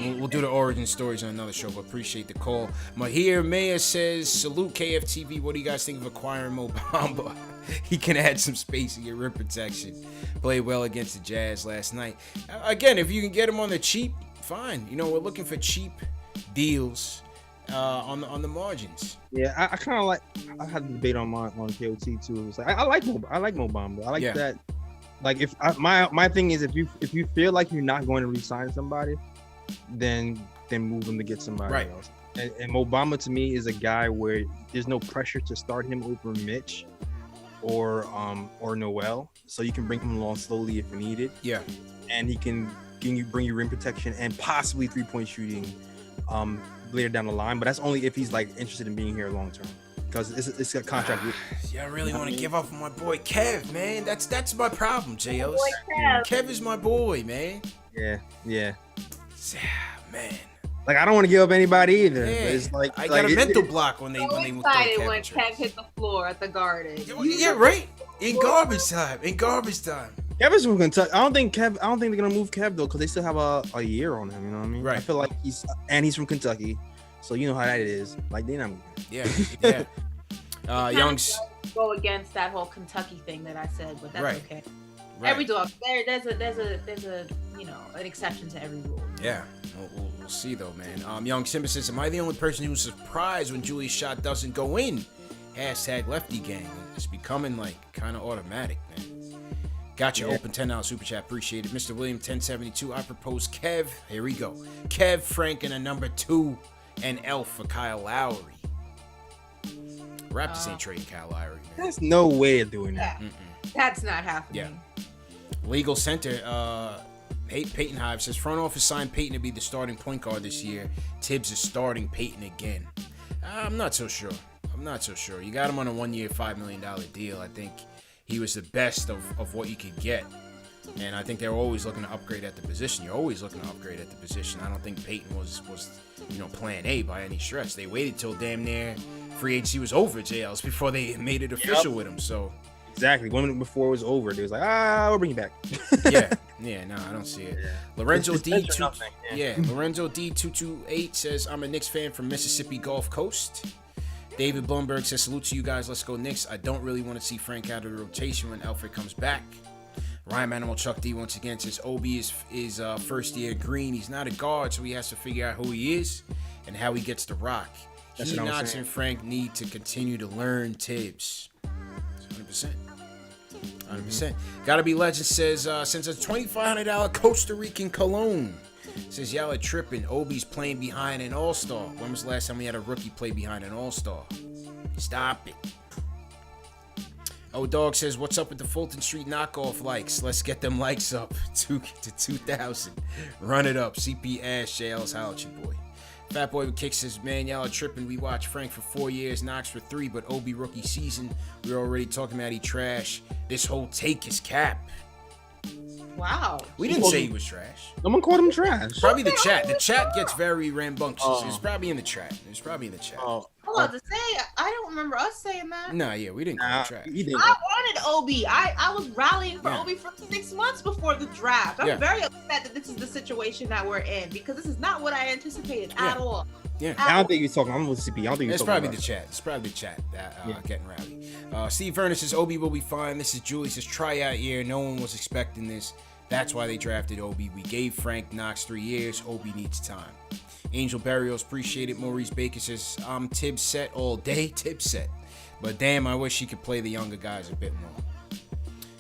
Speaker 1: We'll do the origin stories on another show, but appreciate the call. Mahir Mayer says, salute KFTV. What do you guys think of acquiring Mo Bamba? He can add some spacing and rim protection. Played well against the Jazz last night. Again, if you can get him on the cheap, fine. You know, we're looking for cheap deals on the margins.
Speaker 2: Yeah, I kind of like. I had a debate on KOT too. It's like I like Mo Bamba. I like that. Like if my thing is if you feel like you're not going to re-sign somebody, then move him to get somebody else. And Mo Bamba to me is a guy where there's no pressure to start him over Mitch or Noel, so you can bring him along slowly if needed. Yeah, and he can bring you rim protection and possibly 3-point shooting later down the line, but that's only if he's like interested in being here long term, because it's a contract.
Speaker 1: Yeah, I really want to give up on my boy Kev, man. That's my problem, J.O. Kev is my boy, man.
Speaker 2: Yeah.
Speaker 1: Man.
Speaker 2: Like I don't want to give up anybody either.
Speaker 1: Yeah.
Speaker 2: But it's like
Speaker 1: I got a mental block when they
Speaker 3: excited when Kev hit the floor at the Garden.
Speaker 1: Yeah, right. In garbage time.
Speaker 2: Kevin's from Kentucky. I don't think they're gonna move Kev though, because they still have a year on him. You know what I mean? Right. I feel like he's from Kentucky, so you know how that is. Like they're not moving.
Speaker 1: Yeah. Young's
Speaker 3: go against that whole Kentucky thing that I said, but that's okay.
Speaker 1: Right.
Speaker 3: Every dog there's a an exception to every rule.
Speaker 1: Yeah. We'll see though, man. Young Simba says, am I the only person who's surprised when Julius' shot doesn't go in? # lefty gang. It's becoming like kind of automatic, man. Got your open $10 super chat. Appreciate it. Mr. William 1072. I propose Kev. Here we go. Kev, Frank, and a number 2 and Elf for Kyle Lowry. Raptors ain't trading Kyle Lowry, man.
Speaker 2: There's no way of doing that.
Speaker 3: That's not happening.
Speaker 1: Yeah. Legal Center. Peyton Hive says front office signed Peyton to be the starting point guard this year. Tibbs is starting Peyton again. I'm not so sure. You got him on a 1-year, $5 million deal. I think he was the best of what you could get. And I think they were always looking to upgrade at the position. You're always looking to upgrade at the position. I don't think Peyton was plan A by any stretch. They waited till damn near free agency was over, JLs, before they made it official with him. So
Speaker 2: Exactly. 1 minute before it was over, they was like, we'll bring you back.
Speaker 1: Yeah, no, I don't see it. Lorenzo
Speaker 2: It's
Speaker 1: D.
Speaker 2: bench or nothing,
Speaker 1: Lorenzo D228 says, I'm a Knicks fan from Mississippi Gulf Coast. David Blumberg says, salute to you guys. Let's go Knicks. I don't really want to see Frank out of the rotation when Alfred comes back. Rhyme Animal Chuck D once again says, Obi is first year green. He's not a guard, so he has to figure out who he is and how he gets the rock.
Speaker 2: That's
Speaker 1: He,
Speaker 2: what I'm
Speaker 1: Knox,
Speaker 2: saying.
Speaker 1: and Frank need to continue to learn Tibbs. 100%. 100%. Gotta Be Legend says, since a $2,500 Costa Rican cologne. Says, y'all are tripping. Obi's playing behind an all-star. When was the last time we had a rookie play behind an all-star? Stop it. Dog says, what's up with the Fulton Street knockoff likes? Let's get them likes up to 2,000. Run it up. CP Ash, JL's holla at you, boy. Fat Boy with Kick says, man, y'all are tripping. We watched Frank for 4 years, Knox for 3, but Obi rookie season, we were already talking about he trash. This whole take is cap.
Speaker 3: Wow.
Speaker 1: We didn't say he was trash.
Speaker 2: No one called him trash.
Speaker 1: Probably the chat. The chat gets very rambunctious. It's probably in the chat.
Speaker 3: Hold on, to say, I don't remember us saying that.
Speaker 1: Nah, yeah, we didn't call him trash.
Speaker 3: I wanted Obi. I was rallying for Obi for 6 months before the draft. I'm very upset that this is the situation that we're in because this is not what I anticipated at all.
Speaker 1: Yeah,
Speaker 2: I don't think he's talking. I'm with CP. I don't think he's
Speaker 1: it's
Speaker 2: talking
Speaker 1: probably
Speaker 2: about
Speaker 1: the chat. It's probably the chat that getting rowdy. Steve Vernon says Obi will be fine. This is Julie says tryout year. No one was expecting this. That's why they drafted Obi. We gave Frank Knox 3 years. Obi needs time. Angel Burials, appreciate it. Maurice Baker says, I'm Tibbs set all day. Tibbs set. But damn, I wish he could play the younger guys a bit more.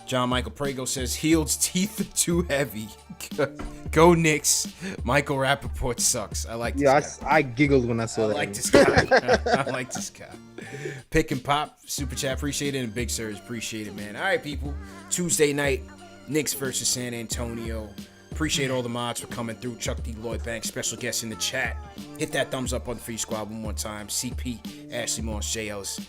Speaker 1: John Michael Prego says, Heald's teeth are too heavy. Go Knicks. Michael Rappaport sucks. I like this guy.
Speaker 2: I giggled when I saw that.
Speaker 1: I like this guy. I like this guy. Pick and Pop, Super Chat, appreciate it. And Big Sirs, appreciate it, man. All right, people. Tuesday night, Knicks versus San Antonio. Appreciate all the mods for coming through. Chuck D. Lloyd Banks, special guest in the chat. Hit that thumbs up on the Free Squad one more time. CP, Ashley Moss, JL's.